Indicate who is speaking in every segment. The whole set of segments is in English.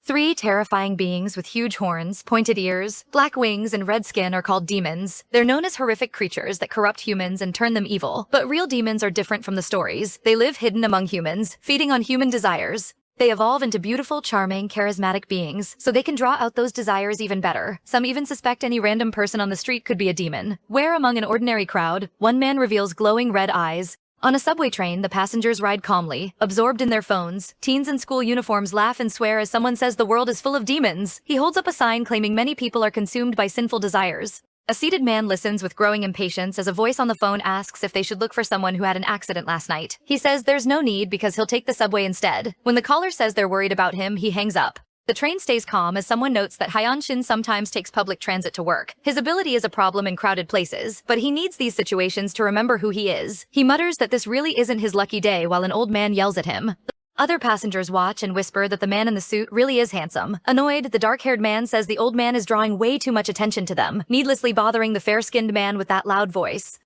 Speaker 1: Three terrifying beings with huge horns, pointed ears, black wings, and red skin are called demons. They're known as horrific creatures that corrupt humans and turn them evil. But real demons are different from the stories. They live hidden among humans, feeding on human desires. They evolve into beautiful, charming, charismatic beings, so they can draw out those desires even better. Some even suspect any random person on the street could be a demon. Where among an ordinary crowd, one man reveals glowing red eyes. On a subway train, the passengers ride calmly, absorbed in their phones. Teens in school uniforms laugh and swear as someone says the world is full of demons. He holds up a sign claiming many people are consumed by sinful desires. A seated man listens with growing impatience as a voice on the phone asks if they should look for someone who had an accident last night. He says there's no need because he'll take the subway instead. When the caller says they're worried about him, he hangs up. The train stays calm as someone notes that Shin sometimes takes public transit to work. His ability is a problem in crowded places, but he needs these situations to remember who he is. He mutters that this really isn't his lucky day while an old man yells at him. Other passengers watch and whisper that the man in the suit really is handsome. Annoyed, the dark-haired man says the old man is drawing way too much attention to them, needlessly bothering the fair-skinned man with that loud voice.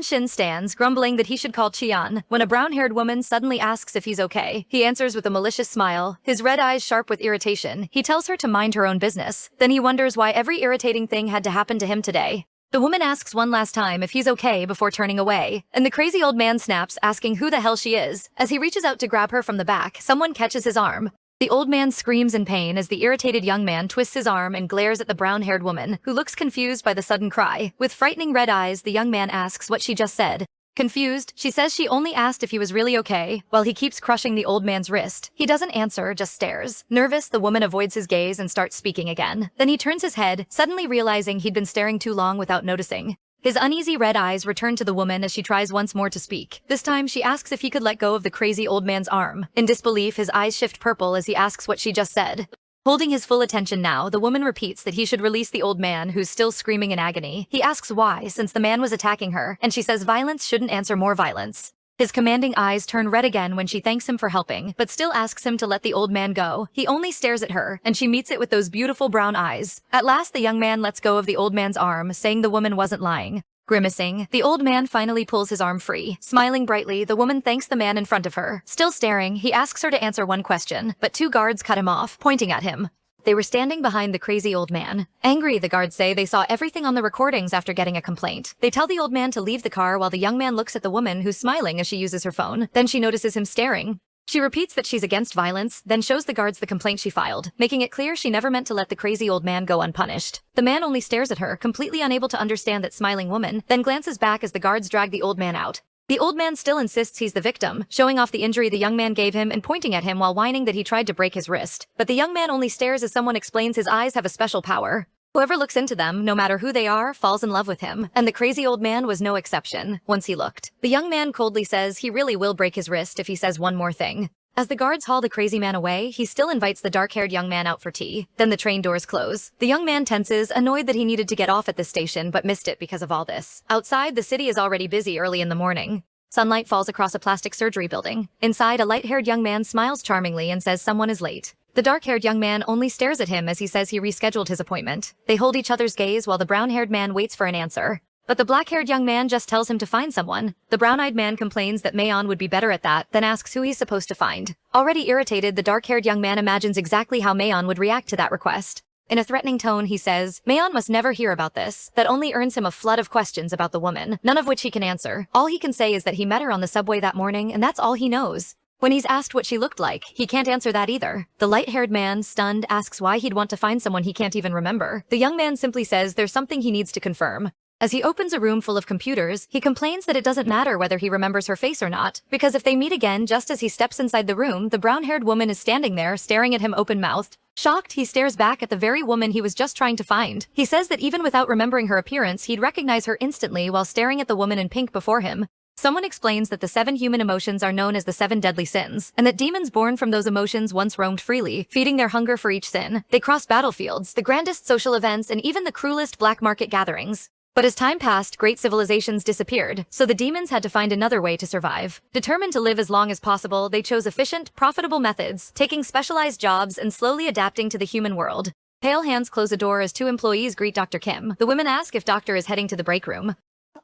Speaker 1: Shin stands, grumbling that he should call Chian, when a brown-haired woman suddenly asks if he's okay. He answers with a malicious smile, his red eyes sharp with irritation. He tells her to mind her own business. Then he wonders why every irritating thing had to happen to him today. The woman asks one last time if he's okay before turning away, and the crazy old man snaps, asking who the hell she is. As he reaches out to grab her from the back, someone catches his arm. The old man screams in pain as the irritated young man twists his arm and glares at the brown-haired woman, who looks confused by the sudden cry. With frightening red eyes, the young man asks what she just said. Confused, she says she only asked if he was really okay, while he keeps crushing the old man's wrist. He doesn't answer, just stares. Nervous, the woman avoids his gaze and starts speaking again. Then he turns his head, suddenly realizing he'd been staring too long without noticing. His uneasy red eyes return to the woman as she tries once more to speak. This time, she asks if he could let go of the crazy old man's arm. In disbelief, his eyes shift purple as he asks what she just said. Holding his full attention now, the woman repeats that he should release the old man, who's still screaming in agony. He asks why, since the man was attacking her, and she says violence shouldn't answer more violence. His commanding eyes turn red again when she thanks him for helping, but still asks him to let the old man go. He only stares at her, and she meets it with those beautiful brown eyes. At last, the young man lets go of the old man's arm, saying the woman wasn't lying. Grimacing, the old man finally pulls his arm free. Smiling brightly, the woman thanks the man in front of her. Still staring, he asks her to answer one question, but two guards cut him off, pointing at him. They were standing behind the crazy old man. Angry, the guards say they saw everything on the recordings after getting a complaint. They tell the old man to leave the car while the young man looks at the woman who's smiling as she uses her phone. Then she notices him staring. She repeats that she's against violence, then shows the guards the complaint she filed, making it clear she never meant to let the crazy old man go unpunished. The man only stares at her, completely unable to understand that smiling woman, then glances back as the guards drag the old man out. The old man still insists he's the victim, showing off the injury the young man gave him and pointing at him while whining that he tried to break his wrist. But the young man only stares as someone explains his eyes have a special power. Whoever looks into them, no matter who they are, falls in love with him, and the crazy old man was no exception, once he looked. The young man coldly says he really will break his wrist if he says one more thing. As the guards haul the crazy man away, he still invites the dark-haired young man out for tea. Then the train doors close. The young man tenses, annoyed that he needed to get off at the station but missed it because of all this. Outside, the city is already busy early in the morning. Sunlight falls across a plastic surgery building. Inside, a light-haired young man smiles charmingly and says someone is late. The dark-haired young man only stares at him as he says he rescheduled his appointment. They hold each other's gaze while the brown-haired man waits for an answer. But the black-haired young man just tells him to find someone. The brown-eyed man complains that Mayon would be better at that, then asks who he's supposed to find. Already irritated, the dark-haired young man imagines exactly how Mayon would react to that request. In a threatening tone, he says, Mayon must never hear about this. That only earns him a flood of questions about the woman, none of which he can answer. All he can say is that he met her on the subway that morning, and that's all he knows. When he's asked what she looked like, he can't answer that either. The light-haired man, stunned, asks why he'd want to find someone he can't even remember. The young man simply says there's something he needs to confirm. As he opens a room full of computers, he complains that it doesn't matter whether he remembers her face or not, because if they meet again just as he steps inside the room, the brown-haired woman is standing there, staring at him open-mouthed. Shocked, he stares back at the very woman he was just trying to find. He says that even without remembering her appearance, he'd recognize her instantly while staring at the woman in pink before him. Someone explains that the 7 human emotions are known as the 7 deadly sins, and that demons born from those emotions once roamed freely, feeding their hunger for each sin. They crossed battlefields, the grandest social events, and even the cruelest black market gatherings. But as time passed, great civilizations disappeared, so the demons had to find another way to survive. Determined to live as long as possible, they chose efficient, profitable methods, taking specialized jobs and slowly adapting to the human world. Pale hands close a door as 2 employees greet Dr. Kim. The women ask if Doctor is heading to the break room.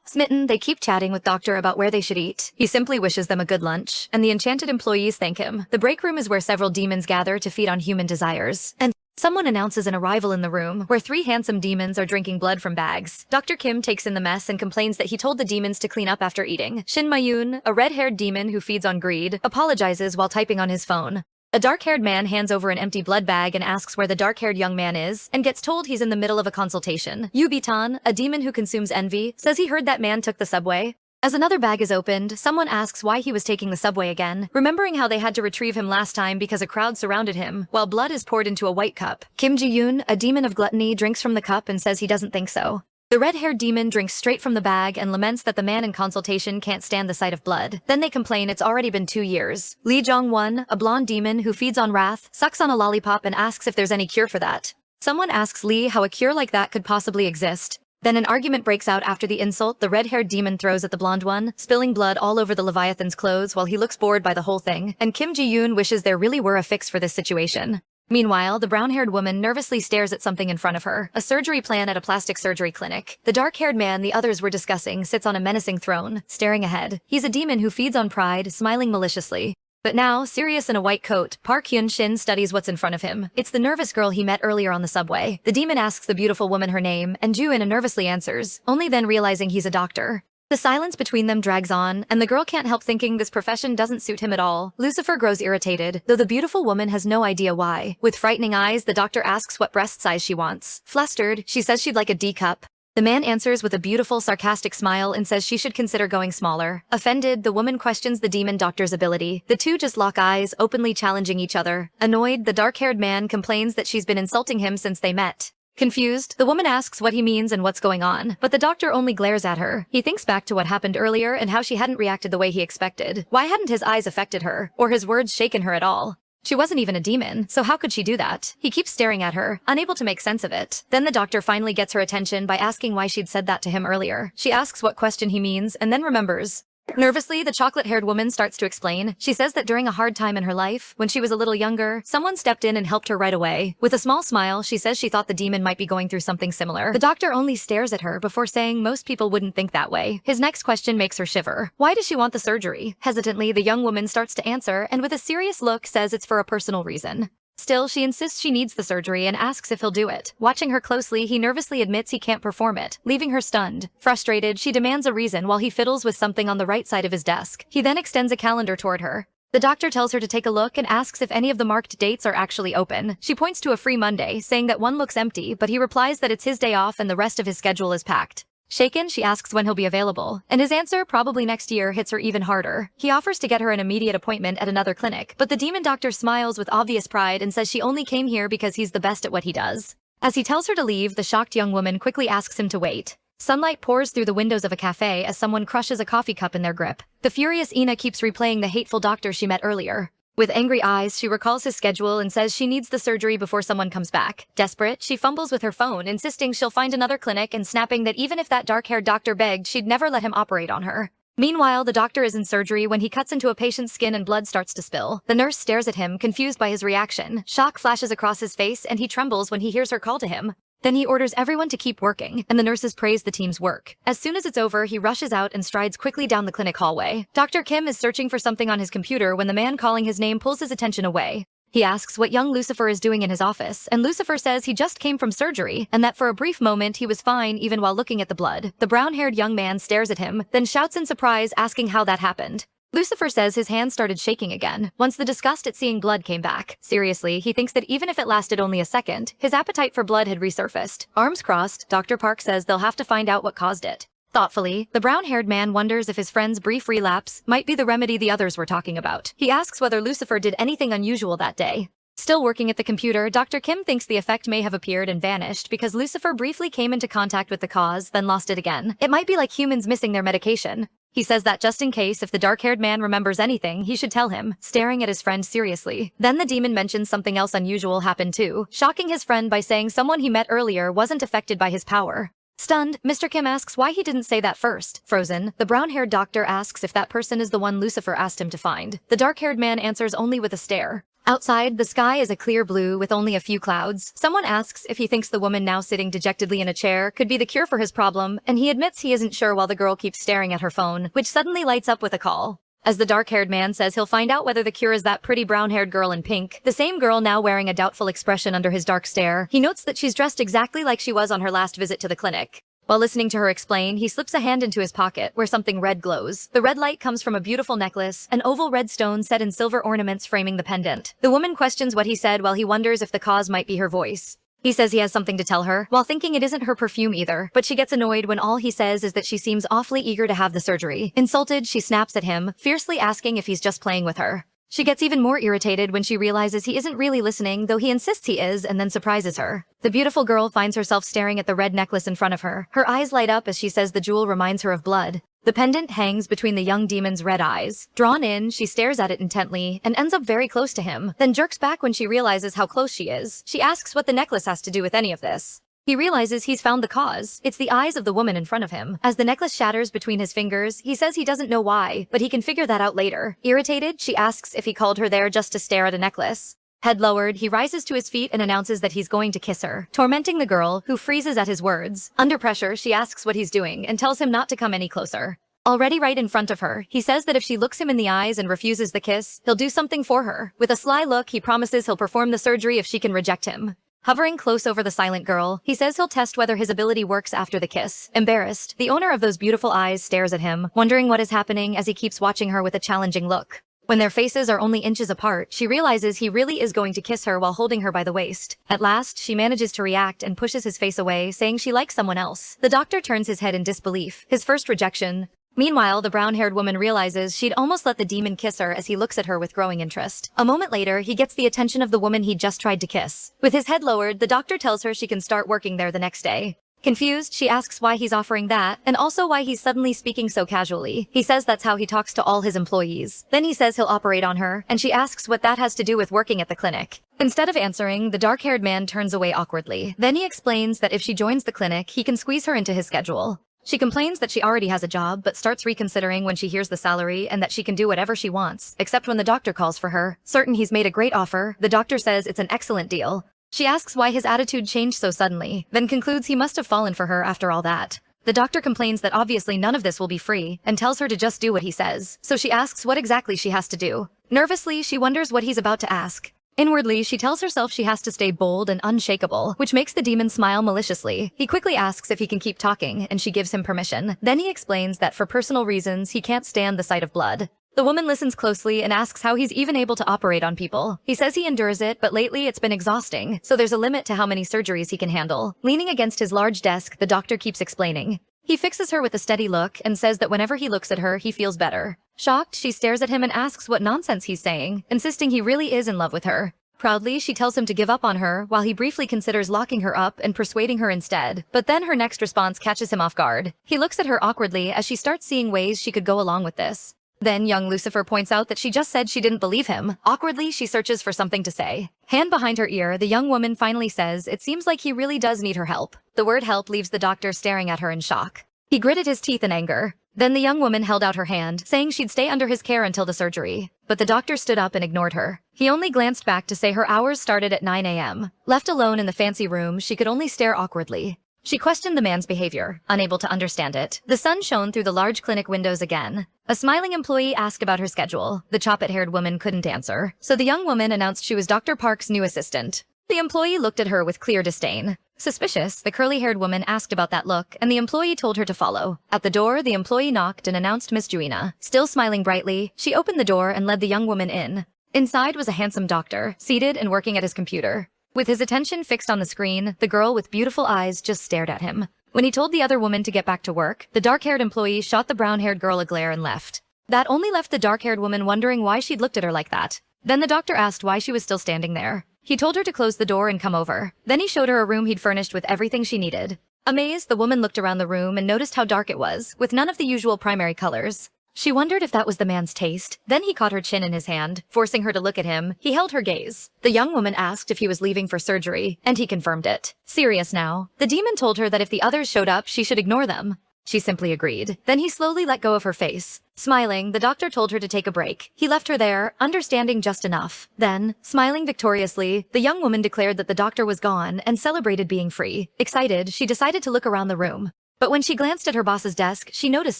Speaker 1: Smitten, they keep chatting with Doctor about where they should eat. He simply wishes them a good lunch, and the enchanted employees thank him. The break room is where several demons gather to feed on human desires. And someone announces an arrival in the room, where 3 handsome demons are drinking blood from bags. Dr. Kim takes in the mess and complains that he told the demons to clean up after eating. Shin Mayun, a red-haired demon who feeds on greed, apologizes while typing on his phone. A dark-haired man hands over an empty blood bag and asks where the dark-haired young man is, and gets told he's in the middle of a consultation. Yubi-tan, a demon who consumes envy, says he heard that man took the subway. As another bag is opened, someone asks why he was taking the subway again, remembering how they had to retrieve him last time because a crowd surrounded him, while blood is poured into a white cup. Kim Ji-yoon, a demon of gluttony, drinks from the cup and says he doesn't think so. The red-haired demon drinks straight from the bag and laments that the man in consultation can't stand the sight of blood. Then they complain it's already been 2 years. Lee Jong-won, a blonde demon who feeds on wrath, sucks on a lollipop and asks if there's any cure for that. Someone asks Lee how a cure like that could possibly exist. Then an argument breaks out after the insult the red-haired demon throws at the blonde one, spilling blood all over the Leviathan's clothes while he looks bored by the whole thing, and Kim Ji-yoon wishes there really were a fix for this situation. Meanwhile, the brown-haired woman nervously stares at something in front of her, a surgery plan at a plastic surgery clinic. The dark-haired man the others were discussing sits on a menacing throne, staring ahead. He's a demon who feeds on pride, smiling maliciously. But now, serious in a white coat, Park Hyun-shin studies what's in front of him. It's the nervous girl he met earlier on the subway. The demon asks the beautiful woman her name, and Ju-in nervously answers, only then realizing he's a doctor. The silence between them drags on, and the girl can't help thinking this profession doesn't suit him at all. Lucifer grows irritated, though the beautiful woman has no idea why. With frightening eyes, the doctor asks what breast size she wants. Flustered, she says she'd like a D cup. The man answers with a beautiful, sarcastic smile and says she should consider going smaller. Offended, the woman questions the demon doctor's ability. The two just lock eyes, openly challenging each other. Annoyed, the dark-haired man complains that she's been insulting him since they met. Confused, the woman asks what he means and what's going on, but the doctor only glares at her. He thinks back to what happened earlier and how she hadn't reacted the way he expected. Why hadn't his eyes affected her, or his words shaken her at all? She wasn't even a demon, so how could she do that? He keeps staring at her, unable to make sense of it. Then the doctor finally gets her attention by asking why she'd said that to him earlier. She asks what question he means, and then remembers. Nervously, the chocolate-haired woman starts to explain. She says that during a hard time in her life, when she was a little younger, someone stepped in and helped her right away. With a small smile, she says she thought the demon might be going through something similar. The doctor only stares at her before saying most people wouldn't think that way. His next question makes her shiver. Why does she want the surgery? Hesitantly, the young woman starts to answer, and with a serious look says it's for a personal reason. Still, she insists she needs the surgery and asks if he'll do it. Watching her closely, he nervously admits he can't perform it, leaving her stunned. Frustrated, she demands a reason while he fiddles with something on the right side of his desk. He then extends a calendar toward her. The doctor tells her to take a look and asks if any of the marked dates are actually open. She points to a free Monday, saying that one looks empty, but he replies that it's his day off and the rest of his schedule is packed. Shaken, she asks when he'll be available, and his answer, probably next year, hits her even harder. He offers to get her an immediate appointment at another clinic, but the demon doctor smiles with obvious pride and says she only came here because he's the best at what he does. As he tells her to leave, the shocked young woman quickly asks him to wait. Sunlight pours through the windows of a cafe as someone crushes a coffee cup in their grip. The furious Ina keeps replaying the hateful doctor she met earlier. With angry eyes, she recalls his schedule and says she needs the surgery before someone comes back. Desperate, she fumbles with her phone, insisting she'll find another clinic and snapping that even if that dark-haired doctor begged, she'd never let him operate on her. Meanwhile, the doctor is in surgery when he cuts into a patient's skin and blood starts to spill. The nurse stares at him, confused by his reaction. Shock flashes across his face and he trembles when he hears her call to him. Then he orders everyone to keep working, and the nurses praise the team's work. As soon as it's over, he rushes out and strides quickly down the clinic hallway. Dr. Kim is searching for something on his computer when the man calling his name pulls his attention away. He asks what young Lucifer is doing in his office, and Lucifer says he just came from surgery, and that for a brief moment he was fine even while looking at the blood. The brown-haired young man stares at him, then shouts in surprise, asking how that happened. Lucifer says his hands started shaking again, once the disgust at seeing blood came back. Seriously, he thinks that even if it lasted only a second, his appetite for blood had resurfaced. Arms crossed, Dr. Park says they'll have to find out what caused it. Thoughtfully, the brown-haired man wonders if his friend's brief relapse might be the remedy the others were talking about. He asks whether Lucifer did anything unusual that day. Still working at the computer, Dr. Kim thinks the effect may have appeared and vanished because Lucifer briefly came into contact with the cause, then lost it again. It might be like humans missing their medication. He says that just in case if the dark-haired man remembers anything, he should tell him, staring at his friend seriously. Then the demon mentions something else unusual happened too, shocking his friend by saying someone he met earlier wasn't affected by his power. Stunned, Mr. Kim asks why he didn't say that first. Frozen, the brown-haired doctor asks if that person is the one Lucifer asked him to find. The dark-haired man answers only with a stare. Outside, the sky is a clear blue with only a few clouds. Someone asks if he thinks the woman now sitting dejectedly in a chair could be the cure for his problem, and he admits he isn't sure while the girl keeps staring at her phone, which suddenly lights up with a call. As the dark-haired man says he'll find out whether the cure is that pretty brown-haired girl in pink, the same girl now wearing a doubtful expression under his dark stare, he notes that she's dressed exactly like she was on her last visit to the clinic. While listening to her explain, he slips a hand into his pocket, where something red glows. The red light comes from a beautiful necklace, an oval red stone set in silver ornaments framing the pendant. The woman questions what he said while he wonders if the cause might be her voice. He says he has something to tell her, while thinking it isn't her perfume either, but she gets annoyed when all he says is that she seems awfully eager to have the surgery. Insulted, she snaps at him, fiercely asking if he's just playing with her. She gets even more irritated when she realizes he isn't really listening, though he insists he is, and then surprises her. The beautiful girl finds herself staring at the red necklace in front of her. Her eyes light up as she says the jewel reminds her of blood. The pendant hangs between the young demon's red eyes. Drawn in, she stares at it intently, and ends up very close to him, then jerks back when she realizes how close she is. She asks what the necklace has to do with any of this. He realizes he's found the cause. It's the eyes of the woman in front of him. As the necklace shatters between his fingers, he says he doesn't know why, but he can figure that out later. Irritated, she asks if he called her there just to stare at a necklace. Head lowered, he rises to his feet and announces that he's going to kiss her, tormenting the girl, who freezes at his words. Under pressure, she asks what he's doing and tells him not to come any closer. Already right in front of her, he says that if she looks him in the eyes and refuses the kiss, he'll do something for her. With a sly look, he promises he'll perform the surgery if she can reject him. Hovering close over the silent girl, he says he'll test whether his ability works after the kiss. Embarrassed, the owner of those beautiful eyes stares at him, wondering what is happening as he keeps watching her with a challenging look. When their faces are only inches apart, she realizes he really is going to kiss her while holding her by the waist. At last, she manages to react and pushes his face away, saying she likes someone else. The doctor turns his head in disbelief, his first rejection. Meanwhile, the brown-haired woman realizes she'd almost let the demon kiss her as he looks at her with growing interest. A moment later, he gets the attention of the woman he'd just tried to kiss. With his head lowered, the doctor tells her she can start working there the next day. Confused, she asks why he's offering that, and also why he's suddenly speaking so casually. He says that's how he talks to all his employees. Then he says he'll operate on her, and she asks what that has to do with working at the clinic. Instead of answering, the dark-haired man turns away awkwardly. Then he explains that if she joins the clinic, he can squeeze her into his schedule. She complains that she already has a job, but starts reconsidering when she hears the salary and that she can do whatever she wants, except when the doctor calls for her. Certain he's made a great offer, the doctor says it's an excellent deal. She asks why his attitude changed so suddenly, then concludes he must have fallen for her after all that. The doctor complains that obviously none of this will be free, and tells her to just do what he says, so she asks what exactly she has to do. Nervously, she wonders what he's about to ask. Inwardly, she tells herself she has to stay bold and unshakable, which makes the demon smile maliciously. He quickly asks if he can keep talking, and she gives him permission. Then he explains that for personal reasons, he can't stand the sight of blood. The woman listens closely and asks how he's even able to operate on people. He says he endures it, but lately it's been exhausting, so there's a limit to how many surgeries he can handle. Leaning against his large desk, the doctor keeps explaining. He fixes her with a steady look and says that whenever he looks at her, he feels better. Shocked, she stares at him and asks what nonsense he's saying, insisting he really is in love with her. Proudly, she tells him to give up on her, while he briefly considers locking her up and persuading her instead. But then her next response catches him off guard. He looks at her awkwardly as she starts seeing ways she could go along with this. Then young Lucifer points out that she just said she didn't believe him. Awkwardly, she searches for something to say. Hand behind her ear, the young woman finally says it seems like he really does need her help. The word help leaves the doctor staring at her in shock. He gritted his teeth in anger. Then the young woman held out her hand, saying she'd stay under his care until the surgery. But the doctor stood up and ignored her. He only glanced back to say her hours started at 9 a.m. Left alone in the fancy room, she could only stare awkwardly. She questioned the man's behavior, unable to understand it. The sun shone through the large clinic windows again. A smiling employee asked about her schedule. The choppet-haired woman couldn't answer, so the young woman announced she was Dr. Park's new assistant. The employee looked at her with clear disdain. Suspicious, the curly-haired woman asked about that look, and the employee told her to follow. At the door, the employee knocked and announced Miss Juina. Still smiling brightly, she opened the door and led the young woman in. Inside was a handsome doctor, seated and working at his computer. With his attention fixed on the screen, the girl with beautiful eyes just stared at him. When he told the other woman to get back to work, the dark-haired employee shot the brown-haired girl a glare and left. That only left the dark-haired woman wondering why she'd looked at her like that. Then the doctor asked why she was still standing there. He told her to close the door and come over. Then he showed her a room he'd furnished with everything she needed. Amazed, the woman looked around the room and noticed how dark it was, with none of the usual primary colors. She wondered if that was the man's taste. Then he caught her chin in his hand, forcing her to look at him. He held her gaze. The young woman asked if he was leaving for surgery, and he confirmed it. Serious now, the demon told her that if the others showed up, she should ignore them. She simply agreed. Then he slowly let go of her face. Smiling, the doctor told her to take a break. He left her there, understanding just enough. Then, smiling victoriously, the young woman declared that the doctor was gone and celebrated being free. Excited, she decided to look around the room. But when she glanced at her boss's desk, she noticed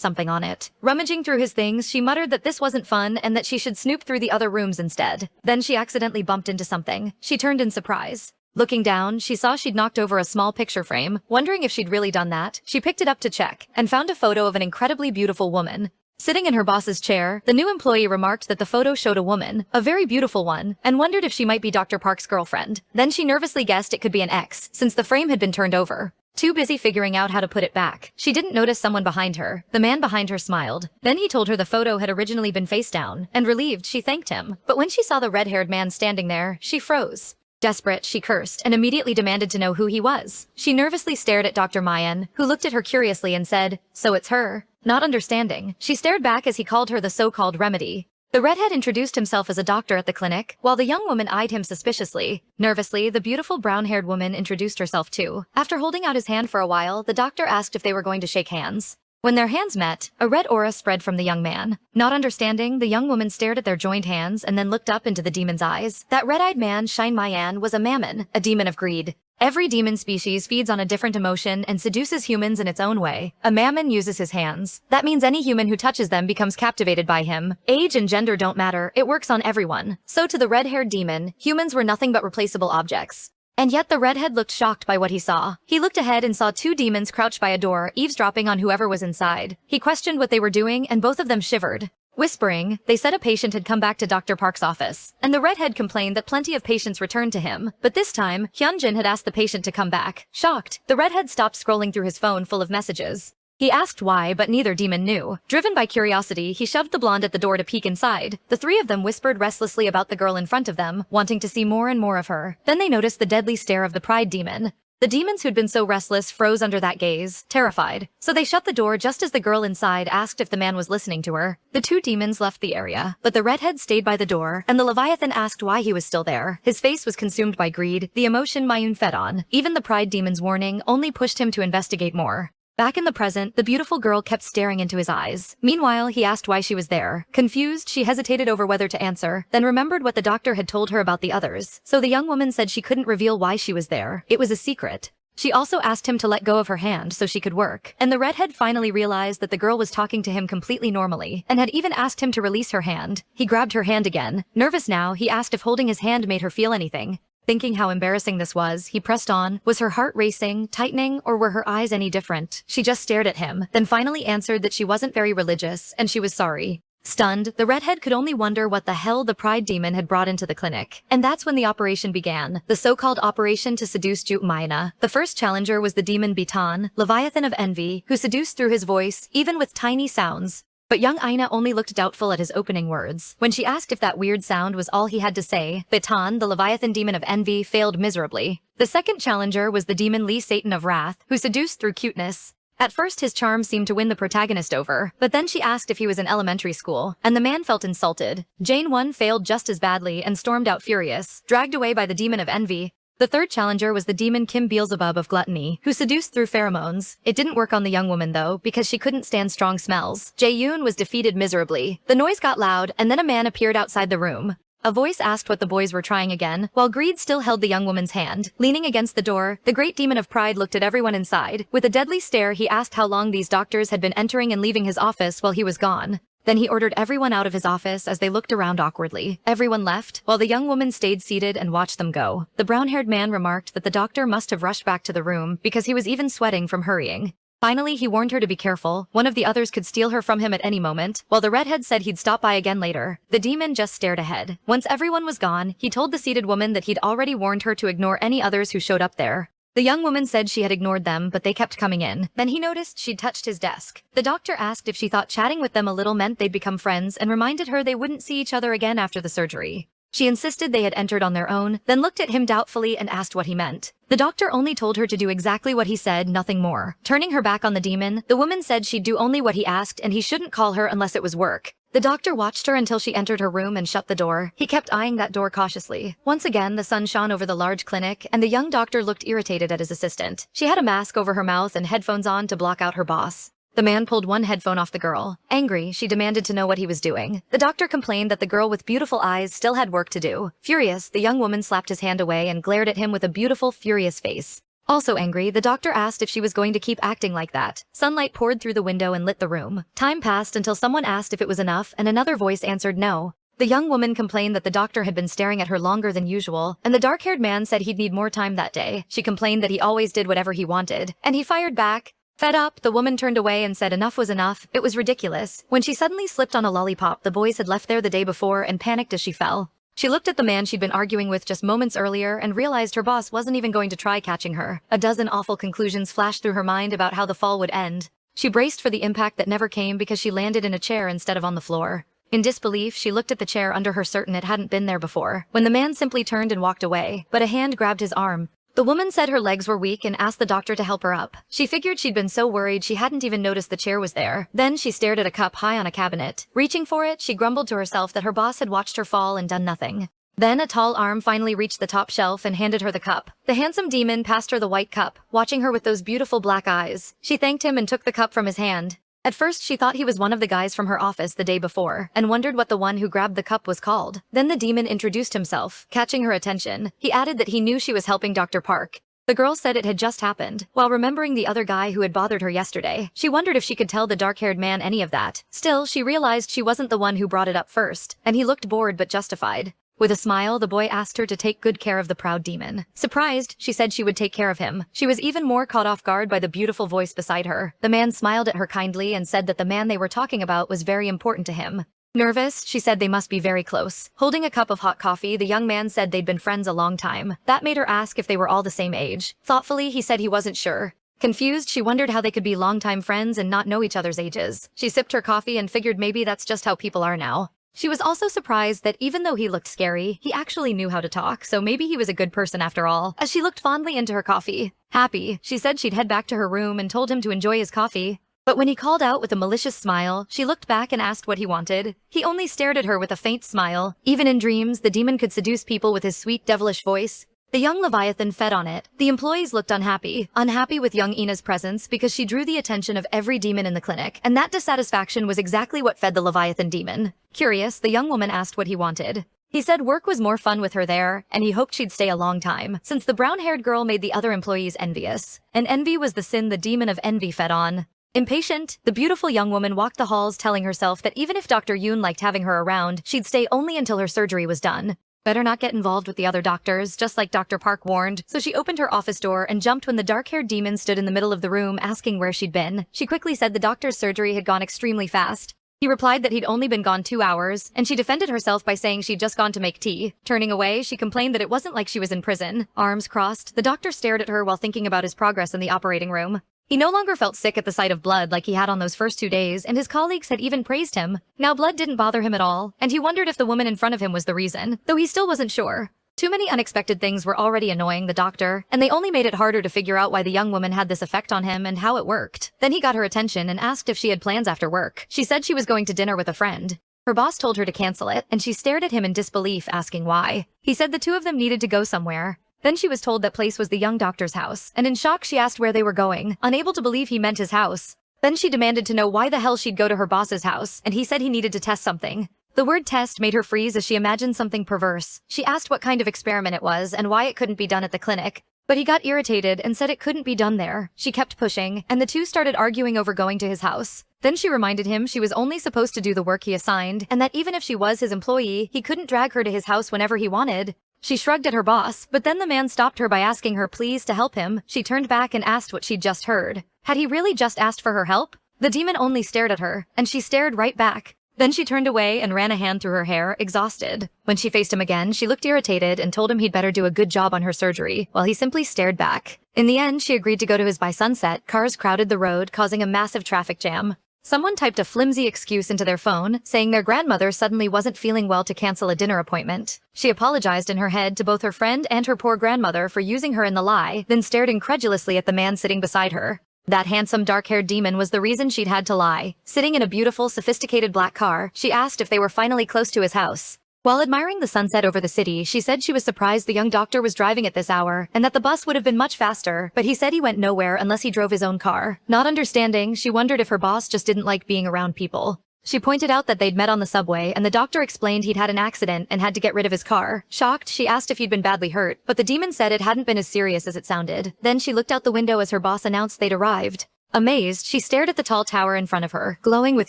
Speaker 1: something on it. Rummaging through his things, she muttered that this wasn't fun and that she should snoop through the other rooms instead. Then she accidentally bumped into something. She turned in surprise. Looking down, she saw she'd knocked over a small picture frame. Wondering if she'd really done that, she picked it up to check and found a photo of an incredibly beautiful woman. Sitting in her boss's chair, the new employee remarked that the photo showed a woman, a very beautiful one, and wondered if she might be Dr. Park's girlfriend. Then she nervously guessed it could be an ex, since the frame had been turned over. Too busy figuring out how to put it back, she didn't notice someone behind her. The man behind her smiled. Then he told her the photo had originally been face down, and relieved, she thanked him. But when she saw the red-haired man standing there, she froze. Desperate, she cursed and immediately demanded to know who he was. She nervously stared at Dr. Mayan, who looked at her curiously and said, "So it's her." Not understanding, she stared back as he called her the so-called remedy. The redhead introduced himself as a doctor at the clinic, while the young woman eyed him suspiciously. Nervously, the beautiful brown-haired woman introduced herself too. After holding out his hand for a while, the doctor asked if they were going to shake hands. When their hands met, a red aura spread from the young man. Not understanding, the young woman stared at their joined hands and then looked up into the demon's eyes. That red-eyed man, Shine Mayan, was a mammon, a demon of greed. Every demon species feeds on a different emotion and seduces humans in its own way. A mammon uses his hands. That means any human who touches them becomes captivated by him. Age and gender don't matter, it works on everyone. So to the red-haired demon, humans were nothing but replaceable objects. And yet the redhead looked shocked by what he saw. He looked ahead and saw two demons crouched by a door, eavesdropping on whoever was inside. He questioned what they were doing, and both of them shivered. Whispering, they said a patient had come back to Dr. Park's office, and the redhead complained that plenty of patients returned to him. But this time, Hyunjin had asked the patient to come back. Shocked, the redhead stopped scrolling through his phone full of messages. He asked why, but neither demon knew. Driven by curiosity, he shoved the blonde at the door to peek inside. The three of them whispered restlessly about the girl in front of them, wanting to see more and more of her. Then they noticed the deadly stare of the pride demon. The demons who'd been so restless froze under that gaze, terrified. So they shut the door just as the girl inside asked if the man was listening to her. The two demons left the area, but the redhead stayed by the door, and the Leviathan asked why he was still there. His face was consumed by greed, the emotion Mayun fed on. Even the pride demon's warning only pushed him to investigate more. Back in the present, the beautiful girl kept staring into his eyes. Meanwhile, he asked why she was there. Confused, she hesitated over whether to answer, then remembered what the doctor had told her about the others. So the young woman said she couldn't reveal why she was there. It was a secret. She also asked him to let go of her hand so she could work. And the redhead finally realized that the girl was talking to him completely normally, and had even asked him to release her hand. He grabbed her hand again. Nervous now, he asked if holding his hand made her feel anything. Thinking how embarrassing this was, he pressed on. Was her heart racing, tightening, or were her eyes any different? She just stared at him, then finally answered that she wasn't very religious, and she was sorry. Stunned, the redhead could only wonder what the hell the pride demon had brought into the clinic. And that's when the operation began, the so-called operation to seduce Jutmaina. The first challenger was the demon Bitan, Leviathan of Envy, who seduced through his voice, even with tiny sounds. But young Aina only looked doubtful at his opening words. When she asked if that weird sound was all he had to say, Bitan, the Leviathan demon of envy, failed miserably. The second challenger was the demon Lee Satan of wrath, who seduced through cuteness. At first his charm seemed to win the protagonist over, but then she asked if he was in elementary school, and the man felt insulted. Jane 1 failed just as badly and stormed out furious, dragged away by the demon of envy. The third challenger was the demon Kim Beelzebub of gluttony, who seduced through pheromones. It didn't work on the young woman though, because she couldn't stand strong smells. Jae-yoon was defeated miserably. The noise got loud, and then a man appeared outside the room. A voice asked what the boys were trying again, while greed still held the young woman's hand. Leaning against the door, the great demon of pride looked at everyone inside. With a deadly stare, he asked how long these doctors had been entering and leaving his office while he was gone. Then he ordered everyone out of his office as they looked around awkwardly. Everyone left, while the young woman stayed seated and watched them go. The brown-haired man remarked that the doctor must have rushed back to the room because he was even sweating from hurrying. Finally, he warned her to be careful. One of the others could steal her from him at any moment, while the redhead said he'd stop by again later. The demon just stared ahead. Once everyone was gone, he told the seated woman that he'd already warned her to ignore any others who showed up there. The young woman said she had ignored them, but they kept coming in. Then he noticed she'd touched his desk. The doctor asked if she thought chatting with them a little meant they'd become friends and reminded her they wouldn't see each other again after the surgery. She insisted they had entered on their own, then looked at him doubtfully and asked what he meant. The doctor only told her to do exactly what he said, nothing more. Turning her back on the demon, the woman said she'd do only what he asked and he shouldn't call her unless it was work. The doctor watched her until she entered her room and shut the door. He kept eyeing that door cautiously. Once again, the sun shone over the large clinic, and the young doctor looked irritated at his assistant. She had a mask over her mouth and headphones on to block out her boss. The man pulled one headphone off the girl. Angry, she demanded to know what he was doing. The doctor complained that the girl with beautiful eyes still had work to do. Furious, the young woman slapped his hand away and glared at him with a beautiful, furious face. Also angry, the doctor asked if she was going to keep acting like that. Sunlight poured through the window and lit the room. Time passed until someone asked if it was enough, and another voice answered no. The young woman complained that the doctor had been staring at her longer than usual, and the dark-haired man said he'd need more time that day. She complained that he always did whatever he wanted, and he fired back. Fed up, the woman turned away and said enough was enough. It was ridiculous. When she suddenly slipped on a lollipop the boys had left there the day before and panicked as she fell. She looked at the man she'd been arguing with just moments earlier and realized her boss wasn't even going to try catching her. A dozen awful conclusions flashed through her mind about how the fall would end. She braced for the impact that never came because she landed in a chair instead of on the floor. In disbelief, she looked at the chair under her, certain it hadn't been there before, when the man simply turned and walked away, but a hand grabbed his arm. The woman said her legs were weak and asked the doctor to help her up. She figured she'd been so worried she hadn't even noticed the chair was there. Then she stared at a cup high on a cabinet. Reaching for it, she grumbled to herself that her boss had watched her fall and done nothing. Then a tall arm finally reached the top shelf and handed her the cup. The handsome demon passed her the white cup, watching her with those beautiful black eyes. She thanked him and took the cup from his hand. At first she thought he was one of the guys from her office the day before, and wondered what the one who grabbed the cup was called. Then the demon introduced himself, catching her attention. He added that he knew she was helping Dr. Park. The girl said it had just happened. While remembering the other guy who had bothered her yesterday, she wondered if she could tell the dark-haired man any of that. Still, she realized she wasn't the one who brought it up first, and he looked bored but justified. With a smile, the boy asked her to take good care of the proud demon. Surprised, she said she would take care of him. She was even more caught off guard by the beautiful voice beside her. The man smiled at her kindly and said that the man they were talking about was very important to him. Nervous, she said they must be very close. Holding a cup of hot coffee, the young man said they'd been friends a long time. That made her ask if they were all the same age. Thoughtfully, he said he wasn't sure. Confused, she wondered how they could be longtime friends and not know each other's ages. She sipped her coffee and figured maybe that's just how people are now. She was also surprised that even though he looked scary, he actually knew how to talk, so maybe he was a good person after all. As she looked fondly into her coffee, happy, she said she'd head back to her room and told him to enjoy his coffee. But when he called out with a malicious smile, she looked back and asked what he wanted. He only stared at her with a faint smile. Even in dreams, the demon could seduce people with his sweet, devilish voice. The young Leviathan fed on it. The employees looked unhappy with young Ina's presence because she drew the attention of every demon in the clinic, and that dissatisfaction was exactly what fed the Leviathan demon. Curious, the young woman asked what he wanted. He said work was more fun with her there, and he hoped she'd stay a long time, since the brown-haired girl made the other employees envious. And envy was the sin the demon of envy fed on. Impatient, the beautiful young woman walked the halls telling herself that even if Dr. Yoon liked having her around, she'd stay only until her surgery was done. Better not get involved with the other doctors, just like Dr. Park warned, so she opened her office door and jumped when the dark-haired demon stood in the middle of the room asking where she'd been. She quickly said the doctor's surgery had gone extremely fast. He replied that he'd only been gone 2 hours, and she defended herself by saying she'd just gone to make tea. Turning away, she complained that it wasn't like she was in prison. Arms crossed, the doctor stared at her while thinking about his progress in the operating room. He no longer felt sick at the sight of blood like he had on those first 2 days, and his colleagues had even praised him. Now blood didn't bother him at all, and he wondered if the woman in front of him was the reason, though he still wasn't sure. Too many unexpected things were already annoying the doctor, and they only made it harder to figure out why the young woman had this effect on him and how it worked. Then he got her attention and asked if she had plans after work. She said she was going to dinner with a friend. Her boss told her to cancel it, and she stared at him in disbelief, asking why. He said the two of them needed to go somewhere. Then she was told that place was the young doctor's house, and in shock she asked where they were going, unable to believe he meant his house. Then she demanded to know why the hell she'd go to her boss's house, and he said he needed to test something. The word test made her freeze as she imagined something perverse. She asked what kind of experiment it was and why it couldn't be done at the clinic. But he got irritated and said it couldn't be done there. She kept pushing, and the two started arguing over going to his house. Then she reminded him she was only supposed to do the work he assigned, and that even if she was his employee, he couldn't drag her to his house whenever he wanted. She shrugged at her boss, but then the man stopped her by asking her please to help him. She turned back and asked what she'd just heard. Had he really just asked for her help? The demon only stared at her, and she stared right back. Then she turned away and ran a hand through her hair, exhausted. When she faced him again, she looked irritated and told him he'd better do a good job on her surgery, while he simply stared back. In the end, she agreed to go to his by sunset. Cars crowded the road, causing a massive traffic jam. Someone typed a flimsy excuse into their phone, saying their grandmother suddenly wasn't feeling well to cancel a dinner appointment. She apologized in her head to both her friend and her poor grandmother for using her in the lie, then stared incredulously at the man sitting beside her. That handsome dark-haired demon was the reason she'd had to lie. Sitting in a beautiful, sophisticated black car, she asked if they were finally close to his house. While admiring the sunset over the city, she said she was surprised the young doctor was driving at this hour, and that the bus would have been much faster, but he said he went nowhere unless he drove his own car. Not understanding, she wondered if her boss just didn't like being around people. She pointed out that they'd met on the subway, and the doctor explained he'd had an accident and had to get rid of his car. Shocked, she asked if he'd been badly hurt, but the demon said it hadn't been as serious as it sounded. Then she looked out the window as her boss announced they'd arrived. Amazed, she stared at the tall tower in front of her, glowing with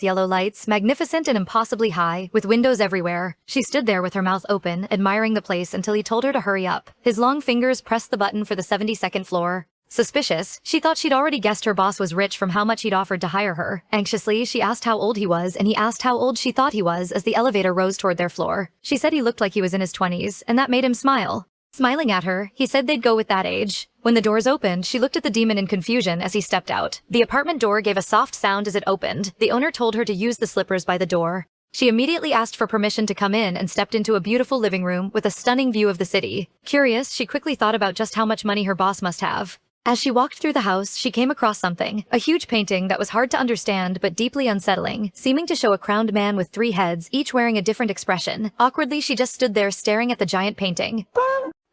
Speaker 1: yellow lights, magnificent and impossibly high, with windows everywhere. She stood there with her mouth open, admiring the place until he told her to hurry up. His long fingers pressed the button for the 72nd floor. Suspicious, she thought she'd already guessed her boss was rich from how much he'd offered to hire her. Anxiously, she asked how old he was, and he asked how old she thought he was as the elevator rose toward their floor. She said he looked like he was in his 20s, and that made him smile. Smiling at her, he said they'd go with that age. When the doors opened, she looked at the demon in confusion as he stepped out. The apartment door gave a soft sound as it opened. The owner told her to use the slippers by the door. She immediately asked for permission to come in and stepped into a beautiful living room with a stunning view of the city. Curious, she quickly thought about just how much money her boss must have. As she walked through the house, she came across something, a huge painting that was hard to understand but deeply unsettling, seeming to show a crowned man with 3 heads, each wearing a different expression. Awkwardly, she just stood there staring at the giant painting.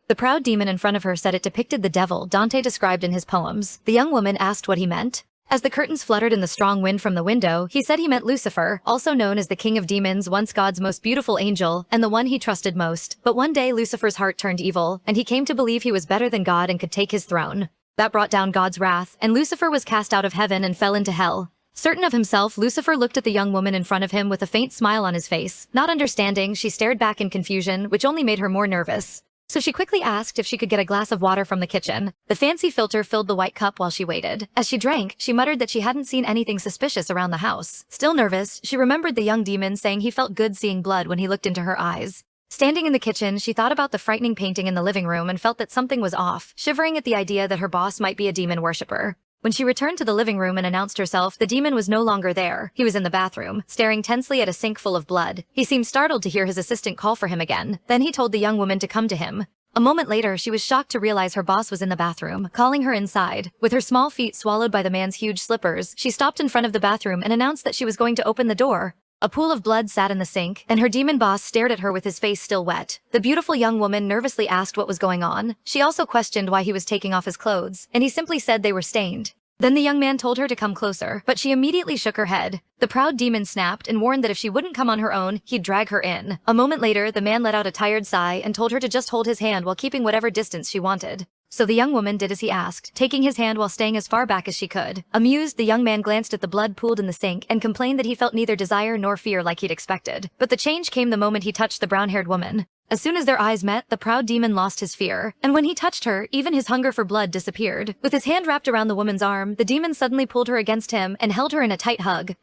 Speaker 1: The proud demon in front of her said it depicted the devil Dante described in his poems. The young woman asked what he meant. As the curtains fluttered in the strong wind from the window, he said he meant Lucifer, also known as the king of demons, once God's most beautiful angel, and the one he trusted most. But one day Lucifer's heart turned evil, and he came to believe he was better than God and could take his throne. That brought down God's wrath, and Lucifer was cast out of heaven and fell into hell. Certain of himself, Lucifer looked at the young woman in front of him with a faint smile on his face. Not understanding, she stared back in confusion, which only made her more nervous. So she quickly asked if she could get a glass of water from the kitchen. The fancy filter filled the white cup while she waited. As she drank, she muttered that she hadn't seen anything suspicious around the house. Still nervous, she remembered the young demon saying he felt good seeing blood when he looked into her eyes. Standing in the kitchen, she thought about the frightening painting in the living room and felt that something was off, shivering at the idea that her boss might be a demon worshipper. When she returned to the living room and announced herself, the demon was no longer there. He was in the bathroom, staring tensely at a sink full of blood. He seemed startled to hear his assistant call for him again. Then he told the young woman to come to him. A moment later, she was shocked to realize her boss was in the bathroom, calling her inside. With her small feet swallowed by the man's huge slippers, she stopped in front of the bathroom and announced that she was going to open the door. A pool of blood sat in the sink, and her demon boss stared at her with his face still wet. The beautiful young woman nervously asked what was going on. She also questioned why he was taking off his clothes, and he simply said they were stained. Then the young man told her to come closer, but she immediately shook her head. The proud demon snapped and warned that if she wouldn't come on her own, he'd drag her in. A moment later, the man let out a tired sigh and told her to just hold his hand while keeping whatever distance she wanted. So the young woman did as he asked, taking his hand while staying as far back as she could. Amused, the young man glanced at the blood pooled in the sink and complained that he felt neither desire nor fear like he'd expected. But the change came the moment he touched the brown-haired woman. As soon as their eyes met, the proud demon lost his fear, and when he touched her, even his hunger for blood disappeared. With his hand wrapped around the woman's arm, the demon suddenly pulled her against him and held her in a tight hug.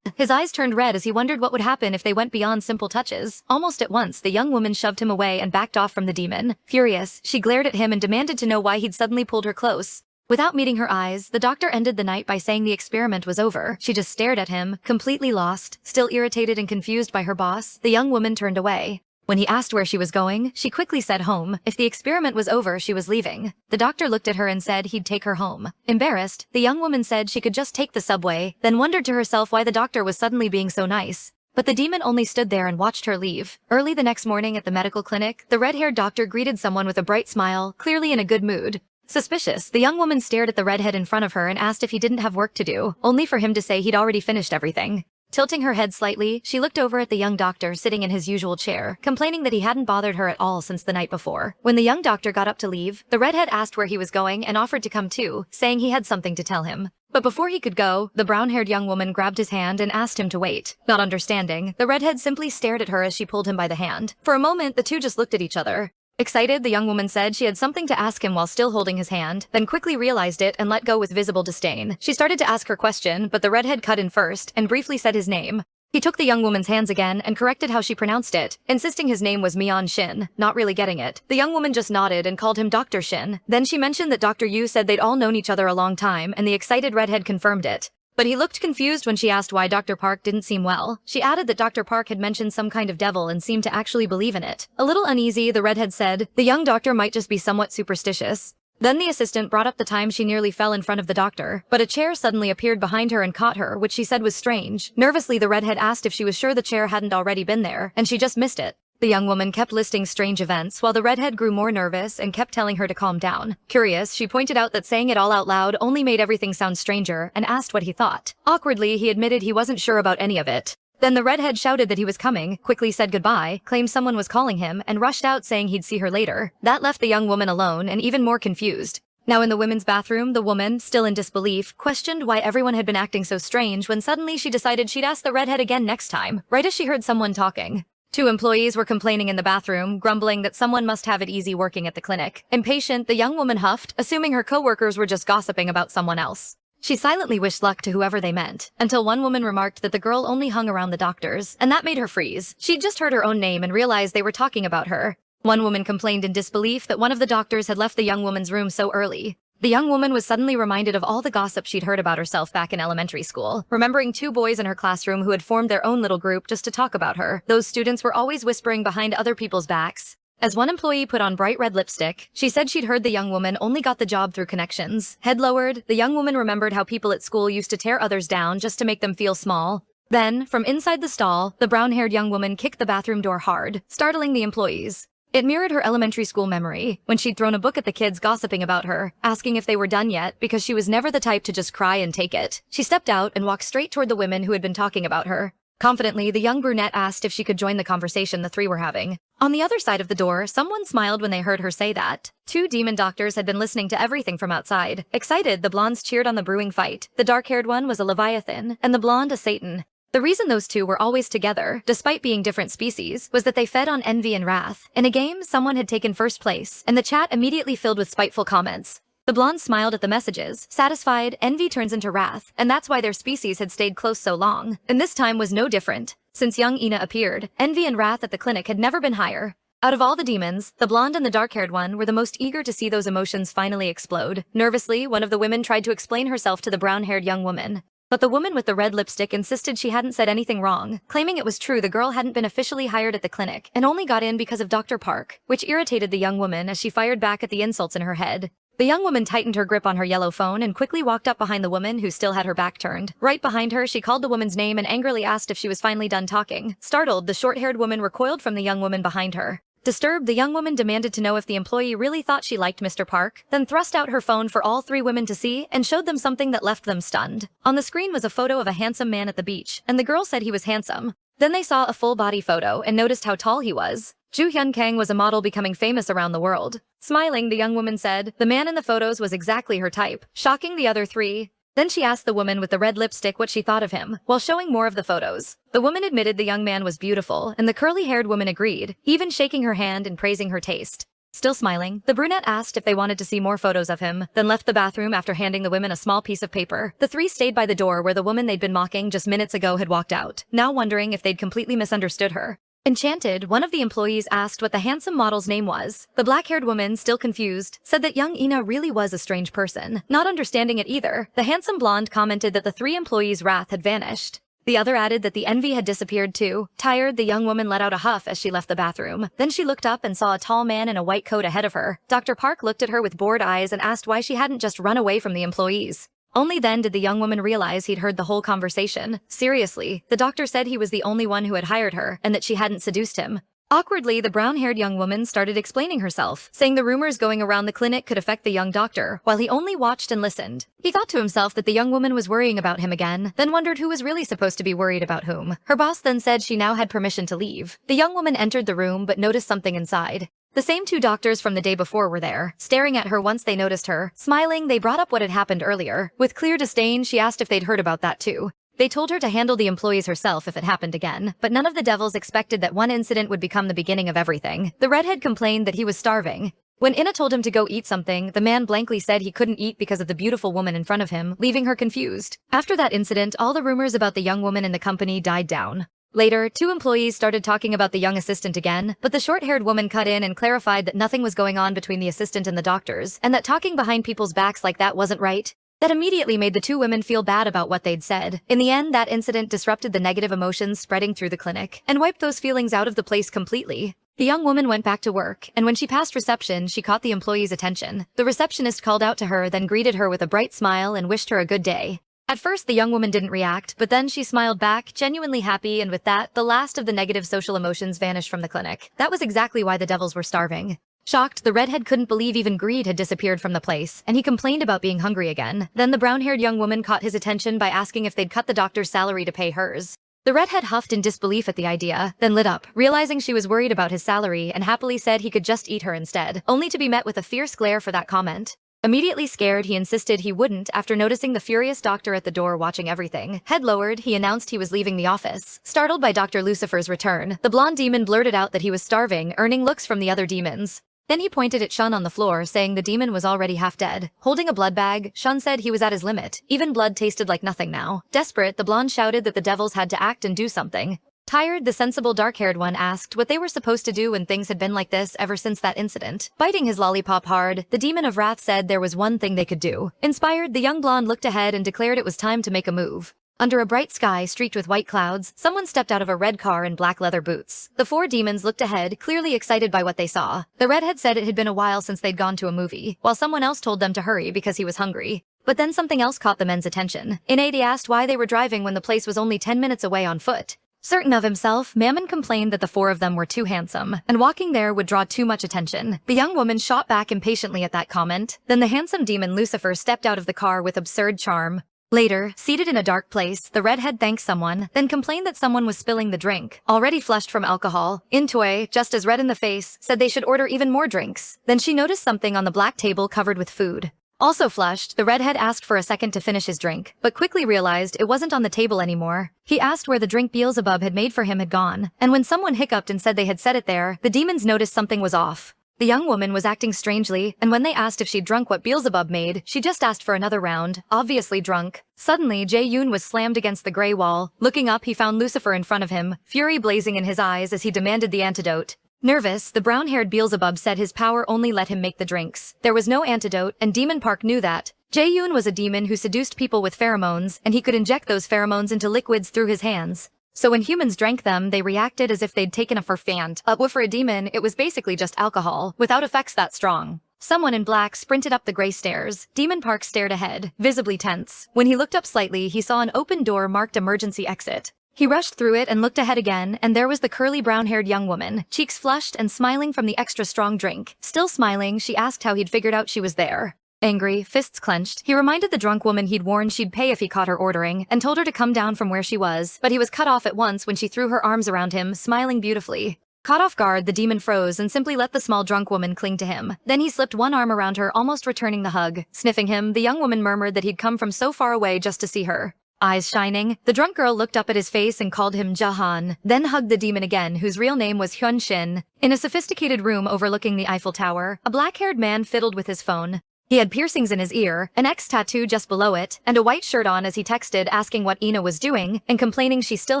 Speaker 1: His eyes turned red as he wondered what would happen if they went beyond simple touches. Almost at once, the young woman shoved him away and backed off from the demon. Furious, she glared at him and demanded to know why he'd suddenly pulled her close. Without meeting her eyes, the doctor ended the night by saying the experiment was over. She just stared at him, completely lost. Still irritated and confused by her boss, the young woman turned away. When he asked where she was going, she quickly said home. If the experiment was over, she was leaving. The doctor looked at her and said he'd take her home. Embarrassed, the young woman said she could just take the subway, then wondered to herself why the doctor was suddenly being so nice. But the demon only stood there and watched her leave. Early the next morning at the medical clinic, the red-haired doctor greeted someone with a bright smile, clearly in a good mood. Suspicious, the young woman stared at the redhead in front of her and asked if he didn't have work to do, only for him to say he'd already finished everything. Tilting her head slightly, she looked over at the young doctor sitting in his usual chair, complaining that he hadn't bothered her at all since the night before. When the young doctor got up to leave, the redhead asked where he was going and offered to come too, saying he had something to tell him. But before he could go, the brown-haired young woman grabbed his hand and asked him to wait. Not understanding, the redhead simply stared at her as she pulled him by the hand. For a moment, the two just looked at each other. Excited, the young woman said she had something to ask him while still holding his hand, then quickly realized it and let go with visible disdain. She started to ask her question, but the redhead cut in first and briefly said his name. He took the young woman's hands again and corrected how she pronounced it, insisting his name was Mion Shin, not really getting it. The young woman just nodded and called him Dr. Shin. Then she mentioned that Dr. Yu said they'd all known each other a long time, and the excited redhead confirmed it. But he looked confused when she asked why Dr. Park didn't seem well. She added that Dr. Park had mentioned some kind of devil and seemed to actually believe in it. A little uneasy, the redhead said, the young doctor might just be somewhat superstitious. Then the assistant brought up the time she nearly fell in front of the doctor, but a chair suddenly appeared behind her and caught her, which she said was strange. Nervously, the redhead asked if she was sure the chair hadn't already been there, and she just missed it. The young woman kept listing strange events while the redhead grew more nervous and kept telling her to calm down. Curious, she pointed out that saying it all out loud only made everything sound stranger and asked what he thought. Awkwardly, he admitted he wasn't sure about any of it. Then the redhead shouted that he was coming, quickly said goodbye, claimed someone was calling him, and rushed out saying he'd see her later. That left the young woman alone and even more confused. Now in the women's bathroom, the woman, still in disbelief, questioned why everyone had been acting so strange when suddenly she decided she'd ask the redhead again next time, right as she heard someone talking. 2 employees were complaining in the bathroom, grumbling that someone must have it easy working at the clinic. Impatient, the young woman huffed, assuming her co-workers were just gossiping about someone else. She silently wished luck to whoever they meant, until one woman remarked that the girl only hung around the doctors, and that made her freeze. She'd just heard her own name and realized they were talking about her. One woman complained in disbelief that one of the doctors had left the young woman's room so early. The young woman was suddenly reminded of all the gossip she'd heard about herself back in elementary school, remembering 2 boys in her classroom who had formed their own little group just to talk about her. Those students were always whispering behind other people's backs. As one employee put on bright red lipstick, she said she'd heard the young woman only got the job through connections. Head lowered, the young woman remembered how people at school used to tear others down just to make them feel small. Then, from inside the stall, the brown-haired young woman kicked the bathroom door hard, startling the employees. It mirrored her elementary school memory, when she'd thrown a book at the kids gossiping about her, asking if they were done yet because she was never the type to just cry and take it. She stepped out and walked straight toward the women who had been talking about her. Confidently, the young brunette asked if she could join the conversation the 3 were having. On the other side of the door, someone smiled when they heard her say that. 2 demon doctors had been listening to everything from outside. Excited, the blondes cheered on the brewing fight. The dark-haired one was a Leviathan, and the blonde a Satan. The reason those 2 were always together, despite being different species, was that they fed on envy and wrath. In a game, someone had taken first place, and the chat immediately filled with spiteful comments. The blonde smiled at the messages. Satisfied, envy turns into wrath, and that's why their species had stayed close so long. And this time was no different. Since young Ina appeared, envy and wrath at the clinic had never been higher. Out of all the demons, the blonde and the dark-haired one were the most eager to see those emotions finally explode. Nervously, one of the women tried to explain herself to the brown-haired young woman. But the woman with the red lipstick insisted she hadn't said anything wrong, claiming it was true the girl hadn't been officially hired at the clinic and only got in because of Dr. Park, which irritated the young woman as she fired back at the insults in her head. The young woman tightened her grip on her yellow phone and quickly walked up behind the woman who still had her back turned. Right behind her, she called the woman's name and angrily asked if she was finally done talking. Startled, the short-haired woman recoiled from the young woman behind her. Disturbed, the young woman demanded to know if the employee really thought she liked Mr. Park, then thrust out her phone for all 3 women to see and showed them something that left them stunned. On the screen was a photo of a handsome man at the beach, and the girl said he was handsome. Then they saw a full-body photo and noticed how tall he was. Ju Hyun Kang was a model becoming famous around the world. Smiling, the young woman said the man in the photos was exactly her type, shocking the other 3. Then she asked the woman with the red lipstick what she thought of him, while showing more of the photos. The woman admitted the young man was beautiful, and the curly-haired woman agreed, even shaking her hand and praising her taste. Still smiling, the brunette asked if they wanted to see more photos of him, then left the bathroom after handing the women a small piece of paper. The 3 stayed by the door where the woman they'd been mocking just minutes ago had walked out, now wondering if they'd completely misunderstood her. Enchanted, one of the employees asked what the handsome model's name was. The black-haired woman, still confused, said that young Ina really was a strange person. Not understanding it either, the handsome blonde commented that the 3 employees' wrath had vanished. The other added that the envy had disappeared too. Tired, the young woman let out a huff as she left the bathroom. Then she looked up and saw a tall man in a white coat ahead of her. Dr. Park looked at her with bored eyes and asked why she hadn't just run away from the employees. Only then did the young woman realize he'd heard the whole conversation. Seriously, the doctor said he was the only one who had hired her, and that she hadn't seduced him. Awkwardly, the brown-haired young woman started explaining herself, saying the rumors going around the clinic could affect the young doctor, while he only watched and listened. He thought to himself that the young woman was worrying about him again, then wondered who was really supposed to be worried about whom. Her boss then said she now had permission to leave. The young woman entered the room but noticed something inside. The same 2 doctors from the day before were there, staring at her once they noticed her. Smiling, they brought up what had happened earlier. With clear disdain, she asked if they'd heard about that too. They told her to handle the employees herself if it happened again, but none of the devils expected that one incident would become the beginning of everything. The redhead complained that he was starving. When Ina told him to go eat something, the man blankly said he couldn't eat because of the beautiful woman in front of him, leaving her confused. After that incident, all the rumors about the young woman in the company died down. Later, 2 employees started talking about the young assistant again, but the short-haired woman cut in and clarified that nothing was going on between the assistant and the doctors, and that talking behind people's backs like that wasn't right. That immediately made the 2 women feel bad about what they'd said. In the end, that incident disrupted the negative emotions spreading through the clinic, and wiped those feelings out of the place completely. The young woman went back to work, and when she passed reception, she caught the employee's attention. The receptionist called out to her, then greeted her with a bright smile and wished her a good day. At first, the young woman didn't react, but then she smiled back, genuinely happy, and with that, the last of the negative social emotions vanished from the clinic. That was exactly why the devils were starving. Shocked, the redhead couldn't believe even greed had disappeared from the place, and he complained about being hungry again. Then the brown-haired young woman caught his attention by asking if they'd cut the doctor's salary to pay hers. The redhead huffed in disbelief at the idea, then lit up, realizing she was worried about his salary and happily said he could just eat her instead, only to be met with a fierce glare for that comment. Immediately scared, he insisted he wouldn't after noticing the furious doctor at the door watching everything. Head lowered, he announced he was leaving the office. Startled by Dr. Lucifer's return, the blonde demon blurted out that he was starving, earning looks from the other demons. Then he pointed at Shun on the floor, saying the demon was already half dead. Holding a blood bag, Shun said he was at his limit. Even blood tasted like nothing now. Desperate, the blonde shouted that the devils had to act and do something. Tired, the sensible dark-haired one asked what they were supposed to do when things had been like this ever since that incident. Biting his lollipop hard, the demon of wrath said there was one thing they could do. Inspired, the young blonde looked ahead and declared it was time to make a move. Under a bright sky streaked with white clouds, someone stepped out of a red car in black leather boots. The four demons looked ahead, clearly excited by what they saw. The redhead said it had been a while since they'd gone to a movie, while someone else told them to hurry because he was hungry. But then something else caught the men's attention. He asked why they were driving when the place was only 10 minutes away on foot. Certain of himself, Mammon complained that the four of them were too handsome, and walking there would draw too much attention. The young woman shot back impatiently at that comment. Then the handsome demon Lucifer stepped out of the car with absurd charm. Later, seated in a dark place, the redhead thanked someone, then complained that someone was spilling the drink. Already flushed from alcohol, Intoy, just as red in the face, said they should order even more drinks. Then she noticed something on the black table covered with food. Also flushed, the redhead asked for a second to finish his drink, but quickly realized it wasn't on the table anymore. He asked where the drink Beelzebub had made for him had gone, and when someone hiccuped and said they had set it there, the demons noticed something was off. The young woman was acting strangely, and when they asked if she'd drunk what Beelzebub made, she just asked for another round, obviously drunk. Suddenly, Jae-yoon was slammed against the gray wall. Looking up, he found Lucifer in front of him, fury blazing in his eyes as he demanded the antidote. Nervous, the brown-haired Beelzebub said his power only let him make the drinks. There was no antidote, and Demon Park knew that. Jae-yoon was a demon who seduced people with pheromones, and he could inject those pheromones into liquids through his hands. So when humans drank them, they reacted as if they'd taken a furfant. But for a demon, it was basically just alcohol, without effects that strong. Someone in black sprinted up the gray stairs. Demon Park stared ahead, visibly tense. When he looked up slightly, he saw an open door marked emergency exit. He rushed through it and looked ahead again, and there was the curly brown-haired young woman, cheeks flushed and smiling from the extra strong drink. Still smiling, she asked how he'd figured out she was there. Angry, fists clenched, he reminded the drunk woman he'd warned she'd pay if he caught her ordering, and told her to come down from where she was, but he was cut off at once when she threw her arms around him, smiling beautifully. Caught off guard, the demon froze and simply let the small drunk woman cling to him. Then he slipped one arm around her, almost returning the hug. Sniffing him, the young woman murmured that he'd come from so far away just to see her. Eyes shining, the drunk girl looked up at his face and called him Jahan, then hugged the demon again, whose real name was Hyun Shin. In a sophisticated room overlooking the Eiffel Tower, a black-haired man fiddled with his phone. He had piercings in his ear, an X tattoo just below it, and a white shirt on as he texted asking what Ina was doing, and complaining she still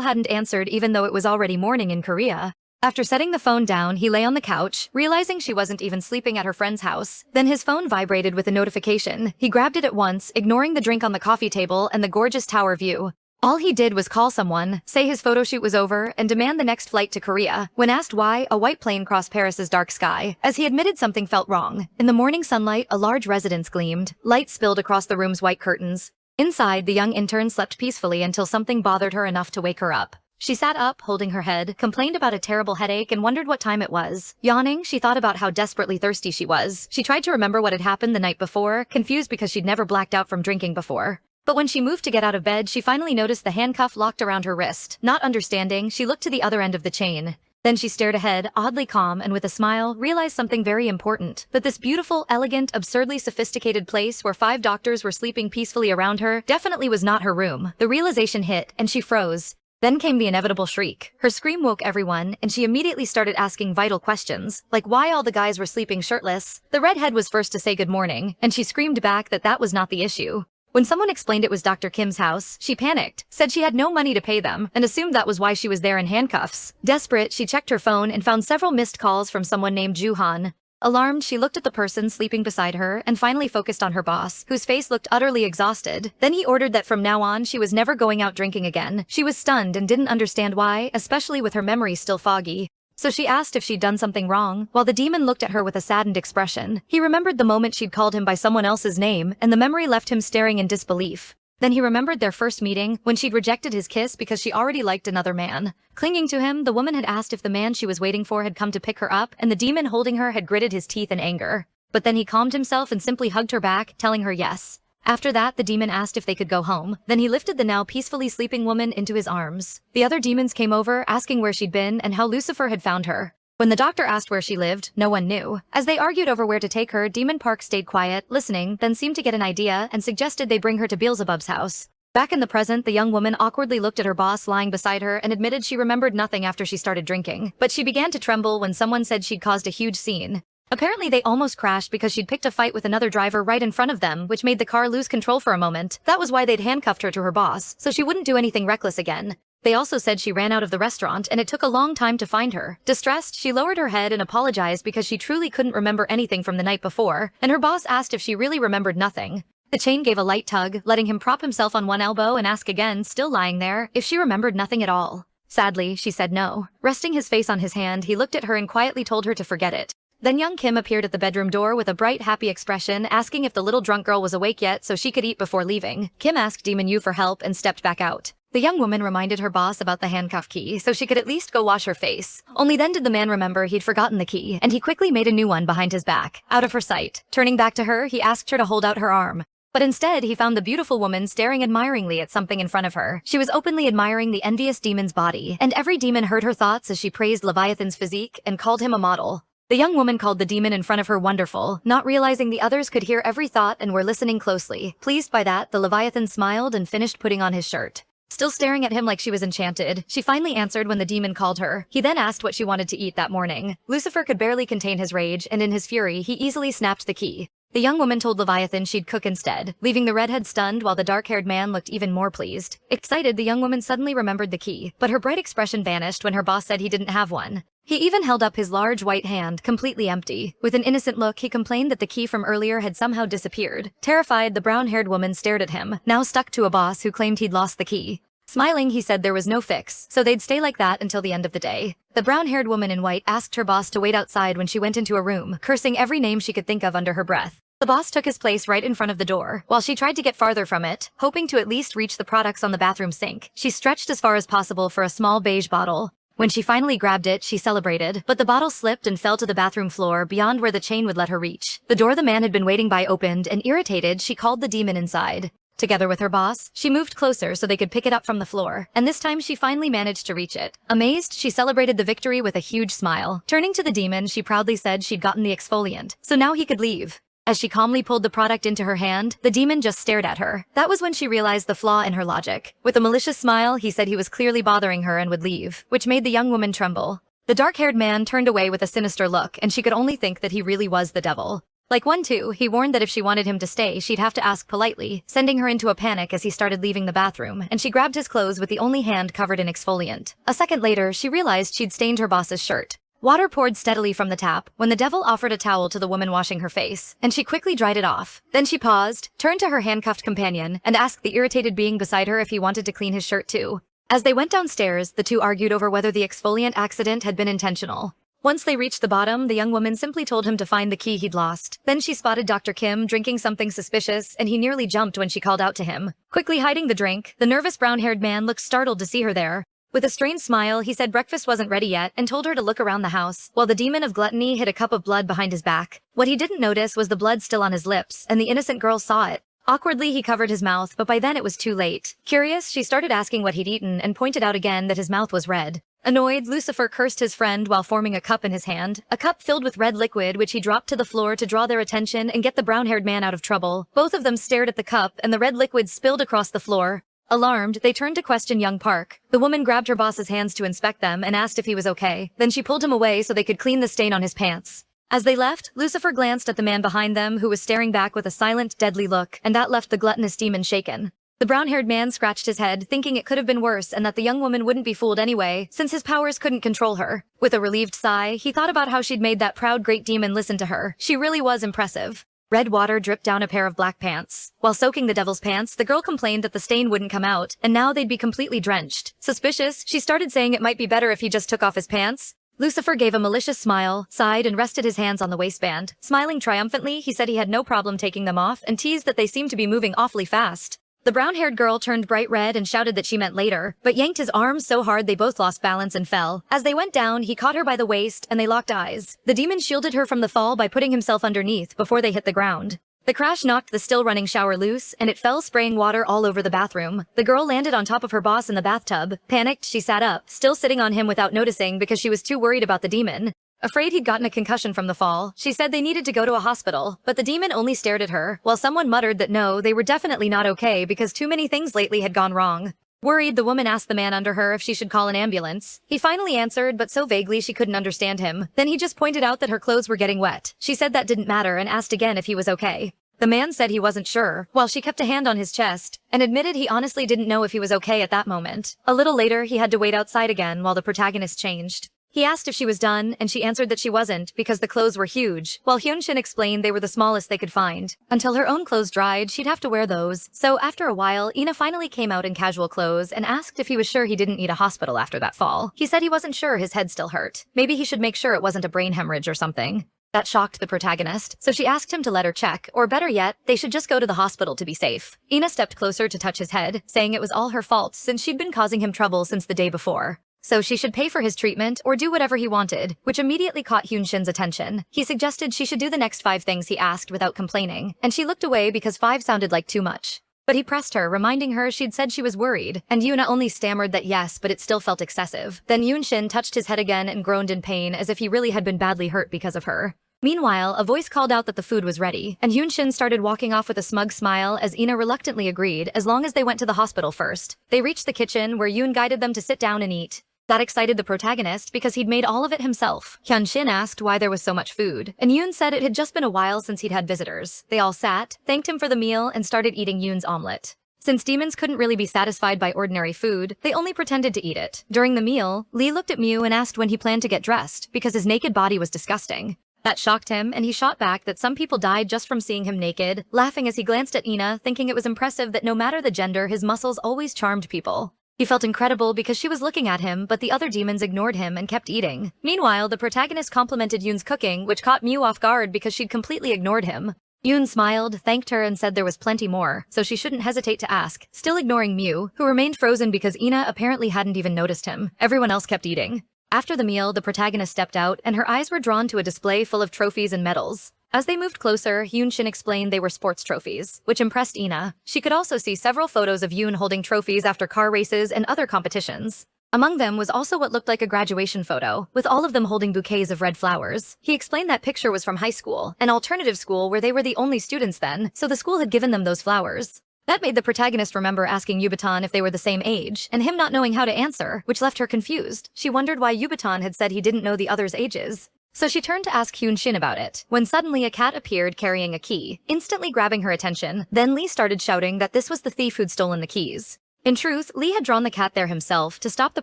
Speaker 1: hadn't answered even though it was already morning in Korea. After setting the phone down, he lay on the couch, realizing she wasn't even sleeping at her friend's house. Then his phone vibrated with a notification. He grabbed it at once, ignoring the drink on the coffee table and the gorgeous tower view. All he did was call someone, say his photo shoot was over, and demand the next flight to Korea. When asked why, a white plane crossed Paris's dark sky, as he admitted something felt wrong. In the morning sunlight, a large residence gleamed. Light spilled across the room's white curtains. Inside, the young intern slept peacefully until something bothered her enough to wake her up. She sat up, holding her head, complained about a terrible headache, and wondered what time it was. Yawning, she thought about how desperately thirsty she was. She tried to remember what had happened the night before, confused because she'd never blacked out from drinking before. But when she moved to get out of bed, she finally noticed the handcuff locked around her wrist. Not understanding, she looked to the other end of the chain. Then she stared ahead, oddly calm, and with a smile, realized something very important. That this beautiful, elegant, absurdly sophisticated place where 5 doctors were sleeping peacefully around her definitely was not her room. The realization hit, and she froze. Then came the inevitable shriek. Her scream woke everyone, and she immediately started asking vital questions, like why all the guys were sleeping shirtless. The redhead was first to say good morning, and she screamed back that that was not the issue. When someone explained it was Dr. Kim's house, she panicked, said she had no money to pay them, and assumed that was why she was there in handcuffs. Desperate, she checked her phone and found several missed calls from someone named Juhan. Alarmed, she looked at the person sleeping beside her and finally focused on her boss, whose face looked utterly exhausted. Then he ordered that from now on she was never going out drinking again. She was stunned and didn't understand why, especially with her memory still foggy. So she asked if she'd done something wrong, while the demon looked at her with a saddened expression. He remembered the moment she'd called him by someone else's name, and the memory left him staring in disbelief. Then he remembered their first meeting, when she'd rejected his kiss because she already liked another man. Clinging to him, the woman had asked if the man she was waiting for had come to pick her up, and the demon holding her had gritted his teeth in anger. But then he calmed himself and simply hugged her back, telling her yes. After that, the demon asked if they could go home. Then he lifted the now peacefully sleeping woman into his arms. The other demons came over, asking where she'd been and how Lucifer had found her. When the doctor asked where she lived, no one knew. As they argued over where to take her, Demon Park stayed quiet, listening, then seemed to get an idea and suggested they bring her to Beelzebub's house. Back in the present, the young woman awkwardly looked at her boss lying beside her and admitted she remembered nothing after she started drinking. But she began to tremble when someone said she'd caused a huge scene. Apparently they almost crashed because she'd picked a fight with another driver right in front of them, which made the car lose control for a moment. That was why they'd handcuffed her to her boss, so she wouldn't do anything reckless again. They also said she ran out of the restaurant and it took a long time to find her. Distressed, she lowered her head and apologized because she truly couldn't remember anything from the night before, and her boss asked if she really remembered nothing. The chain gave a light tug, letting him prop himself on one elbow and ask again, still lying there, if she remembered nothing at all. Sadly, she said no. Resting his face on his hand, he looked at her and quietly told her to forget it. Then young Kim appeared at the bedroom door with a bright, happy expression, asking if the little drunk girl was awake yet so she could eat before leaving. Kim asked Demon Yu for help and stepped back out. The young woman reminded her boss about the handcuff key so she could at least go wash her face. Only then did the man remember he'd forgotten the key, and he quickly made a new one behind his back, out of her sight. Turning back to her, he asked her to hold out her arm. But instead, he found the beautiful woman staring admiringly at something in front of her. She was openly admiring the envious demon's body, and every demon heard her thoughts as she praised Leviathan's physique and called him a model. The young woman called the demon in front of her wonderful, not realizing the others could hear every thought and were listening closely. Pleased by that, the Leviathan smiled and finished putting on his shirt. Still staring at him like she was enchanted, she finally answered when the demon called her. He then asked what she wanted to eat that morning. Lucifer could barely contain his rage, and in his fury, he easily snapped the key. The young woman told Leviathan she'd cook instead, leaving the redhead stunned while the dark-haired man looked even more pleased. Excited, the young woman suddenly remembered the key, but her bright expression vanished when her boss said he didn't have one. He even held up his large white hand, completely empty. With an innocent look, he complained that the key from earlier had somehow disappeared. Terrified, the brown-haired woman stared at him, now stuck to a boss who claimed he'd lost the key. Smiling, he said there was no fix, so they'd stay like that until the end of the day. The brown-haired woman in white asked her boss to wait outside when she went into a room, cursing every name she could think of under her breath. The boss took his place right in front of the door, while she tried to get farther from it, hoping to at least reach the products on the bathroom sink. She stretched as far as possible for a small beige bottle. When she finally grabbed it, she celebrated, but the bottle slipped and fell to the bathroom floor beyond where the chain would let her reach. The door the man had been waiting by opened, and irritated, she called the demon inside. Together with her boss, she moved closer so they could pick it up from the floor, and this time she finally managed to reach it. Amazed, she celebrated the victory with a huge smile. Turning to the demon, she proudly said she'd gotten the exfoliant, so now he could leave. As she calmly pulled the product into her hand, the demon just stared at her. That was when she realized the flaw in her logic. With a malicious smile, he said he was clearly bothering her and would leave, which made the young woman tremble. The dark-haired man turned away with a sinister look, and she could only think that he really was the devil. Like one too, he warned that if she wanted him to stay, she'd have to ask politely, sending her into a panic as he started leaving the bathroom, and she grabbed his clothes with the only hand covered in exfoliant. A second later, she realized she'd stained her boss's shirt. Water poured steadily from the tap when the devil offered a towel to the woman washing her face, and she quickly dried it off. Then she paused, turned to her handcuffed companion, and asked the irritated being beside her if he wanted to clean his shirt too. As they went downstairs, the two argued over whether the exfoliant accident had been intentional. Once they reached the bottom, the young woman simply told him to find the key he'd lost. Then she spotted Dr. Kim drinking something suspicious, and he nearly jumped when she called out to him. Quickly hiding the drink, the nervous brown-haired man looked startled to see her there. With a strained smile, he said breakfast wasn't ready yet and told her to look around the house, while the demon of gluttony hid a cup of blood behind his back. What he didn't notice was the blood still on his lips, and the innocent girl saw it. Awkwardly, he covered his mouth, but by then it was too late. Curious, she started asking what he'd eaten and pointed out again that his mouth was red. Annoyed, Lucifer cursed his friend while forming a cup in his hand, a cup filled with red liquid which he dropped to the floor to draw their attention and get the brown-haired man out of trouble. Both of them stared at the cup, and the red liquid spilled across the floor. Alarmed, they turned to question young Park. The woman grabbed her boss's hands to inspect them and asked if he was okay. Then she pulled him away so they could clean the stain on his pants. As they left, Lucifer glanced at the man behind them who was staring back with a silent, deadly look, and that left the gluttonous demon shaken. The brown-haired man scratched his head, thinking it could have been worse and that the young woman wouldn't be fooled anyway, since his powers couldn't control her. With a relieved sigh, he thought about how she'd made that proud great demon listen to her. She really was impressive. Red water dripped down a pair of black pants. While soaking the devil's pants, the girl complained that the stain wouldn't come out, and now they'd be completely drenched. Suspicious, she started saying it might be better if he just took off his pants. Lucifer gave a malicious smile, sighed, and rested his hands on the waistband. Smiling triumphantly, he said he had no problem taking them off and teased that they seemed to be moving awfully fast. The brown-haired girl turned bright red and shouted that she meant later, but yanked his arms so hard they both lost balance and fell. As they went down, he caught her by the waist, and they locked eyes. The demon shielded her from the fall by putting himself underneath before they hit the ground. The crash knocked the still-running shower loose, and it fell spraying water all over the bathroom. The girl landed on top of her boss in the bathtub. Panicked, she sat up, still sitting on him without noticing because she was too worried about the demon. Afraid he'd gotten a concussion from the fall, she said they needed to go to a hospital, but the demon only stared at her, while someone muttered that no, they were definitely not okay because too many things lately had gone wrong. Worried, the woman asked the man under her if she should call an ambulance. He finally answered, but so vaguely she couldn't understand him. Then he just pointed out that her clothes were getting wet. She said that didn't matter and asked again if he was okay. The man said he wasn't sure, while she kept a hand on his chest, and admitted he honestly didn't know if he was okay at that moment. A little later, he had to wait outside again while the protagonist changed. He asked if she was done, and she answered that she wasn't because the clothes were huge, while Hyunshin explained they were the smallest they could find. Until her own clothes dried, she'd have to wear those. So after a while, Ina finally came out in casual clothes and asked if he was sure he didn't need a hospital after that fall. He said he wasn't sure his head still hurt. Maybe he should make sure it wasn't a brain hemorrhage or something. That shocked the protagonist, so she asked him to let her check, or better yet, they should just go to the hospital to be safe. Ina stepped closer to touch his head, saying it was all her fault since she'd been causing him trouble since the day before. So she should pay for his treatment or do whatever he wanted, which immediately caught Hyunshin's attention. He suggested she should do the next 5 things he asked without complaining, and she looked away because 5 sounded like too much. But he pressed her, reminding her she'd said she was worried, and Yuna only stammered that yes, but it still felt excessive. Then Hyunshin touched his head again and groaned in pain as if he really had been badly hurt because of her. Meanwhile, a voice called out that the food was ready, and Hyunshin started walking off with a smug smile as Ina reluctantly agreed as long as they went to the hospital first. They reached the kitchen where Yoon guided them to sit down and eat. That excited the protagonist because he'd made all of it himself. Hyunshin asked why there was so much food, and Yoon said it had just been a while since he'd had visitors. They all sat, thanked him for the meal, and started eating Yoon's omelet. Since demons couldn't really be satisfied by ordinary food, they only pretended to eat it. During the meal, Lee looked at Mew and asked when he planned to get dressed, because his naked body was disgusting. That shocked him, and he shot back that some people died just from seeing him naked, laughing as he glanced at Ina, thinking it was impressive that no matter the gender, his muscles always charmed people. He felt incredible because she was looking at him, but the other demons ignored him and kept eating. Meanwhile, the protagonist complimented Yoon's cooking, which caught Mew off guard because she'd completely ignored him. Yoon smiled, thanked her, and said there was plenty more, so she shouldn't hesitate to ask, still ignoring Mew, who remained frozen because Ina apparently hadn't even noticed him. Everyone else kept eating. After the meal, the protagonist stepped out, and her eyes were drawn to a display full of trophies and medals. As they moved closer, Hyunshin explained they were sports trophies, which impressed Ina. She could also see several photos of Yoon holding trophies after car races and other competitions. Among them was also what looked like a graduation photo, with all of them holding bouquets of red flowers. He explained that picture was from high school, an alternative school where they were the only students then, so the school had given them those flowers. That made the protagonist remember asking Yubitan if they were the same age, and him not knowing how to answer, which left her confused. She wondered why Yubitan had said he didn't know the others' ages. So she turned to ask Hyunshin about it, when suddenly a cat appeared carrying a key, instantly grabbing her attention. Then Lee started shouting that this was the thief who'd stolen the keys. In truth, Lee had drawn the cat there himself to stop the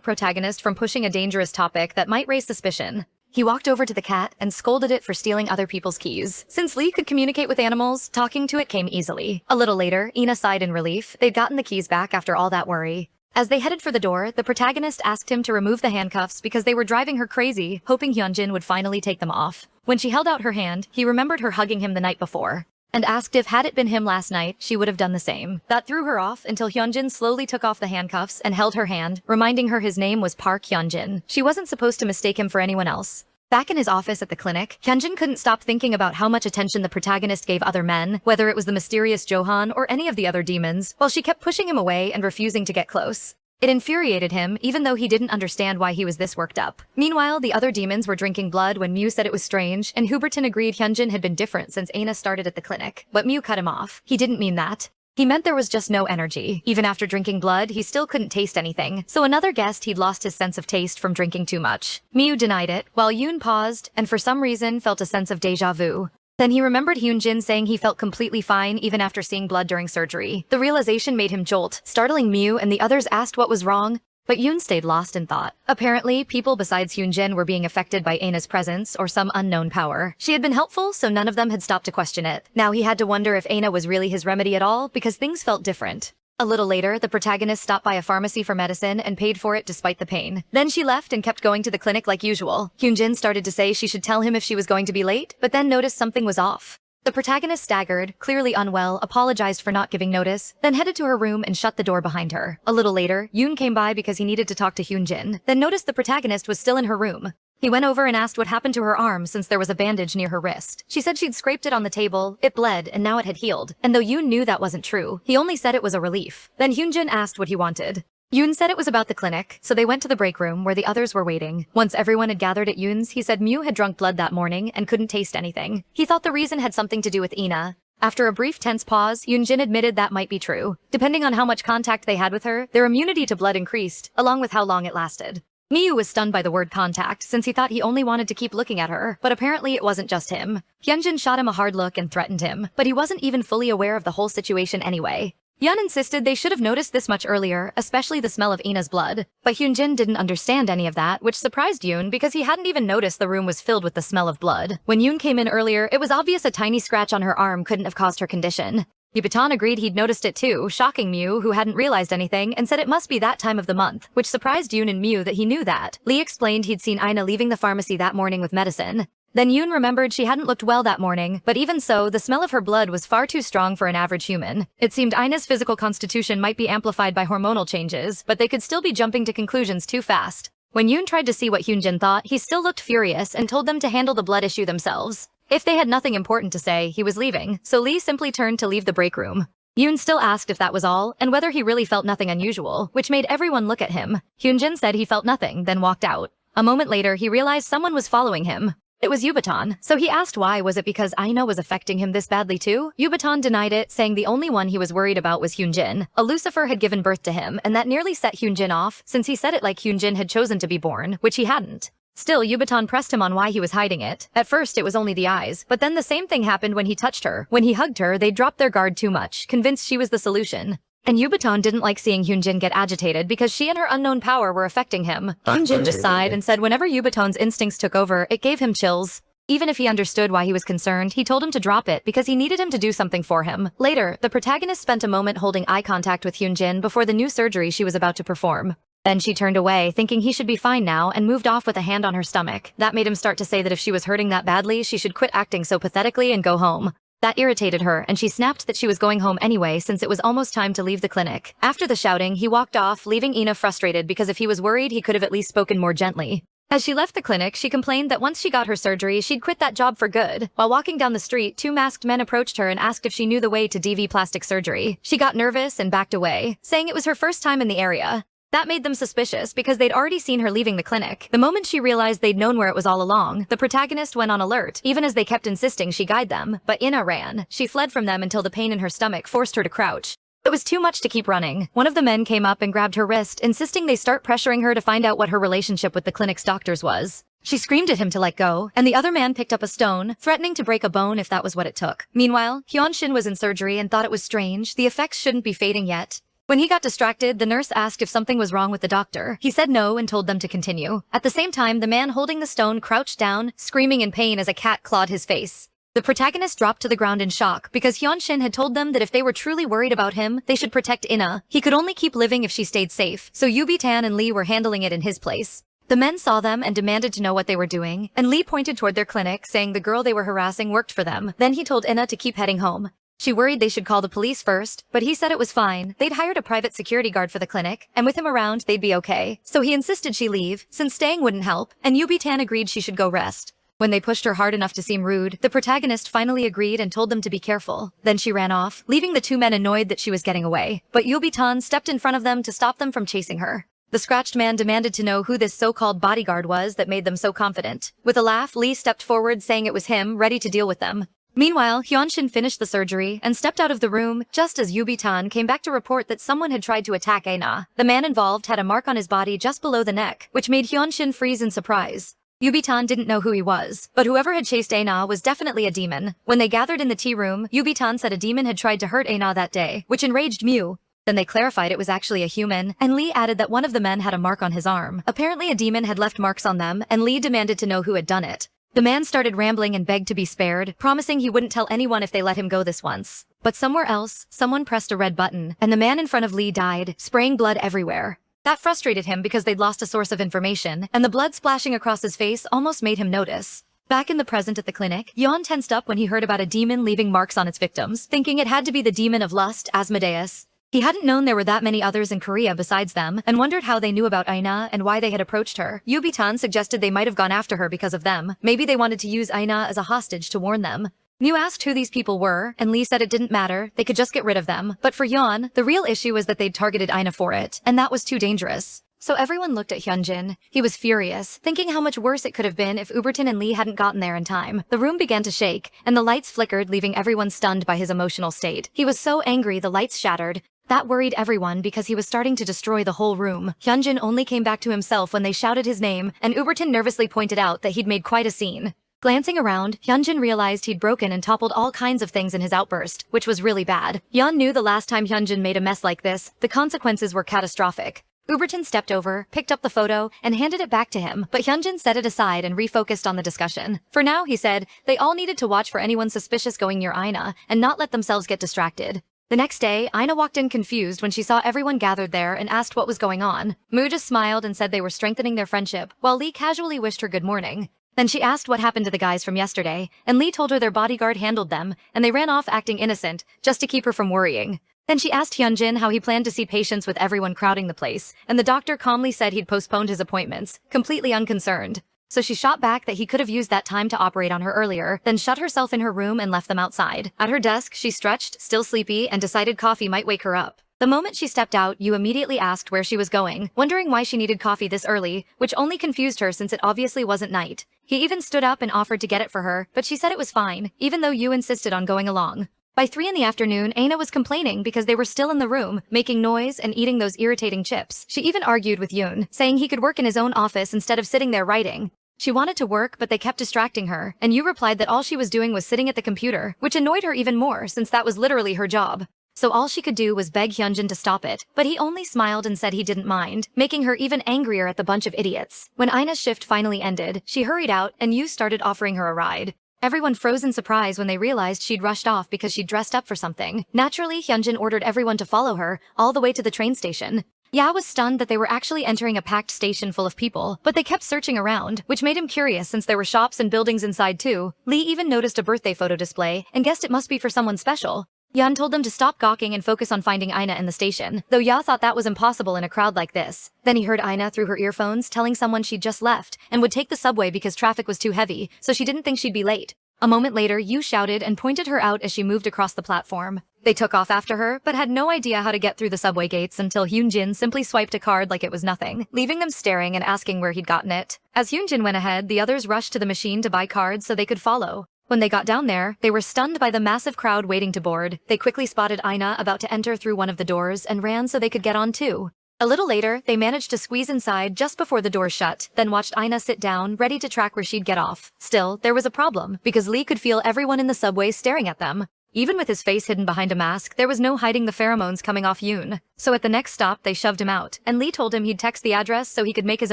Speaker 1: protagonist from pushing a dangerous topic that might raise suspicion. He walked over to the cat and scolded it for stealing other people's keys. Since Lee could communicate with animals, talking to it came easily. A little later, Ina sighed in relief. They'd gotten the keys back after all that worry. As they headed for the door, the protagonist asked him to remove the handcuffs because they were driving her crazy, hoping Hyunjin would finally take them off. When she held out her hand, he remembered her hugging him the night before, and asked if had it been him last night, she would have done the same. That threw her off until Hyunjin slowly took off the handcuffs and held her hand, reminding her his name was Park Hyunjin. She wasn't supposed to mistake him for anyone else. Back in his office at the clinic, Hyunjin couldn't stop thinking about how much attention the protagonist gave other men, whether it was the mysterious Johan or any of the other demons, while she kept pushing him away and refusing to get close. It infuriated him, even though he didn't understand why he was this worked up. Meanwhile, the other demons were drinking blood when Mew said it was strange, and Huberton agreed Hyunjin had been different since Aina started at the clinic. But Mew cut him off. He didn't mean that. He meant there was just no energy. Even after drinking blood, he still couldn't taste anything, so another guessed he'd lost his sense of taste from drinking too much. Mew denied it, while Yoon paused, and for some reason felt a sense of déjà vu. Then he remembered Hyunjin saying he felt completely fine even after seeing blood during surgery. The realization made him jolt, startling Mew, and the others asked what was wrong. But Yoon stayed lost in thought. Apparently, people besides Hyunjin were being affected by Aina's presence or some unknown power. She had been helpful, so none of them had stopped to question it. Now he had to wonder if Aina was really his remedy at all, because things felt different. A little later, the protagonist stopped by a pharmacy for medicine and paid for it despite the pain. Then she left and kept going to the clinic like usual. Hyunjin started to say she should tell him if she was going to be late, but then noticed something was off. The protagonist staggered, clearly unwell, apologized for not giving notice, then headed to her room and shut the door behind her. A little later, Yoon came by because he needed to talk to Hyunjin, then noticed the protagonist was still in her room. He went over and asked what happened to her arm since there was a bandage near her wrist. She said she'd scraped it on the table, it bled, and now it had healed. And though Yoon knew that wasn't true, he only said it was a relief. Then Hyunjin asked what he wanted. Yoon said it was about the clinic, so they went to the break room where the others were waiting. Once everyone had gathered at Yoon's, he said Mew had drunk blood that morning and couldn't taste anything. He thought the reason had something to do with Ina. After a brief tense pause, Yoonjin admitted that might be true. Depending on how much contact they had with her, their immunity to blood increased, along with how long it lasted. Miyu was stunned by the word contact since he thought he only wanted to keep looking at her, but apparently it wasn't just him. Hyunjin shot him a hard look and threatened him, but he wasn't even fully aware of the whole situation anyway. Hyun insisted they should have noticed this much earlier, especially the smell of Ina's blood. But Hyunjin didn't understand any of that, which surprised Yoon because he hadn't even noticed the room was filled with the smell of blood. When Yoon came in earlier, it was obvious a tiny scratch on her arm couldn't have caused her condition. Yubitan agreed he'd noticed it too, shocking Mew, who hadn't realized anything, and said it must be that time of the month, which surprised Yoon and Mew that he knew that. Lee explained he'd seen Ina leaving the pharmacy that morning with medicine. Then Yoon remembered she hadn't looked well that morning, but even so, the smell of her blood was far too strong for an average human. It seemed Ina's physical constitution might be amplified by hormonal changes, but they could still be jumping to conclusions too fast. When Yoon tried to see what Hyunjin thought, he still looked furious and told them to handle the blood issue themselves. If they had nothing important to say, he was leaving, so Lee simply turned to leave the break room. Yoon still asked if that was all, and whether he really felt nothing unusual, which made everyone look at him. Hyunjin said he felt nothing, then walked out. A moment later, he realized someone was following him. It was Yubitan, so he asked why. Was it because Ina was affecting him this badly too? Yubitan denied it, saying the only one he was worried about was Hyunjin. A Lucifer had given birth to him, and that nearly set Hyunjin off, since he said it like Hyunjin had chosen to be born, which he hadn't. Still, Yubitan pressed him on why he was hiding it. At first, it was only the eyes, but then the same thing happened when he touched her. When he hugged her, they dropped their guard too much, convinced she was the solution. And Yubitan didn't like seeing Hyunjin get agitated because she and her unknown power were affecting him. Hyunjin just sighed and said whenever Yubitan's instincts took over, it gave him chills. Even if he understood why he was concerned, he told him to drop it because he needed him to do something for him. Later, the protagonist spent a moment holding eye contact with Hyunjin before the new surgery she was about to perform. Then she turned away, thinking he should be fine now, and moved off with a hand on her stomach. That made him start to say that if she was hurting that badly, she should quit acting so pathetically and go home. That irritated her, and she snapped that she was going home anyway since it was almost time to leave the clinic. After the shouting, he walked off, leaving Ina frustrated because if he was worried, he could have at least spoken more gently. As she left the clinic, she complained that once she got her surgery, she'd quit that job for good. While walking down the street, two masked men approached her and asked if she knew the way to DV plastic surgery. She got nervous and backed away, saying it was her first time in the area. That made them suspicious because they'd already seen her leaving the clinic. The moment she realized they'd known where it was all along, the protagonist went on alert, even as they kept insisting she guide them. But Ina ran. She fled from them until the pain in her stomach forced her to crouch. It was too much to keep running. One of the men came up and grabbed her wrist, insisting they start pressuring her to find out what her relationship with the clinic's doctors was. She screamed at him to let go, and the other man picked up a stone, threatening to break a bone if that was what it took. Meanwhile, Hyunshin was in surgery and thought it was strange. The effects shouldn't be fading yet. When he got distracted, the nurse asked if something was wrong with the doctor. He said no and told them to continue. At the same time, the man holding the stone crouched down, screaming in pain as a cat clawed his face. The protagonist dropped to the ground in shock because Hyunshin had told them that if they were truly worried about him, they should protect Ina. He could only keep living if she stayed safe, so Yubi-tan and Lee were handling it in his place. The men saw them and demanded to know what they were doing, and Lee pointed toward their clinic, saying the girl they were harassing worked for them. Then he told Ina to keep heading home. She worried they should call the police first, but he said it was fine. They'd hired a private security guard for the clinic, and with him around, they'd be okay. So he insisted she leave, since staying wouldn't help, and Yubi-tan agreed she should go rest. When they pushed her hard enough to seem rude, the protagonist finally agreed and told them to be careful. Then she ran off, leaving the two men annoyed that she was getting away. But Yubi-tan stepped in front of them to stop them from chasing her. The scratched man demanded to know who this so-called bodyguard was that made them so confident. With a laugh, Lee stepped forward saying it was him, ready to deal with them. Meanwhile, Hyunshin finished the surgery and stepped out of the room just as Yubi-tan came back to report that someone had tried to attack Ina. The man involved had a mark on his body just below the neck, which made Hyunshin freeze in surprise. Yubi-tan didn't know who he was, but whoever had chased Ina was definitely a demon. When they gathered in the tea room, Yubi-tan said a demon had tried to hurt Ina that day, which enraged Mew. Then they clarified it was actually a human, and Lee added that one of the men had a mark on his arm. Apparently a demon had left marks on them, and Lee demanded to know who had done it. The man started rambling and begged to be spared, promising he wouldn't tell anyone if they let him go this once. But somewhere else, someone pressed a red button, and the man in front of Lee died, spraying blood everywhere. That frustrated him because they'd lost a source of information, and the blood splashing across his face almost made him notice. Back in the present at the clinic, Yeon tensed up when he heard about a demon leaving marks on its victims, thinking it had to be the demon of lust, Asmodeus. He hadn't known there were that many others in Korea besides them, and wondered how they knew about Aina and why they had approached her. Yubitan suggested they might have gone after her because of them. Maybe they wanted to use Aina as a hostage to warn them. Mu asked who these people were, and Lee said it didn't matter, they could just get rid of them. But for Yeon, the real issue was that they'd targeted Aina for it, and that was too dangerous. So everyone looked at Hyunjin. He was furious, thinking how much worse it could have been if Uberton and Lee hadn't gotten there in time. The room began to shake, and the lights flickered, leaving everyone stunned by his emotional state. He was so angry the lights shattered. That worried everyone because he was starting to destroy the whole room. Hyunjin only came back to himself when they shouted his name, and Uberton nervously pointed out that he'd made quite a scene. Glancing around, Hyunjin realized he'd broken and toppled all kinds of things in his outburst, which was really bad. Yeon knew the last time Hyunjin made a mess like this, the consequences were catastrophic. Uberton stepped over, picked up the photo, and handed it back to him, but Hyunjin set it aside and refocused on the discussion. For now, he said, they all needed to watch for anyone suspicious going near Aina, and not let themselves get distracted. The next day, Aina walked in confused when she saw everyone gathered there and asked what was going on. Mu just smiled and said they were strengthening their friendship, while Lee casually wished her good morning. Then she asked what happened to the guys from yesterday, and Lee told her their bodyguard handled them, and they ran off acting innocent, just to keep her from worrying. Then she asked Hyunjin how he planned to see patients with everyone crowding the place, and the doctor calmly said he'd postponed his appointments, completely unconcerned. So she shot back that he could have used that time to operate on her earlier, then shut herself in her room and left them outside. At her desk, she stretched, still sleepy, and decided coffee might wake her up. The moment she stepped out, Yu immediately asked where she was going, wondering why she needed coffee this early, which only confused her since it obviously wasn't night. He even stood up and offered to get it for her, but she said it was fine, even though Yu insisted on going along. By 3 in the afternoon, Aina was complaining because they were still in the room, making noise and eating those irritating chips. She even argued with Yoon, saying he could work in his own office instead of sitting there writing. She wanted to work, but they kept distracting her, and Yu replied that all she was doing was sitting at the computer, which annoyed her even more since that was literally her job. So all she could do was beg Hyunjin to stop it, but he only smiled and said he didn't mind, making her even angrier at the bunch of idiots. When Aina's shift finally ended, she hurried out, and Yu started offering her a ride. Everyone froze in surprise when they realized she'd rushed off because she'd dressed up for something. Naturally, Hyunjin ordered everyone to follow her, all the way to the train station. Ya was stunned that they were actually entering a packed station full of people, but they kept searching around, which made him curious since there were shops and buildings inside too. Lee even noticed a birthday photo display, and guessed it must be for someone special. Yan told them to stop gawking and focus on finding Aina in the station, though Ya thought that was impossible in a crowd like this. Then he heard Aina through her earphones telling someone she'd just left, and would take the subway because traffic was too heavy, so she didn't think she'd be late. A moment later, Yu shouted and pointed her out as she moved across the platform. They took off after her, but had no idea how to get through the subway gates until Hyunjin simply swiped a card like it was nothing, leaving them staring and asking where he'd gotten it. As Hyunjin went ahead, the others rushed to the machine to buy cards so they could follow. When they got down there, they were stunned by the massive crowd waiting to board. They quickly spotted Aina about to enter through one of the doors and ran so they could get on too. A little later, they managed to squeeze inside just before the doors shut, then watched Aina sit down, ready to track where she'd get off. Still, there was a problem, because Lee could feel everyone in the subway staring at them. Even with his face hidden behind a mask, there was no hiding the pheromones coming off Yoon. So at the next stop, they shoved him out, and Lee told him he'd text the address so he could make his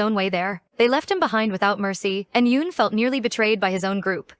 Speaker 1: own way there. They left him behind without mercy, and Yoon felt nearly betrayed by his own group.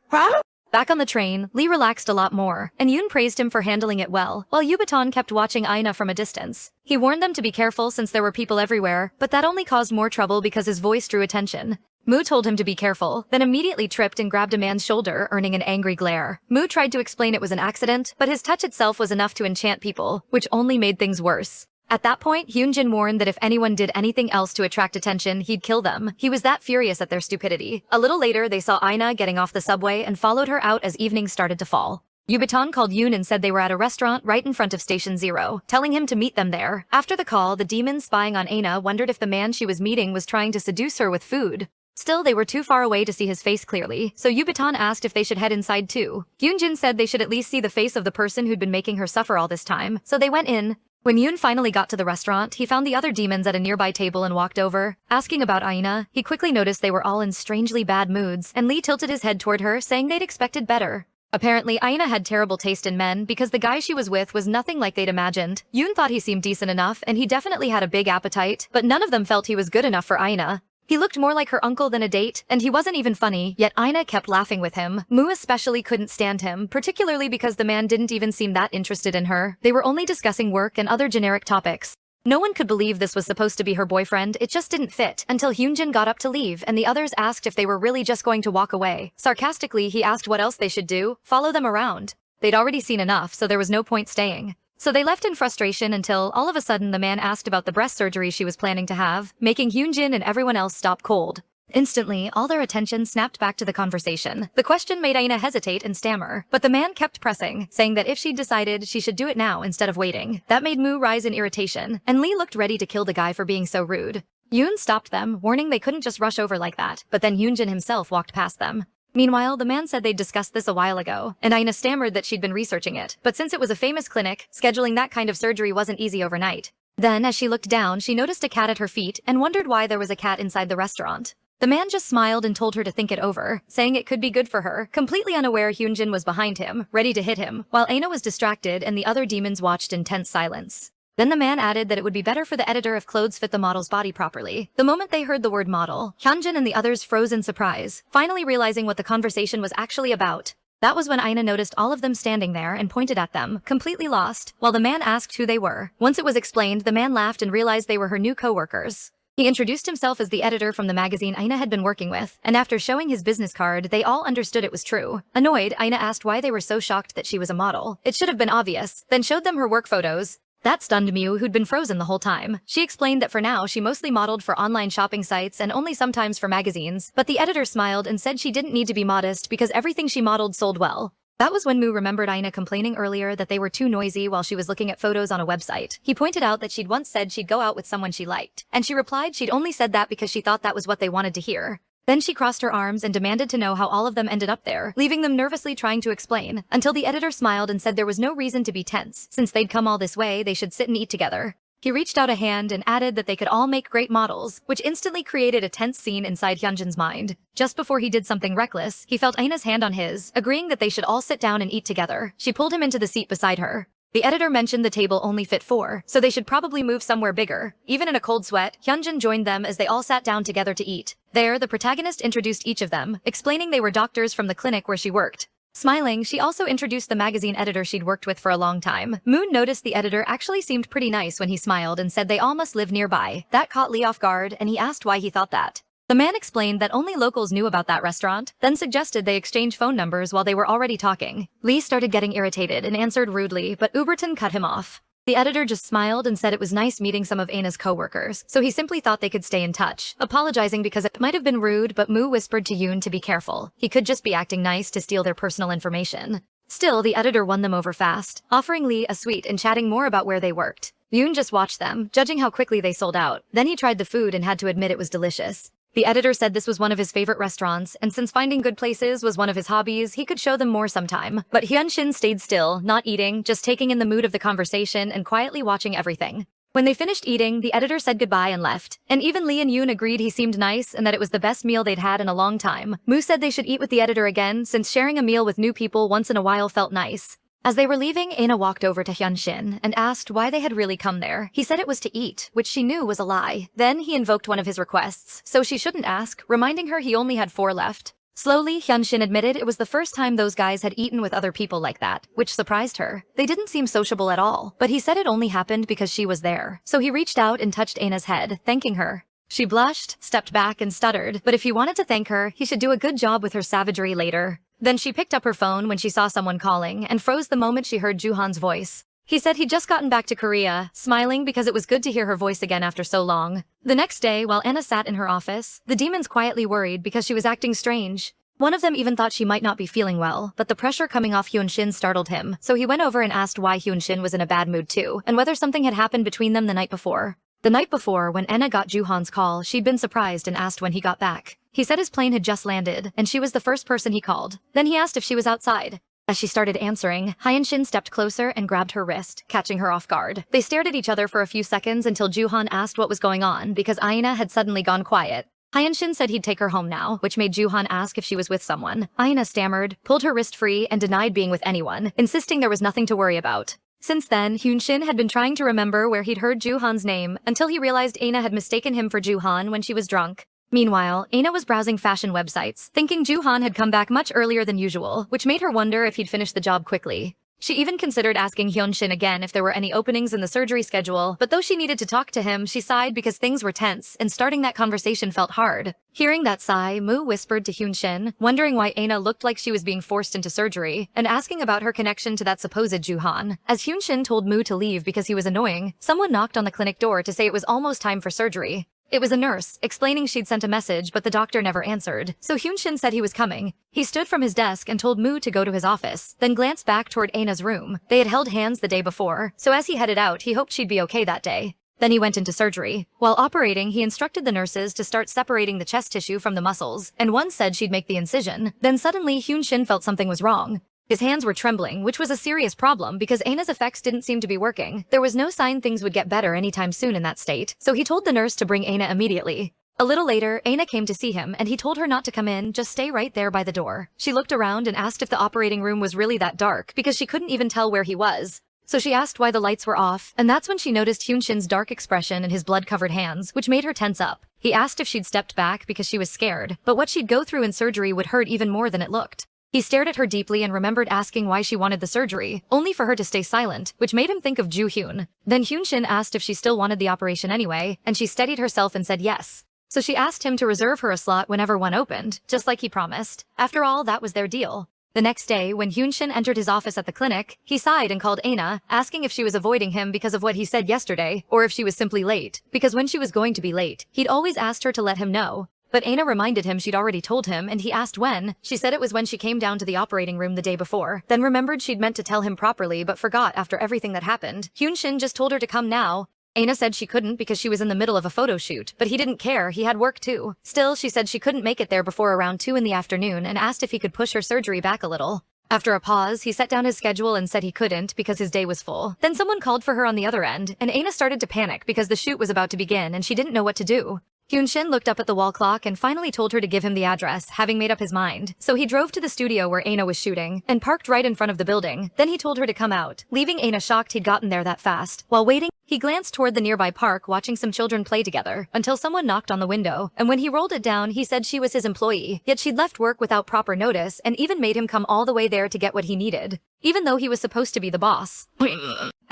Speaker 1: Back on the train, Lee relaxed a lot more, and Yoon praised him for handling it well, while Yubaton kept watching Aina from a distance. He warned them to be careful since there were people everywhere, but that only caused more trouble because his voice drew attention. Mu told him to be careful, then immediately tripped and grabbed a man's shoulder, earning an angry glare. Mu tried to explain it was an accident, but his touch itself was enough to enchant people, which only made things worse. At that point, Hyunjin warned that if anyone did anything else to attract attention, he'd kill them. He was that furious at their stupidity. A little later, they saw Aina getting off the subway and followed her out as evening started to fall. Yubiton called Yoon and said they were at a restaurant right in front of Station 0, telling him to meet them there. After the call, the demon spying on Aina wondered if the man she was meeting was trying to seduce her with food. Still, they were too far away to see his face clearly, so Yubiton asked if they should head inside too. Hyunjin said they should at least see the face of the person who'd been making her suffer all this time, so they went in. When Yoon finally got to the restaurant, he found the other demons at a nearby table and walked over. Asking about Aina, he quickly noticed they were all in strangely bad moods, and Lee tilted his head toward her, saying they'd expected better. Apparently, Aina had terrible taste in men because the guy she was with was nothing like they'd imagined. Yoon thought he seemed decent enough, and he definitely had a big appetite, but none of them felt he was good enough for Aina. He looked more like her uncle than a date, and he wasn't even funny, yet Aina kept laughing with him. Mu especially couldn't stand him, particularly because the man didn't even seem that interested in her. They were only discussing work and other generic topics. No one could believe this was supposed to be her boyfriend, it just didn't fit, until Hyunjin got up to leave and the others asked if they were really just going to walk away. Sarcastically, he asked what else they should do, follow them around. They'd already seen enough, so there was no point staying. So they left in frustration until, all of a sudden, the man asked about the breast surgery she was planning to have, making Hyunjin and everyone else stop cold. Instantly, all their attention snapped back to the conversation. The question made Aina hesitate and stammer, but the man kept pressing, saying that if she'd decided, she should do it now instead of waiting. That made Moo rise in irritation, and Lee looked ready to kill the guy for being so rude. Yoon stopped them, warning they couldn't just rush over like that, but then Hyunjin himself walked past them. Meanwhile, the man said they'd discussed this a while ago, and Aina stammered that she'd been researching it, but since it was a famous clinic, scheduling that kind of surgery wasn't easy overnight. Then, as she looked down, she noticed a cat at her feet and wondered why there was a cat inside the restaurant. The man just smiled and told her to think it over, saying it could be good for her, completely unaware Hyunjin was behind him, ready to hit him, while Aina was distracted and the other demons watched in tense silence. Then the man added that it would be better for the editor if clothes fit the model's body properly. The moment they heard the word model, Hyunjin and the others froze in surprise, finally realizing what the conversation was actually about. That was when Aina noticed all of them standing there and pointed at them, completely lost, while the man asked who they were. Once it was explained, the man laughed and realized they were her new co-workers. He introduced himself as the editor from the magazine Aina had been working with, and after showing his business card, they all understood it was true. Annoyed, Aina asked why they were so shocked that she was a model. It should have been obvious, then showed them her work photos. That stunned Mew, who'd been frozen the whole time. She explained that for now she mostly modeled for online shopping sites and only sometimes for magazines, but the editor smiled and said she didn't need to be modest because everything she modeled sold well. That was when Moo remembered Aina complaining earlier that they were too noisy while she was looking at photos on a website. He pointed out that she'd once said she'd go out with someone she liked, and she replied she'd only said that because she thought that was what they wanted to hear. Then she crossed her arms and demanded to know how all of them ended up there, leaving them nervously trying to explain, until the editor smiled and said there was no reason to be tense. Since they'd come all this way, they should sit and eat together. He reached out a hand and added that they could all make great models, which instantly created a tense scene inside Hyunjin's mind. Just before he did something reckless, he felt Aina's hand on his, agreeing that they should all sit down and eat together. She pulled him into the seat beside her. The editor mentioned the table only fit 4, so they should probably move somewhere bigger. Even in a cold sweat, Hyunjin joined them as they all sat down together to eat. There, the protagonist introduced each of them, explaining they were doctors from the clinic where she worked. Smiling, she also introduced the magazine editor she'd worked with for a long time. Moon noticed the editor actually seemed pretty nice when he smiled and said they all must live nearby. That caught Lee off guard, and he asked why he thought that. The man explained that only locals knew about that restaurant, then suggested they exchange phone numbers while they were already talking. Lee started getting irritated and answered rudely, but Uberton cut him off. The editor just smiled and said it was nice meeting some of Aina's co-workers, so he simply thought they could stay in touch, apologizing because it might have been rude, but Moo whispered to Yoon to be careful. He could just be acting nice to steal their personal information. Still, the editor won them over fast, offering Lee a sweet and chatting more about where they worked. Yoon just watched them, judging how quickly they sold out. Then he tried the food and had to admit it was delicious. The editor said this was one of his favorite restaurants, and since finding good places was one of his hobbies, he could show them more sometime. But Hyunshin stayed still, not eating, just taking in the mood of the conversation and quietly watching everything. When they finished eating, the editor said goodbye and left, and even Lee and Yoon agreed he seemed nice and that it was the best meal they'd had in a long time. Moo said they should eat with the editor again, since sharing a meal with new people once in a while felt nice. As they were leaving, Aina walked over to Hyunshin and asked why they had really come there. He said it was to eat, which she knew was a lie. Then he invoked one of his requests, so she shouldn't ask, reminding her he only had 4 left. Slowly, Hyunshin admitted it was the first time those guys had eaten with other people like that, which surprised her. They didn't seem sociable at all, but he said it only happened because she was there. So he reached out and touched Aina's head, thanking her. She blushed, stepped back and stuttered, but if he wanted to thank her, he should do a good job with her savagery later. Then she picked up her phone when she saw someone calling and froze the moment she heard Juhan's voice. He said he'd just gotten back to Korea, smiling because it was good to hear her voice again after so long. The next day, while Anna sat in her office, the demons quietly worried because she was acting strange. One of them even thought she might not be feeling well, but the pressure coming off Hyunshin startled him, so he went over and asked why Hyunshin was in a bad mood too, and whether something had happened between them the night before. The night before, when Anna got Juhan's call, she'd been surprised and asked when he got back. He said his plane had just landed, and she was the first person he called. Then he asked if she was outside. As she started answering, Hyunshin stepped closer and grabbed her wrist, catching her off guard. They stared at each other for a few seconds until Juhan asked what was going on because Aina had suddenly gone quiet. Hyunshin said he'd take her home now, which made Juhan ask if she was with someone. Aina stammered, pulled her wrist free, and denied being with anyone, insisting there was nothing to worry about. Since then, Hyunshin had been trying to remember where he'd heard Juhan's name until he realized Aina had mistaken him for Juhan when she was drunk. Meanwhile, Aina was browsing fashion websites, thinking Juhan had come back much earlier than usual, which made her wonder if he'd finished the job quickly. She even considered asking Hyunshin again if there were any openings in the surgery schedule, but though she needed to talk to him, she sighed because things were tense, and starting that conversation felt hard. Hearing that sigh, Moo whispered to Hyunshin, wondering why Aina looked like she was being forced into surgery, and asking about her connection to that supposed Juhan. As Hyunshin told Moo to leave because he was annoying, someone knocked on the clinic door to say it was almost time for surgery. It was a nurse, explaining she'd sent a message but the doctor never answered, so Hyunshin said he was coming. He stood from his desk and told Moo to go to his office, then glanced back toward Aina's room. They had held hands the day before, so as he headed out, he hoped she'd be okay that day. Then he went into surgery. While operating, he instructed the nurses to start separating the chest tissue from the muscles, and one said she'd make the incision. Then suddenly, Hyunshin felt something was wrong. His hands were trembling, which was a serious problem because Aina's effects didn't seem to be working. There was no sign things would get better anytime soon in that state, so he told the nurse to bring Aina immediately. A little later, Aina came to see him, and he told her not to come in, just stay right there by the door. She looked around and asked if the operating room was really that dark because she couldn't even tell where he was. So she asked why the lights were off, and that's when she noticed Hyunshin's dark expression and his blood-covered hands, which made her tense up. He asked if she'd stepped back because she was scared, but what she'd go through in surgery would hurt even more than it looked. He stared at her deeply and remembered asking why she wanted the surgery, only for her to stay silent, which made him think of Ju Hyun. Then Hyunshin asked if she still wanted the operation anyway, and she steadied herself and said yes. So she asked him to reserve her a slot whenever one opened, just like he promised. After all, that was their deal. The next day, when Hyunshin entered his office at the clinic, he sighed and called Aina, asking if she was avoiding him because of what he said yesterday, or if she was simply late. Because when she was going to be late, he'd always asked her to let him know. But Aina reminded him she'd already told him, and he asked when. She said it was when she came down to the operating room the day before, then remembered she'd meant to tell him properly but forgot after everything that happened. Hyunshin just told her to come now. Aina said she couldn't because she was in the middle of a photo shoot, but he didn't care, he had work too. Still, she said she couldn't make it there before around 2 in the afternoon and asked if he could push her surgery back a little. After a pause, he set down his schedule and said he couldn't because his day was full. Then someone called for her on the other end, and Aina started to panic because the shoot was about to begin and she didn't know what to do. Hyunshin looked up at the wall clock and finally told her to give him the address, having made up his mind. So he drove to the studio where Aina was shooting, and parked right in front of the building. Then he told her to come out, leaving Aina shocked he'd gotten there that fast. While waiting, he glanced toward the nearby park watching some children play together, until someone knocked on the window, and when he rolled it down he said she was his employee, yet she'd left work without proper notice and even made him come all the way there to get what he needed, even though he was supposed to be the boss.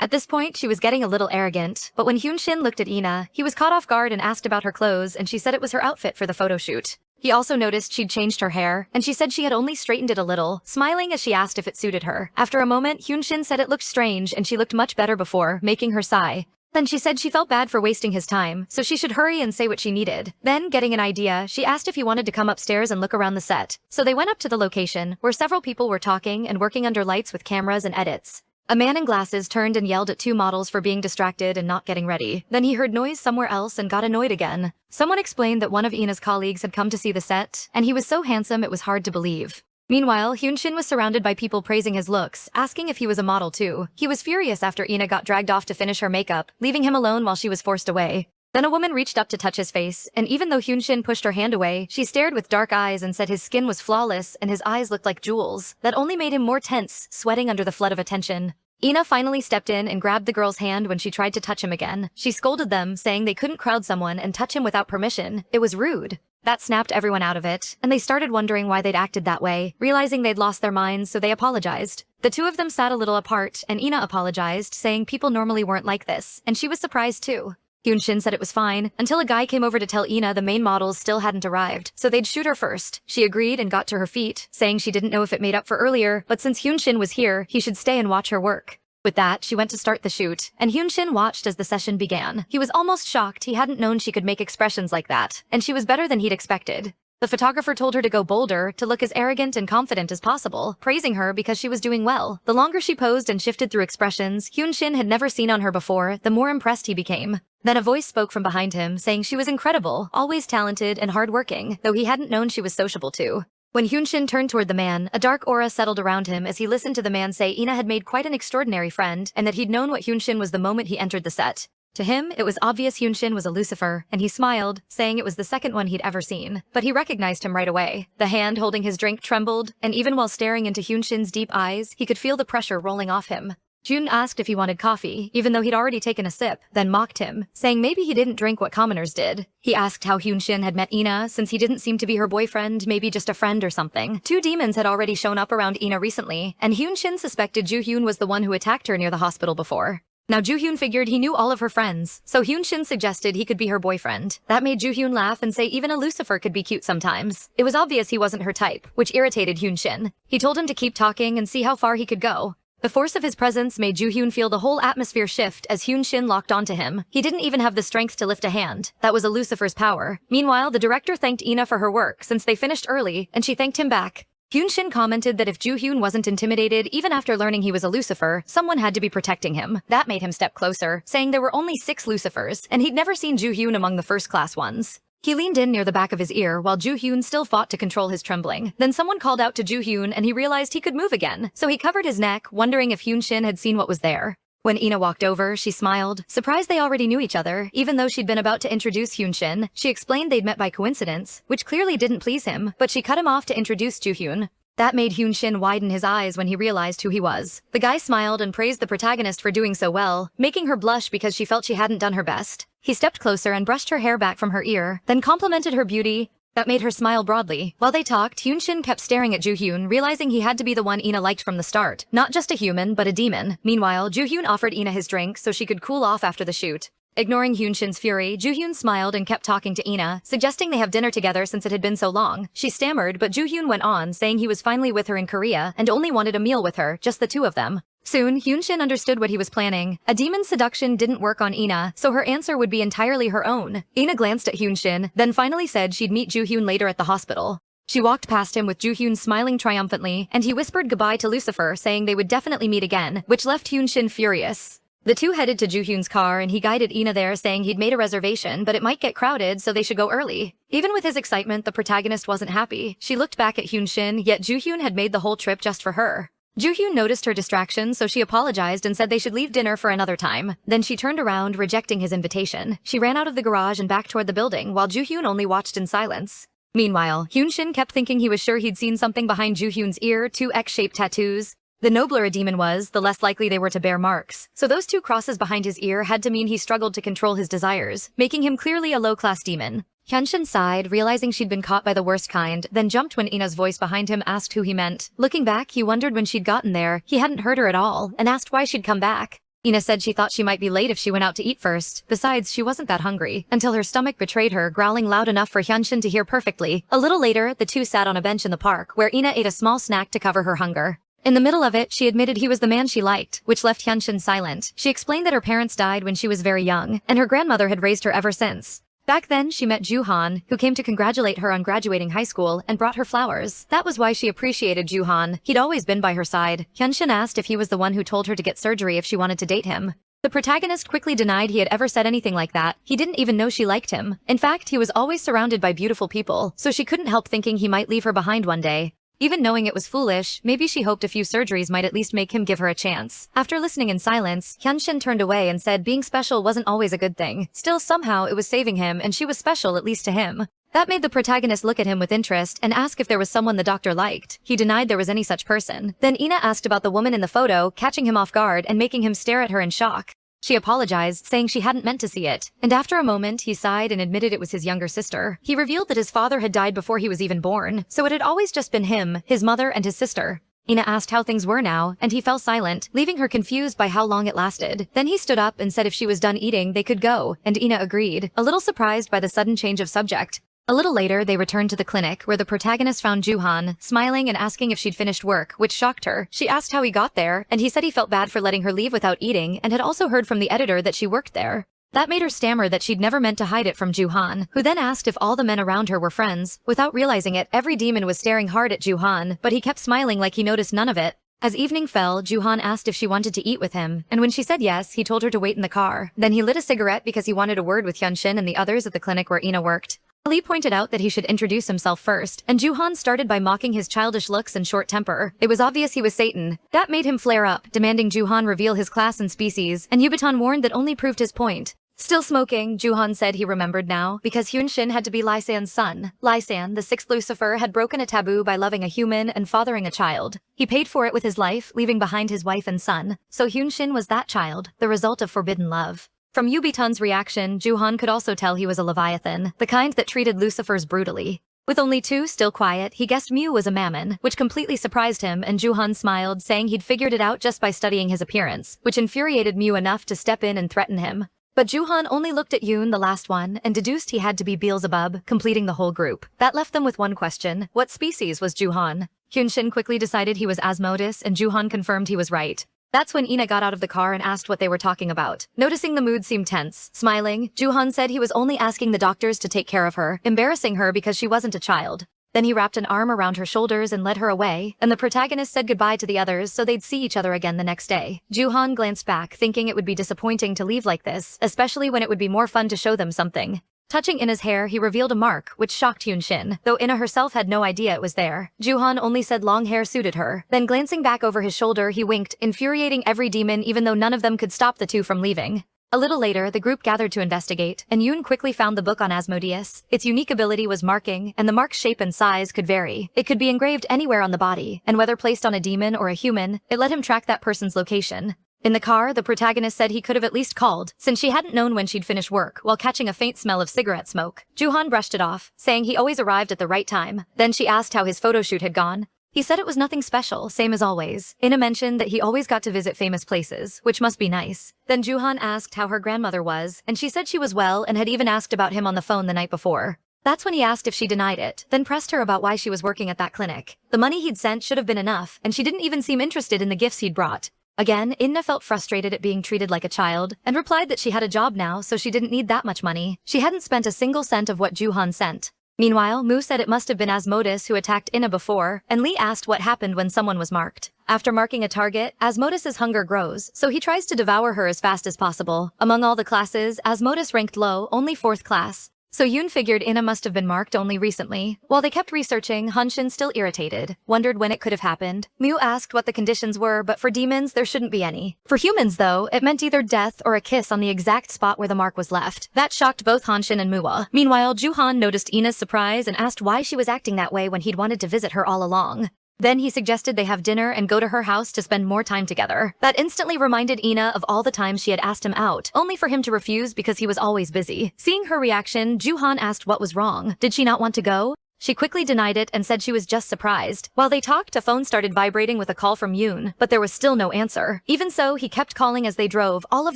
Speaker 1: At this point, she was getting a little arrogant, but when Hyunshin looked at Aina, he was caught off guard and asked about her clothes, and she said it was her outfit for the photo shoot. He also noticed she'd changed her hair, and she said she had only straightened it a little, smiling as she asked if it suited her. After a moment, Hyunshin said it looked strange and she looked much better before, making her sigh. Then she said she felt bad for wasting his time, so she should hurry and say what she needed. Then, getting an idea, she asked if he wanted to come upstairs and look around the set. So they went up to the location, where several people were talking and working under lights with cameras and edits. A man in glasses turned and yelled at 2 models for being distracted and not getting ready. Then he heard noise somewhere else and got annoyed again. Someone explained that one of Ina's colleagues had come to see the set, and he was so handsome it was hard to believe. Meanwhile, Hyunshin was surrounded by people praising his looks, asking if he was a model too. He was furious after Ina got dragged off to finish her makeup, leaving him alone while she was forced away. Then a woman reached up to touch his face, and even though Hyunshin pushed her hand away, she stared with dark eyes and said his skin was flawless and his eyes looked like jewels. That only made him more tense, sweating under the flood of attention. Ina finally stepped in and grabbed the girl's hand when she tried to touch him again. She scolded them, saying they couldn't crowd someone and touch him without permission. It was rude. That snapped everyone out of it, and they started wondering why they'd acted that way, realizing they'd lost their minds, so they apologized. The 2 of them sat a little apart, and Ina apologized, saying people normally weren't like this, and she was surprised too. Hyunshin said it was fine, until a guy came over to tell Ina the main models still hadn't arrived, so they'd shoot her first. She agreed and got to her feet, saying she didn't know if it made up for earlier, but since Hyunshin was here, he should stay and watch her work. With that, she went to start the shoot, and Hyunshin watched as the session began. He was almost shocked he hadn't known she could make expressions like that, and she was better than he'd expected. The photographer told her to go bolder, to look as arrogant and confident as possible, praising her because she was doing well. The longer she posed and shifted through expressions Hyunshin had never seen on her before, the more impressed he became. Then a voice spoke from behind him, saying she was incredible, always talented and hardworking, though he hadn't known she was sociable too. When Hyunshin turned toward the man, a dark aura settled around him as he listened to the man say Ina had made quite an extraordinary friend, and that he'd known what Hyunshin was the moment he entered the set. To him, it was obvious Hyunshin was a Lucifer, and he smiled, saying it was the second one he'd ever seen. But he recognized him right away. The hand holding his drink trembled, and even while staring into Hyunshin's deep eyes, he could feel the pressure rolling off him. Jun asked if he wanted coffee, even though he'd already taken a sip, then mocked him, saying maybe he didn't drink what commoners did. He asked how Hyunshin had met Ina, since he didn't seem to be her boyfriend, maybe just a friend or something. Two demons had already shown up around Ina recently, and Hyunshin suspected Joo-hyun was the one who attacked her near the hospital before. Now Joo-hyun figured he knew all of her friends, so Hyunshin suggested he could be her boyfriend. That made Joo-hyun laugh and say even a Lucifer could be cute sometimes. It was obvious he wasn't her type, which irritated Hyunshin. He told him to keep talking and see how far he could go. The force of his presence made Joo-hyun feel the whole atmosphere shift as Hyunshin locked onto him. He didn't even have the strength to lift a hand. That was a Lucifer's power. Meanwhile, the director thanked Ina for her work since they finished early, and she thanked him back. Hyunshin commented that if Joo-hyun wasn't intimidated even after learning he was a Lucifer, someone had to be protecting him. That made him step closer, saying there were only 6 Lucifers, and he'd never seen Joo-hyun among the first-class ones. He leaned in near the back of his ear while Joo-hyun still fought to control his trembling. Then someone called out to Joo-hyun and he realized he could move again, so he covered his neck, wondering if Hyunshin had seen what was there. When Ina walked over, she smiled, surprised they already knew each other, even though she'd been about to introduce Hyunshin. She explained they'd met by coincidence, which clearly didn't please him, but she cut him off to introduce Joo-hyun. That made Hyunshin widen his eyes when he realized who he was. The guy smiled and praised the protagonist for doing so well, making her blush because she felt she hadn't done her best. He stepped closer and brushed her hair back from her ear, then complimented her beauty. That made her smile broadly. While they talked, Hyunshin kept staring at Joo-hyun, realizing he had to be the one Ina liked from the start. Not just a human, but a demon. Meanwhile, Joo-hyun offered Ina his drink so she could cool off after the shoot. Ignoring Hyunshin's fury, Joo-hyun smiled and kept talking to Ina, suggesting they have dinner together since it had been so long. She stammered, but Joo-hyun went on, saying he was finally with her in Korea and only wanted a meal with her, just the two of them. Soon, Hyunshin understood what he was planning. A demon's seduction didn't work on Ina, so her answer would be entirely her own. Ina glanced at Hyunshin, then finally said she'd meet Joo-hyun later at the hospital. She walked past him with Joo-hyun smiling triumphantly, and he whispered goodbye to Lucifer, saying they would definitely meet again, which left Hyunshin furious. The two headed to Joo-hyun's car and he guided Ina there, saying he'd made a reservation but it might get crowded so they should go early. Even with his excitement, the protagonist wasn't happy. She looked back at Hyunshin, yet Joo-hyun had made the whole trip just for her. Joo-hyun noticed her distraction, so she apologized and said they should leave dinner for another time. Then she turned around, rejecting his invitation. She ran out of the garage and back toward the building, while Joo-hyun only watched in silence. Meanwhile, Hyunshin kept thinking he was sure he'd seen something behind Joo-hyun's ear, 2 X-shaped tattoos. The nobler a demon was, the less likely they were to bear marks. So those 2 crosses behind his ear had to mean he struggled to control his desires, making him clearly a low-class demon. Hyunshin sighed, realizing she'd been caught by the worst kind, then jumped when Ina's voice behind him asked who he meant. Looking back, he wondered when she'd gotten there. He hadn't heard her at all, and asked why she'd come back. Ina said she thought she might be late if she went out to eat first. Besides, she wasn't that hungry, until her stomach betrayed her, growling loud enough for Hyunshin to hear perfectly. A little later, the two sat on a bench in the park, where Ina ate a small snack to cover her hunger. In the middle of it, she admitted he was the man she liked, which left Hyunshin silent. She explained that her parents died when she was very young, and her grandmother had raised her ever since. Back then, she met Joo-han, who came to congratulate her on graduating high school, and brought her flowers. That was why she appreciated Joo-han. He'd always been by her side. Hyunshin asked if he was the one who told her to get surgery if she wanted to date him. The protagonist quickly denied he had ever said anything like that. He didn't even know she liked him. In fact, he was always surrounded by beautiful people, so she couldn't help thinking he might leave her behind one day. Even knowing it was foolish, maybe she hoped a few surgeries might at least make him give her a chance. After listening in silence, Hyunshin turned away and said being special wasn't always a good thing. Still, somehow it was saving him, and she was special, at least to him. That made the protagonist look at him with interest and ask if there was someone the doctor liked. He denied there was any such person. Then Ina asked about the woman in the photo, catching him off guard and making him stare at her in shock. She apologized, saying she hadn't meant to see it. And after a moment, he sighed and admitted it was his younger sister. He revealed that his father had died before he was even born, so it had always just been him, his mother, and his sister. Ina asked how things were now, and he fell silent, leaving her confused by how long it lasted. Then he stood up and said if she was done eating, they could go, and Ina agreed, a little surprised by the sudden change of subject. A little later, they returned to the clinic, where the protagonist found Joo-han, smiling and asking if she'd finished work, which shocked her. She asked how he got there, and he said he felt bad for letting her leave without eating, and had also heard from the editor that she worked there. That made her stammer that she'd never meant to hide it from Joo-han, who then asked if all the men around her were friends. Without realizing it, every demon was staring hard at Joo-han, but he kept smiling like he noticed none of it. As evening fell, Joo-han asked if she wanted to eat with him, and when she said yes, he told her to wait in the car. Then he lit a cigarette because he wanted a word with Hyunshin and the others at the clinic where Ina worked. Lee pointed out that he should introduce himself first, and Joo-han started by mocking his childish looks and short temper. It was obvious he was Satan. That made him flare up, demanding Joo-han reveal his class and species, and Yubiton warned that only proved his point. Still smoking, Juhan said he remembered now, because Hyunshin had to be Lysan's son. Lysan, the sixth Lucifer, had broken a taboo by loving a human and fathering a child. He paid for it with his life, leaving behind his wife and son. So Hyunshin was that child, the result of forbidden love. From Yubitun's reaction, Juhan could also tell he was a Leviathan, the kind that treated Lucifers brutally. With only two still quiet, he guessed Mew was a mammon, which completely surprised him, and Juhan smiled, saying he'd figured it out just by studying his appearance, which infuriated Mew enough to step in and threaten him. But Juhan only looked at Yoon, the last one, and deduced he had to be Beelzebub, completing the whole group. That left them with one question: what species was Juhan? Hyunshin quickly decided he was Asmodeus, and Juhan confirmed he was right. That's when Ina got out of the car and asked what they were talking about. Noticing the mood seemed tense, smiling, Juhan said he was only asking the doctors to take care of her, embarrassing her because she wasn't a child. Then he wrapped an arm around her shoulders and led her away, and the protagonist said goodbye to the others so they'd see each other again the next day. Juhan glanced back, thinking it would be disappointing to leave like this, especially when it would be more fun to show them something. Touching Ina's hair, he revealed a mark, which shocked Hyunshin, though Ina herself had no idea it was there. Juhan only said long hair suited her. Then glancing back over his shoulder, he winked, infuriating every demon even though none of them could stop the two from leaving. A little later, the group gathered to investigate, and Yoon quickly found the book on Asmodeus. Its unique ability was marking, and the mark's shape and size could vary. It could be engraved anywhere on the body, and whether placed on a demon or a human, it let him track that person's location. In the car, the protagonist said he could have at least called, since she hadn't known when she'd finish work, while catching a faint smell of cigarette smoke. Juhan brushed it off, saying he always arrived at the right time. Then she asked how his photo shoot had gone. He said it was nothing special, same as always. Ina mentioned that he always got to visit famous places, which must be nice. Then Juhan asked how her grandmother was, and she said she was well and had even asked about him on the phone the night before. That's when he asked if she denied it, then pressed her about why she was working at that clinic. The money he'd sent should have been enough, and she didn't even seem interested in the gifts he'd brought. Again, Inna felt frustrated at being treated like a child, and replied that she had a job now, so she didn't need that much money. She hadn't spent a single cent of what Juhan sent. Meanwhile, Mu said it must have been Asmodeus who attacked Inna before, and Lee asked what happened when someone was marked. After marking a target, Asmodeus's hunger grows, so he tries to devour her as fast as possible. Among all the classes, Asmodeus ranked low, only 4th class. So Yoon figured Inna must have been marked only recently. While they kept researching, Hyunshin, still irritated, wondered when it could have happened. Mu asked what the conditions were, but for demons, there shouldn't be any. For humans, though, it meant either death or a kiss on the exact spot where the mark was left. That shocked both Hyunshin and Mua. Meanwhile, Juhan noticed Ina's surprise and asked why she was acting that way when he'd wanted to visit her all along. Then he suggested they have dinner and go to her house to spend more time together. That instantly reminded Ina of all the times she had asked him out, only for him to refuse because he was always busy. Seeing her reaction, Juhan asked what was wrong. Did she not want to go? She quickly denied it and said she was just surprised. While they talked, a phone started vibrating with a call from Yoon, but there was still no answer. Even so, he kept calling as they drove, all of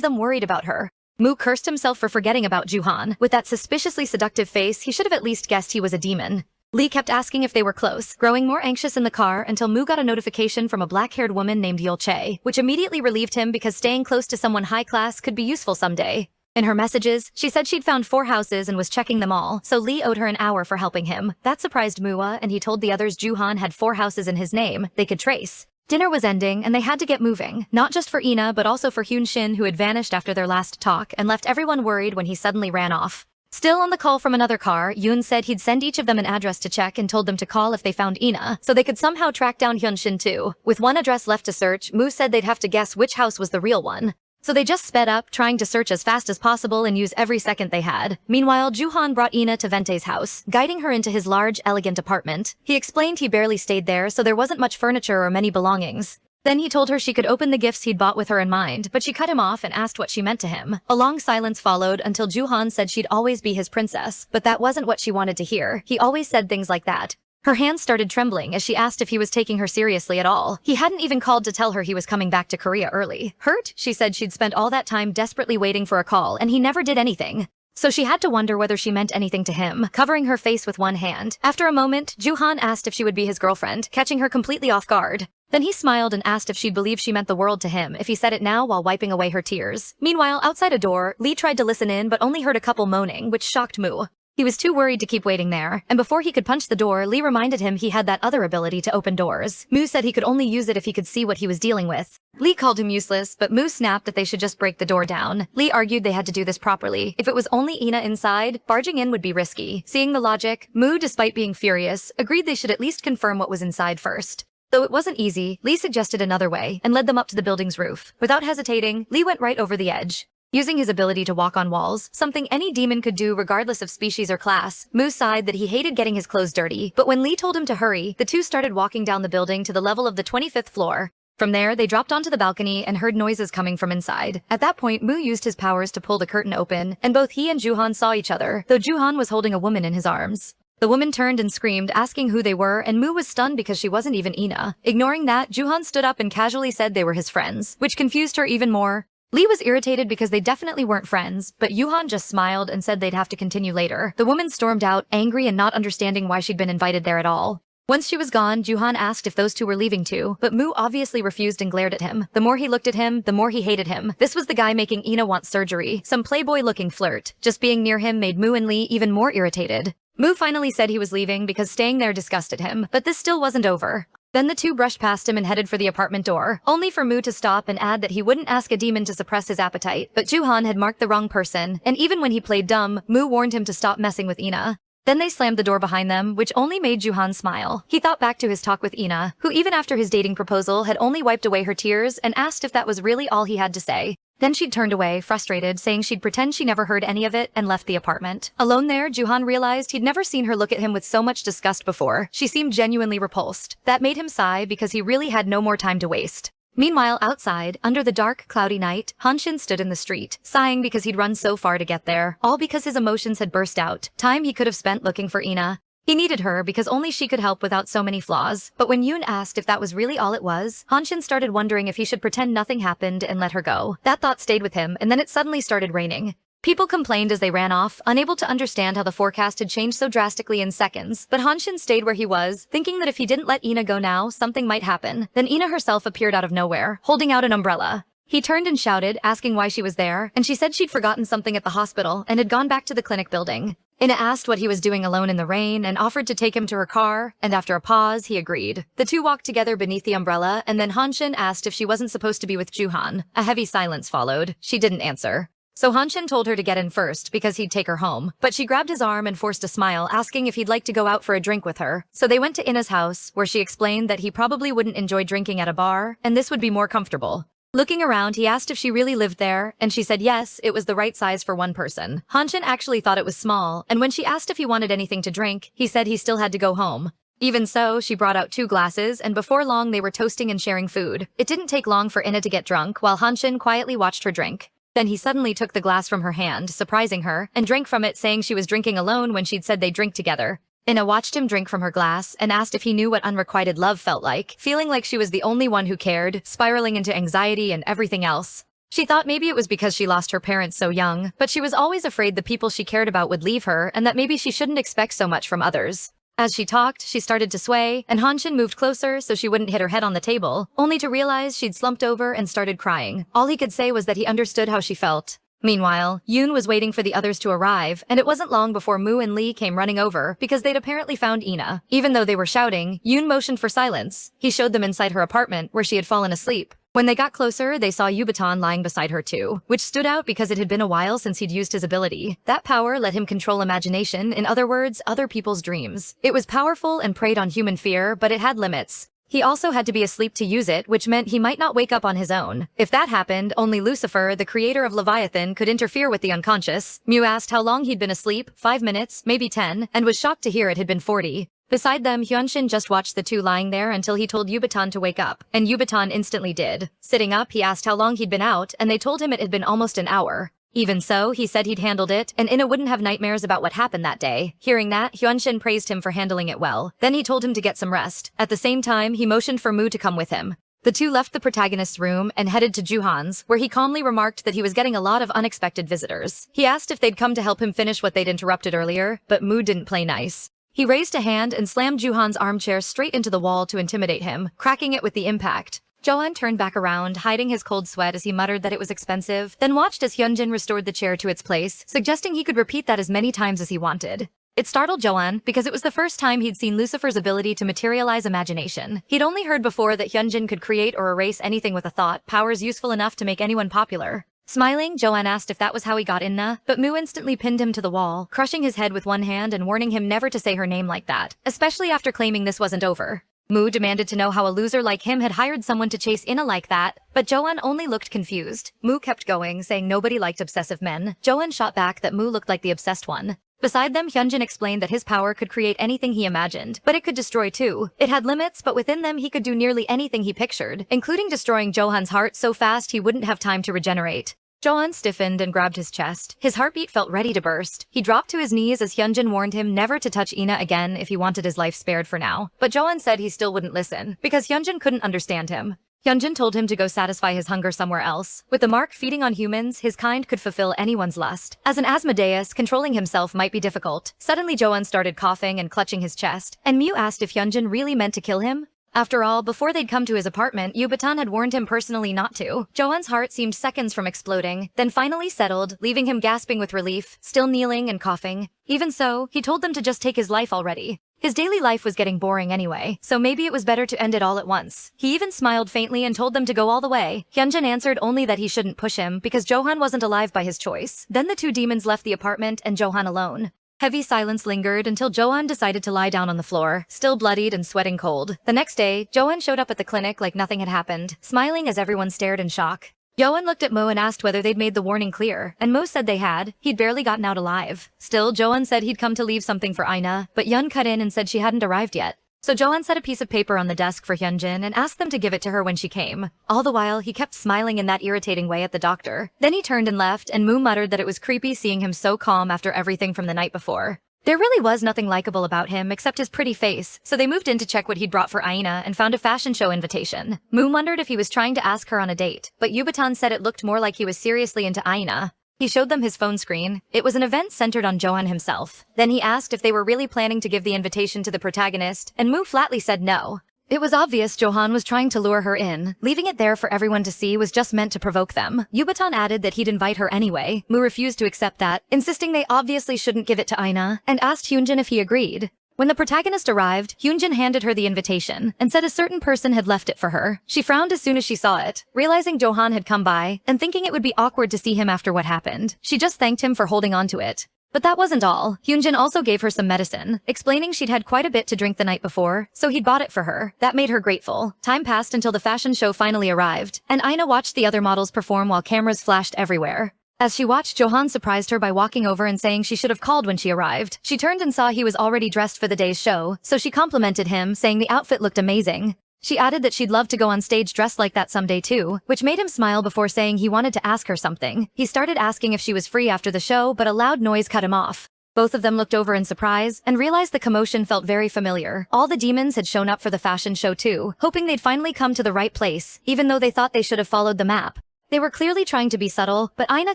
Speaker 1: them worried about her. Mu cursed himself for forgetting about Juhan. With that suspiciously seductive face, he should have at least guessed he was a demon. Lee kept asking if they were close, growing more anxious in the car until Mu got a notification from a black-haired woman named Yolche, which immediately relieved him because staying close to someone high class could be useful someday. In her messages, she said she'd found 4 houses and was checking them all, so Lee owed her an hour for helping him. That surprised Mua, and he told the others Juhan had 4 houses in his name they could trace. Dinner was ending, and they had to get moving, not just for Ina but also for Hyunshin, who had vanished after their last talk and left everyone worried when he suddenly ran off. Still on the call from another car, Yoon said he'd send each of them an address to check and told them to call if they found Ina, so they could somehow track down Hyunshin too. With one address left to search, Mu said they'd have to guess which house was the real one. So they just sped up, trying to search as fast as possible and use every second they had. Meanwhile, Juhan brought Ina to Vente's house, guiding her into his large, elegant apartment. He explained he barely stayed there, so there wasn't much furniture or many belongings. Then he told her she could open the gifts he'd bought with her in mind, but she cut him off and asked what she meant to him. A long silence followed until Juhan said she'd always be his princess, but that wasn't what she wanted to hear. He always said things like that. Her hands started trembling as she asked if he was taking her seriously at all. He hadn't even called to tell her he was coming back to Korea early. Hurt? She said she'd spent all that time desperately waiting for a call, and he never did anything. So she had to wonder whether she meant anything to him, covering her face with one hand. After a moment, Juhan asked if she would be his girlfriend, catching her completely off guard. Then he smiled and asked if she believed she meant the world to him if he said it now while wiping away her tears. Meanwhile, outside a door, Lee tried to listen in but only heard a couple moaning, which shocked Mu. He was too worried to keep waiting there, and before he could punch the door, Lee reminded him he had that other ability to open doors. Mu said he could only use it if he could see what he was dealing with. Lee called him useless, but Mu snapped that they should just break the door down. Lee argued they had to do this properly. If it was only Ina inside, barging in would be risky. Seeing the logic, Mu, despite being furious, agreed they should at least confirm what was inside first. Though it wasn't easy, Lee suggested another way and led them up to the building's roof. Without hesitating, Lee went right over the edge. Using his ability to walk on walls, something any demon could do regardless of species or class, Mu sighed that he hated getting his clothes dirty, but when Lee told him to hurry, the two started walking down the building to the level of the 25th floor. From there, they dropped onto the balcony and heard noises coming from inside. At that point, Mu used his powers to pull the curtain open, and both he and Juhan saw each other, though Juhan was holding a woman in his arms. The woman turned and screamed, asking who they were, and Mu was stunned because she wasn't even Ina. Ignoring that, Juhan stood up and casually said they were his friends, which confused her even more. Lee was irritated because they definitely weren't friends, but Juhan just smiled and said they'd have to continue later. The woman stormed out, angry and not understanding why she'd been invited there at all. Once she was gone, Juhan asked if those two were leaving too, but Mu obviously refused and glared at him. The more he looked at him, the more he hated him. This was the guy making Ina want surgery, some playboy-looking flirt. Just being near him made Mu and Lee even more irritated. Mu finally said he was leaving because staying there disgusted him, but this still wasn't over. Then the two brushed past him and headed for the apartment door, only for Mu to stop and add that he wouldn't ask a demon to suppress his appetite. But Juhan had marked the wrong person, and even when he played dumb, Mu warned him to stop messing with Ina. Then they slammed the door behind them, which only made Juhan smile. He thought back to his talk with Ina, who even after his dating proposal had only wiped away her tears and asked if that was really all he had to say. Then she'd turned away, frustrated, saying she'd pretend she never heard any of it and left the apartment. Alone there, Juhan realized he'd never seen her look at him with so much disgust before. She seemed genuinely repulsed. That made him sigh because he really had no more time to waste. Meanwhile, outside, under the dark, cloudy night, Hanshin stood in the street, sighing because he'd run so far to get there, all because his emotions had burst out, time he could have spent looking for Ina. He needed her because only she could help without so many flaws. But when Yoon asked if that was really all it was, Hanshin started wondering if he should pretend nothing happened and let her go. That thought stayed with him, and then it suddenly started raining. People complained as they ran off, unable to understand how the forecast had changed so drastically in seconds, but Hanshin stayed where he was, thinking that if he didn't let Ina go now, something might happen. Then Ina herself appeared out of nowhere, holding out an umbrella. He turned and shouted, asking why she was there, and she said she'd forgotten something at the hospital and had gone back to the clinic building. Ina asked what he was doing alone in the rain and offered to take him to her car, and after a pause, he agreed. The two walked together beneath the umbrella, and then Hanshin asked if she wasn't supposed to be with Juhan. A heavy silence followed. She didn't answer. So Hanshin told her to get in first because he'd take her home, but she grabbed his arm and forced a smile, asking if he'd like to go out for a drink with her. So they went to Ina's house, where she explained that he probably wouldn't enjoy drinking at a bar, and this would be more comfortable. Looking around, he asked if she really lived there, and she said yes, it was the right size for one person. Hanshin actually thought it was small, and when she asked if he wanted anything to drink, he said he still had to go home. Even so, she brought out 2 glasses, and before long they were toasting and sharing food. It didn't take long for Ina to get drunk, while Hanshin quietly watched her drink. Then he suddenly took the glass from her hand, surprising her, and drank from it, saying she was drinking alone when she'd said they'd drink together. Ina watched him drink from her glass and asked if he knew what unrequited love felt like, feeling like she was the only one who cared, spiraling into anxiety and everything else. She thought maybe it was because she lost her parents so young, but she was always afraid the people she cared about would leave her and that maybe she shouldn't expect so much from others. As she talked, she started to sway, and Hanshin moved closer so she wouldn't hit her head on the table, only to realize she'd slumped over and started crying. All he could say was that he understood how she felt. Meanwhile, Yoon was waiting for the others to arrive, and it wasn't long before Mu and Lee came running over because they'd apparently found Ina. Even though they were shouting, Yoon motioned for silence. He showed them inside her apartment, where she had fallen asleep. When they got closer, they saw Yubiton lying beside her too, which stood out because it had been a while since he'd used his ability. That power let him control imagination, in other words, other people's dreams. It was powerful and preyed on human fear, but it had limits. He also had to be asleep to use it, which meant he might not wake up on his own. If that happened, only Lucifer, the creator of Leviathan, could interfere with the unconscious. Mu asked how long he'd been asleep, 5 minutes, maybe 10, and was shocked to hear it had been 40. Beside them, Hyunshin just watched the two lying there until he told Yubiton to wake up, and Yubiton instantly did. Sitting up, he asked how long he'd been out, and they told him it had been almost an hour. Even so, he said he'd handled it, and Ina wouldn't have nightmares about what happened that day. Hearing that, Hyunshin praised him for handling it well. Then he told him to get some rest. At the same time, he motioned for Mu to come with him. The two left the protagonist's room and headed to Juhan's, where he calmly remarked that he was getting a lot of unexpected visitors. He asked if they'd come to help him finish what they'd interrupted earlier, but Mu didn't play nice. He raised a hand and slammed Juhan's armchair straight into the wall to intimidate him, cracking it with the impact. Johan turned back around, hiding his cold sweat as he muttered that it was expensive, then watched as Hyunjin restored the chair to its place, suggesting he could repeat that as many times as he wanted. It startled Johan because it was the first time he'd seen Lucifer's ability to materialize imagination. He'd only heard before that Hyunjin could create or erase anything with a thought, powers useful enough to make anyone popular. Smiling, Johan asked if that was how he got Inna, but Mu instantly pinned him to the wall, crushing his head with one hand and warning him never to say her name like that, especially after claiming this wasn't over. Moo demanded to know how a loser like him had hired someone to chase Ina like that, but Johan only looked confused. Moo kept going, saying nobody liked obsessive men. Johan shot back that Moo looked like the obsessed one. Beside them, Hyunjin explained that his power could create anything he imagined, but it could destroy too. It had limits, but within them he could do nearly anything he pictured, including destroying Johan's heart so fast he wouldn't have time to regenerate. Johan stiffened and grabbed his chest. His heartbeat felt ready to burst. He dropped to his knees as Hyunjin warned him never to touch Ina again if he wanted his life spared for now. But Johan said he still wouldn't listen, because Hyunjin couldn't understand him. Hyunjin told him to go satisfy his hunger somewhere else. With the mark feeding on humans, his kind could fulfill anyone's lust. As an Asmodeus, controlling himself might be difficult. Suddenly Johan started coughing and clutching his chest, and Mew asked if Hyunjin really meant to kill him. After all, before they'd come to his apartment, Yubatan had warned him personally not to. Johan's heart seemed seconds from exploding, then finally settled, leaving him gasping with relief, still kneeling and coughing. Even so, he told them to just take his life already. His daily life was getting boring anyway, so maybe it was better to end it all at once. He even smiled faintly and told them to go all the way. Hyunjin answered only that he shouldn't push him because Johan wasn't alive by his choice. Then the two demons left the apartment and Johan alone. Heavy silence lingered until Johan decided to lie down on the floor, still bloodied and sweating cold. The next day, Johan showed up at the clinic like nothing had happened, smiling as everyone stared in shock. Johan looked at Mo and asked whether they'd made the warning clear, and Mo said they had. He'd barely gotten out alive. Still, Johan said he'd come to leave something for Ina, but Yun cut in and said she hadn't arrived yet. So Johan set a piece of paper on the desk for Hyunjin and asked them to give it to her when she came. All the while, he kept smiling in that irritating way at the doctor. Then he turned and left, and Moo muttered that it was creepy seeing him so calm after everything from the night before. There really was nothing likable about him except his pretty face, so they moved in to check what he'd brought for Aina and found a fashion show invitation. Moo wondered if he was trying to ask her on a date, but Yubatan said it looked more like he was seriously into Aina. He showed them his phone screen. It was an event centered on Johan himself. Then he asked if they were really planning to give the invitation to the protagonist, and Moo flatly said no. It was obvious Johan was trying to lure her in. Leaving it there for everyone to see was just meant to provoke them. Yubatan added that he'd invite her anyway. Moo refused to accept that, insisting they obviously shouldn't give it to Aina, and asked Hyunjin if he agreed. When the protagonist arrived, Hyunjin handed her the invitation and said a certain person had left it for her. She frowned as soon as she saw it, realizing Johan had come by, and thinking it would be awkward to see him after what happened. She just thanked him for holding on to it. But that wasn't all. Hyunjin also gave her some medicine, explaining she'd had quite a bit to drink the night before, so he'd bought it for her. That made her grateful. Time passed until the fashion show finally arrived, and Aina watched the other models perform while cameras flashed everywhere. As she watched, Johan surprised her by walking over and saying she should have called when she arrived. She turned and saw he was already dressed for the day's show, so she complimented him, saying the outfit looked amazing. She added that she'd love to go on stage dressed like that someday too, which made him smile before saying he wanted to ask her something. He started asking if she was free after the show, but a loud noise cut him off. Both of them looked over in surprise and realized the commotion felt very familiar. All the demons had shown up for the fashion show too, hoping they'd finally come to the right place, even though they thought they should have followed the map. They were clearly trying to be subtle, but Aina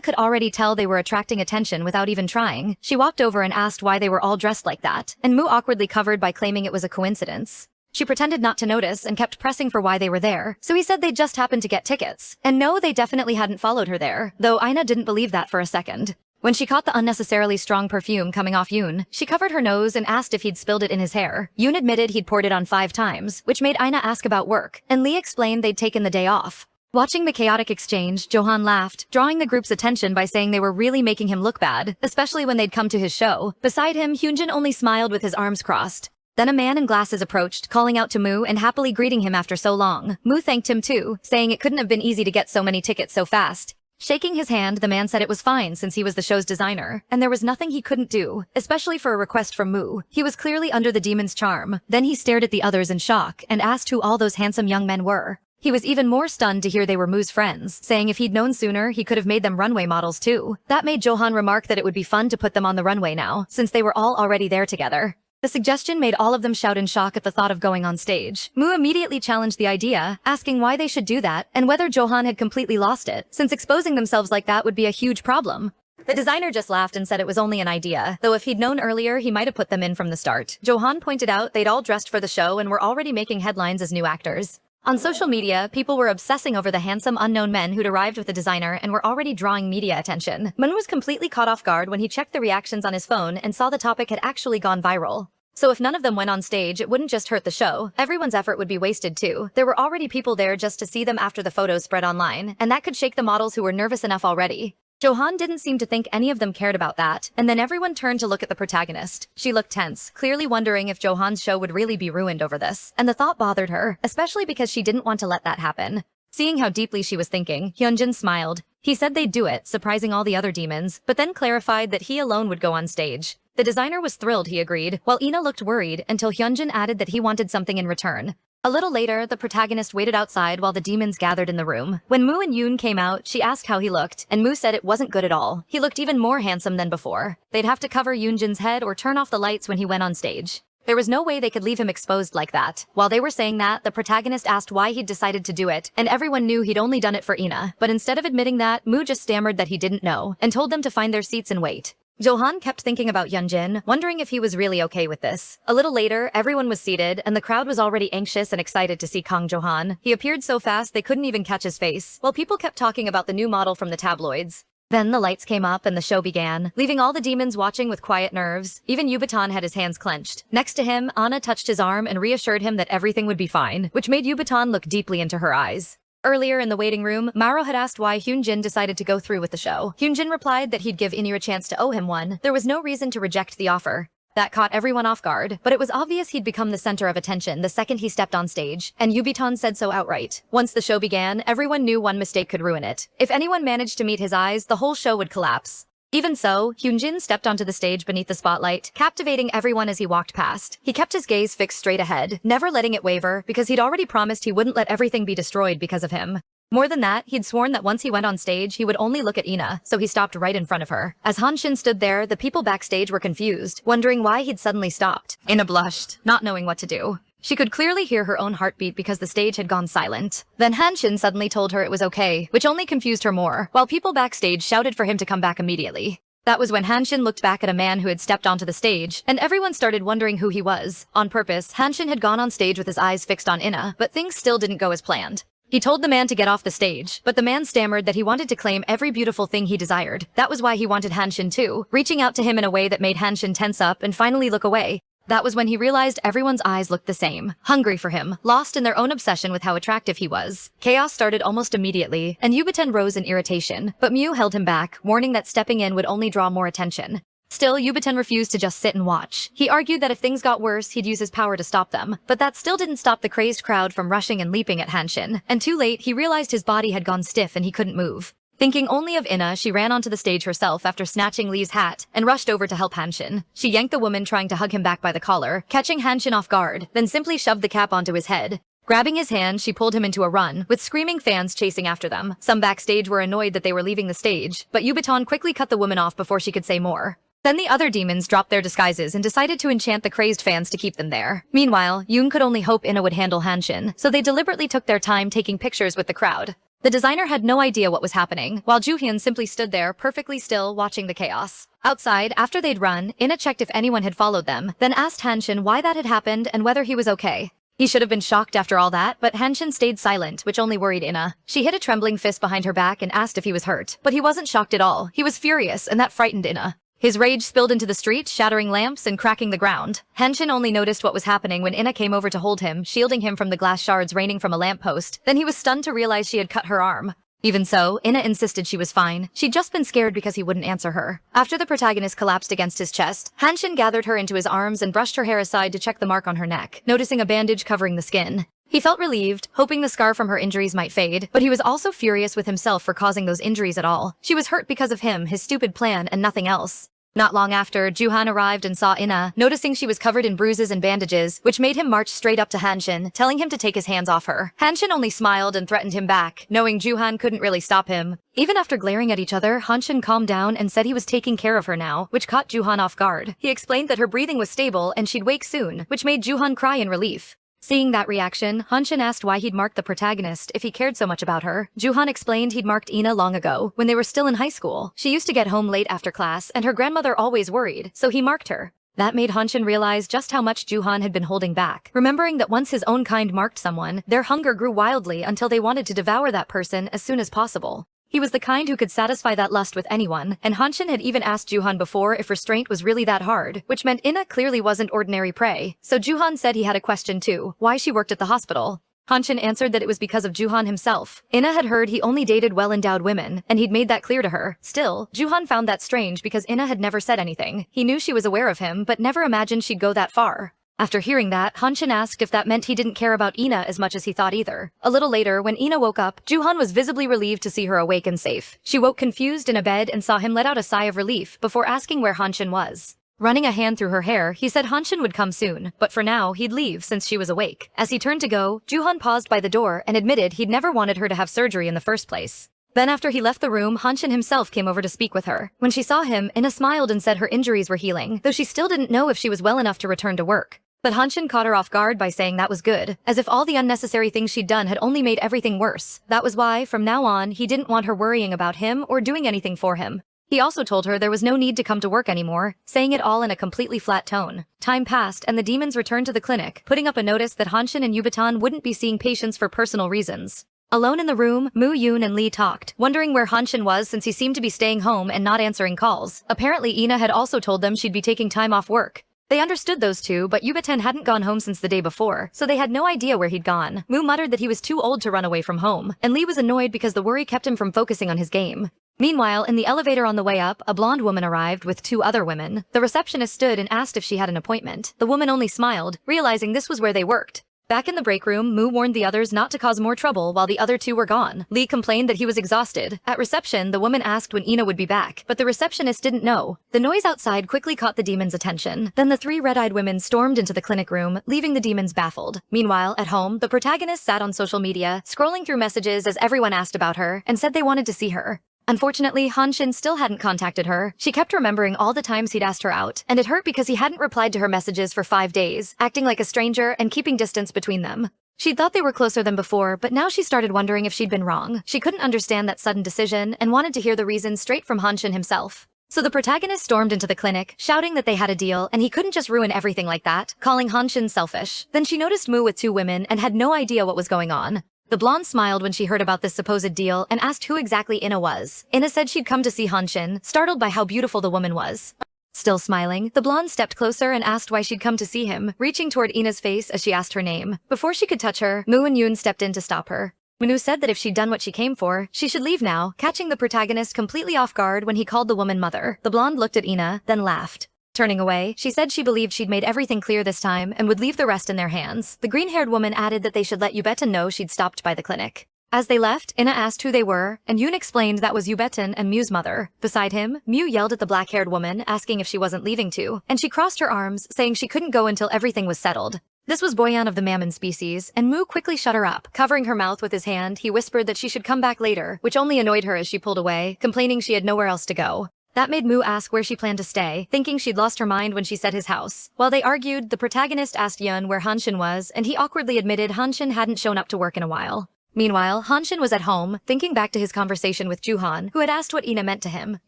Speaker 1: could already tell they were attracting attention without even trying. She walked over and asked why they were all dressed like that, and Moo awkwardly covered by claiming it was a coincidence. She pretended not to notice and kept pressing for why they were there, so he said they'd just happened to get tickets. And no, they definitely hadn't followed her there, though Aina didn't believe that for a second. When she caught the unnecessarily strong perfume coming off Yoon, she covered her nose and asked if he'd spilled it in his hair. Yoon admitted he'd poured it on 5 times, which made Aina ask about work, and Lee explained they'd taken the day off. Watching the chaotic exchange, Johan laughed, drawing the group's attention by saying they were really making him look bad, especially when they'd come to his show. Beside him, Hyunjin only smiled with his arms crossed. Then a man in glasses approached, calling out to Moo and happily greeting him after so long. Moo thanked him too, saying it couldn't have been easy to get so many tickets so fast. Shaking his hand, the man said it was fine since he was the show's designer, and there was nothing he couldn't do, especially for a request from Moo. He was clearly under the demon's charm. Then he stared at the others in shock and asked who all those handsome young men were. He was even more stunned to hear they were Moo's friends, saying if he'd known sooner, he could have made them runway models too. That made Johan remark that it would be fun to put them on the runway now, since they were all already there together. The suggestion made all of them shout in shock at the thought of going on stage. Moo immediately challenged the idea, asking why they should do that and whether Johan had completely lost it, since exposing themselves like that would be a huge problem. The designer just laughed and said it was only an idea, though if he'd known earlier, he might have put them in from the start. Johan pointed out they'd all dressed for the show and were already making headlines as new actors. On social media, people were obsessing over the handsome unknown men who'd arrived with the designer and were already drawing media attention. Moon was completely caught off guard when he checked the reactions on his phone and saw the topic had actually gone viral. So if none of them went on stage, it wouldn't just hurt the show. Everyone's effort would be wasted too. There were already people there just to see them after the photos spread online, and that could shake the models who were nervous enough already. Johan didn't seem to think any of them cared about that, and then everyone turned to look at the protagonist. She looked tense, clearly wondering if Johan's show would really be ruined over this, and the thought bothered her, especially because she didn't want to let that happen. Seeing how deeply she was thinking, Hyunjin smiled. He said they'd do it, surprising all the other demons, but then clarified that he alone would go on stage. The designer was thrilled, he agreed, while Ina looked worried until Hyunjin added that he wanted something in return. A little later, the protagonist waited outside while the demons gathered in the room. When Moo and Yoon came out, she asked how he looked, and Moo said it wasn't good at all. He looked even more handsome than before. They'd have to cover Yoonjin's head or turn off the lights when he went on stage. There was no way they could leave him exposed like that. While they were saying that, the protagonist asked why he'd decided to do it, and everyone knew he'd only done it for Ina. But instead of admitting that, Moo just stammered that he didn't know, and told them to find their seats and wait. Johan kept thinking about Hyunjin, wondering if he was really okay with this. A little later, everyone was seated, and the crowd was already anxious and excited to see Kang Johan. He appeared so fast they couldn't even catch his face, while people kept talking about the new model from the tabloids. Then the lights came up and the show began, leaving all the demons watching with quiet nerves. Even Yubitan had his hands clenched. Next to him, Anna touched his arm and reassured him that everything would be fine, which made Yubitan look deeply into her eyes. Earlier in the waiting room, Maro had asked why Hyunjin decided to go through with the show. Hyunjin replied that he'd give Inir a chance to owe him one. There was no reason to reject the offer. That caught everyone off guard, but it was obvious he'd become the center of attention the second he stepped on stage, and Yubitan said so outright. Once the show began, everyone knew one mistake could ruin it. If anyone managed to meet his eyes, the whole show would collapse. Even so, Hyunjin stepped onto the stage beneath the spotlight, captivating everyone as he walked past. He kept his gaze fixed straight ahead, never letting it waver, because he'd already promised he wouldn't let everything be destroyed because of him. More than that, he'd sworn that once he went on stage, he would only look at Ina, so he stopped right in front of her. As Hanshin stood there, the people backstage were confused, wondering why he'd suddenly stopped. Ina blushed, not knowing what to do. She could clearly hear her own heartbeat because the stage had gone silent. Then Hanshin suddenly told her it was okay, which only confused her more, while people backstage shouted for him to come back immediately. That was when Hanshin looked back at a man who had stepped onto the stage, and everyone started wondering who he was. On purpose, Hanshin had gone on stage with his eyes fixed on Ina, but things still didn't go as planned. He told the man to get off the stage, but the man stammered that he wanted to claim every beautiful thing he desired. That was why he wanted Hanshin too, reaching out to him in a way that made Hanshin tense up and finally look away. That was when he realized everyone's eyes looked the same, hungry for him, lost in their own obsession with how attractive he was. Chaos started almost immediately, and Yubitan rose in irritation, but Mew held him back, warning that stepping in would only draw more attention. Still, Yubitan refused to just sit and watch. He argued that if things got worse, he'd use his power to stop them. But that still didn't stop the crazed crowd from rushing and leaping at Hanshin. And too late, he realized his body had gone stiff and he couldn't move. Thinking only of Ina, she ran onto the stage herself after snatching Lee's hat and rushed over to help Hanshin. She yanked the woman trying to hug him back by the collar, catching Hanshin off guard, then simply shoved the cap onto his head. Grabbing his hand, she pulled him into a run, with screaming fans chasing after them. Some backstage were annoyed that they were leaving the stage, but Yubitan quickly cut the woman off before she could say more. Then the other demons dropped their disguises and decided to enchant the crazed fans to keep them there. Meanwhile, Yoon could only hope Ina would handle Hanshin, so they deliberately took their time taking pictures with the crowd. The designer had no idea what was happening, while Joohyun simply stood there, perfectly still, watching the chaos. Outside, after they'd run, Ina checked if anyone had followed them, then asked Hanshin why that had happened and whether he was okay. He should have been shocked after all that, but Hanshin stayed silent, which only worried Ina. She hid a trembling fist behind her back and asked if he was hurt, but he wasn't shocked at all. He was furious, and that frightened Ina. His rage spilled into the street, shattering lamps and cracking the ground. Hanshin only noticed what was happening when Ina came over to hold him, shielding him from the glass shards raining from a lamppost. Then he was stunned to realize she had cut her arm. Even so, Ina insisted she was fine. She'd just been scared because he wouldn't answer her. After the protagonist collapsed against his chest, Hanshin gathered her into his arms and brushed her hair aside to check the mark on her neck, noticing a bandage covering the skin. He felt relieved, hoping the scar from her injuries might fade, but he was also furious with himself for causing those injuries at all. She was hurt because of him, his stupid plan, and nothing else. Not long after, Joohan arrived and saw Ina, noticing she was covered in bruises and bandages, which made him march straight up to Hanshin, telling him to take his hands off her. Hanshin only smiled and threatened him back, knowing Joohan couldn't really stop him. Even after glaring at each other, Hanshin calmed down and said he was taking care of her now, which caught Joohan off guard. He explained that her breathing was stable and she'd wake soon, which made Joohan cry in relief. Seeing that reaction, Hanshin asked why he'd marked the protagonist if he cared so much about her. Joohan explained he'd marked Ina long ago, when they were still in high school. She used to get home late after class, and her grandmother always worried, so he marked her. That made Hanshin realize just how much Joohan had been holding back, remembering that once his own kind marked someone, their hunger grew wildly until they wanted to devour that person as soon as possible. He was the kind who could satisfy that lust with anyone, and Hanshin had even asked Joohan before if restraint was really that hard, which meant Ina clearly wasn't ordinary prey. So Joohan said he had a question too, why she worked at the hospital. Hanshin answered that it was because of Juhan himself. Ina had heard he only dated well-endowed women, and he'd made that clear to her. Still, Juhan found that strange because Ina had never said anything. He knew she was aware of him, but never imagined she'd go that far. After hearing that, Hanshin asked if that meant he didn't care about Ina as much as he thought either. A little later, when Ina woke up, Juhan was visibly relieved to see her awake and safe. She woke confused in a bed and saw him let out a sigh of relief before asking where Hanshin was. Running a hand through her hair, he said Hanshin would come soon, but for now, he'd leave since she was awake. As he turned to go, Juhan paused by the door and admitted he'd never wanted her to have surgery in the first place. Then after he left the room, Hanshin himself came over to speak with her. When she saw him, Ina smiled and said her injuries were healing, though she still didn't know if she was well enough to return to work. But Hanshin caught her off guard by saying that was good, as if all the unnecessary things she'd done had only made everything worse. That was why, from now on, he didn't want her worrying about him or doing anything for him. He also told her there was no need to come to work anymore, saying it all in a completely flat tone. Time passed and the demons returned to the clinic, putting up a notice that Hanshin and Yubitan wouldn't be seeing patients for personal reasons. Alone in the room, Moo Yoon and Lee talked, wondering where Hanshin was since he seemed to be staying home and not answering calls. Apparently Ina had also told them she'd be taking time off work. They understood those two, but Yubitan hadn't gone home since the day before, so they had no idea where he'd gone. Moo muttered that he was too old to run away from home, and Lee was annoyed because the worry kept him from focusing on his game. Meanwhile, in the elevator on the way up, a blonde woman arrived with two other women. The receptionist stood and asked if she had an appointment. The woman only smiled, realizing this was where they worked. Back in the break room, Moo warned the others not to cause more trouble while the other two were gone. Lee complained that he was exhausted. At reception, the woman asked when Ina would be back, but the receptionist didn't know. The noise outside quickly caught the demon's attention. Then the three red-eyed women stormed into the clinic room, leaving the demons baffled. Meanwhile, at home, the protagonist sat on social media, scrolling through messages as everyone asked about her, and said they wanted to see her. Unfortunately, Hanshin still hadn't contacted her. She kept remembering all the times he'd asked her out, and it hurt because he hadn't replied to her messages for 5 days, acting like a stranger and keeping distance between them. She'd thought they were closer than before, but now she started wondering if she'd been wrong. She couldn't understand that sudden decision and wanted to hear the reason straight from Hanshin himself. So the protagonist stormed into the clinic, shouting that they had a deal and he couldn't just ruin everything like that, calling Hanshin selfish. Then she noticed Moo with two women and had no idea what was going on. The blonde smiled when she heard about this supposed deal and asked who exactly Ina was. Ina said she'd come to see Hanshin, startled by how beautiful the woman was. Still smiling, the blonde stepped closer and asked why she'd come to see him, reaching toward Ina's face as she asked her name. Before she could touch her, Moo and Yoon stepped in to stop her. Moo said that if she'd done what she came for, she should leave now, catching the protagonist completely off guard when he called the woman mother. The blonde looked at Ina, then laughed. Turning away, she said she believed she'd made everything clear this time and would leave the rest in their hands. The green-haired woman added that they should let Yubetan know she'd stopped by the clinic. As they left, Ina asked who they were, and Yoon explained that was Yubetan and Mew's mother. Beside him, Mew yelled at the black-haired woman, asking if she wasn't leaving too, and she crossed her arms, saying she couldn't go until everything was settled. This was Boyan of the Mammon species, and Mew quickly shut her up. Covering her mouth with his hand, he whispered that she should come back later, which only annoyed her as she pulled away, complaining she had nowhere else to go. That made Moo ask where she planned to stay, thinking she'd lost her mind when she said his house. While they argued, the protagonist asked Yun where Hanshin was, and he awkwardly admitted Hanshin hadn't shown up to work in a while. Meanwhile, Hanshin was at home, thinking back to his conversation with Juhan, who had asked what Ina meant to him.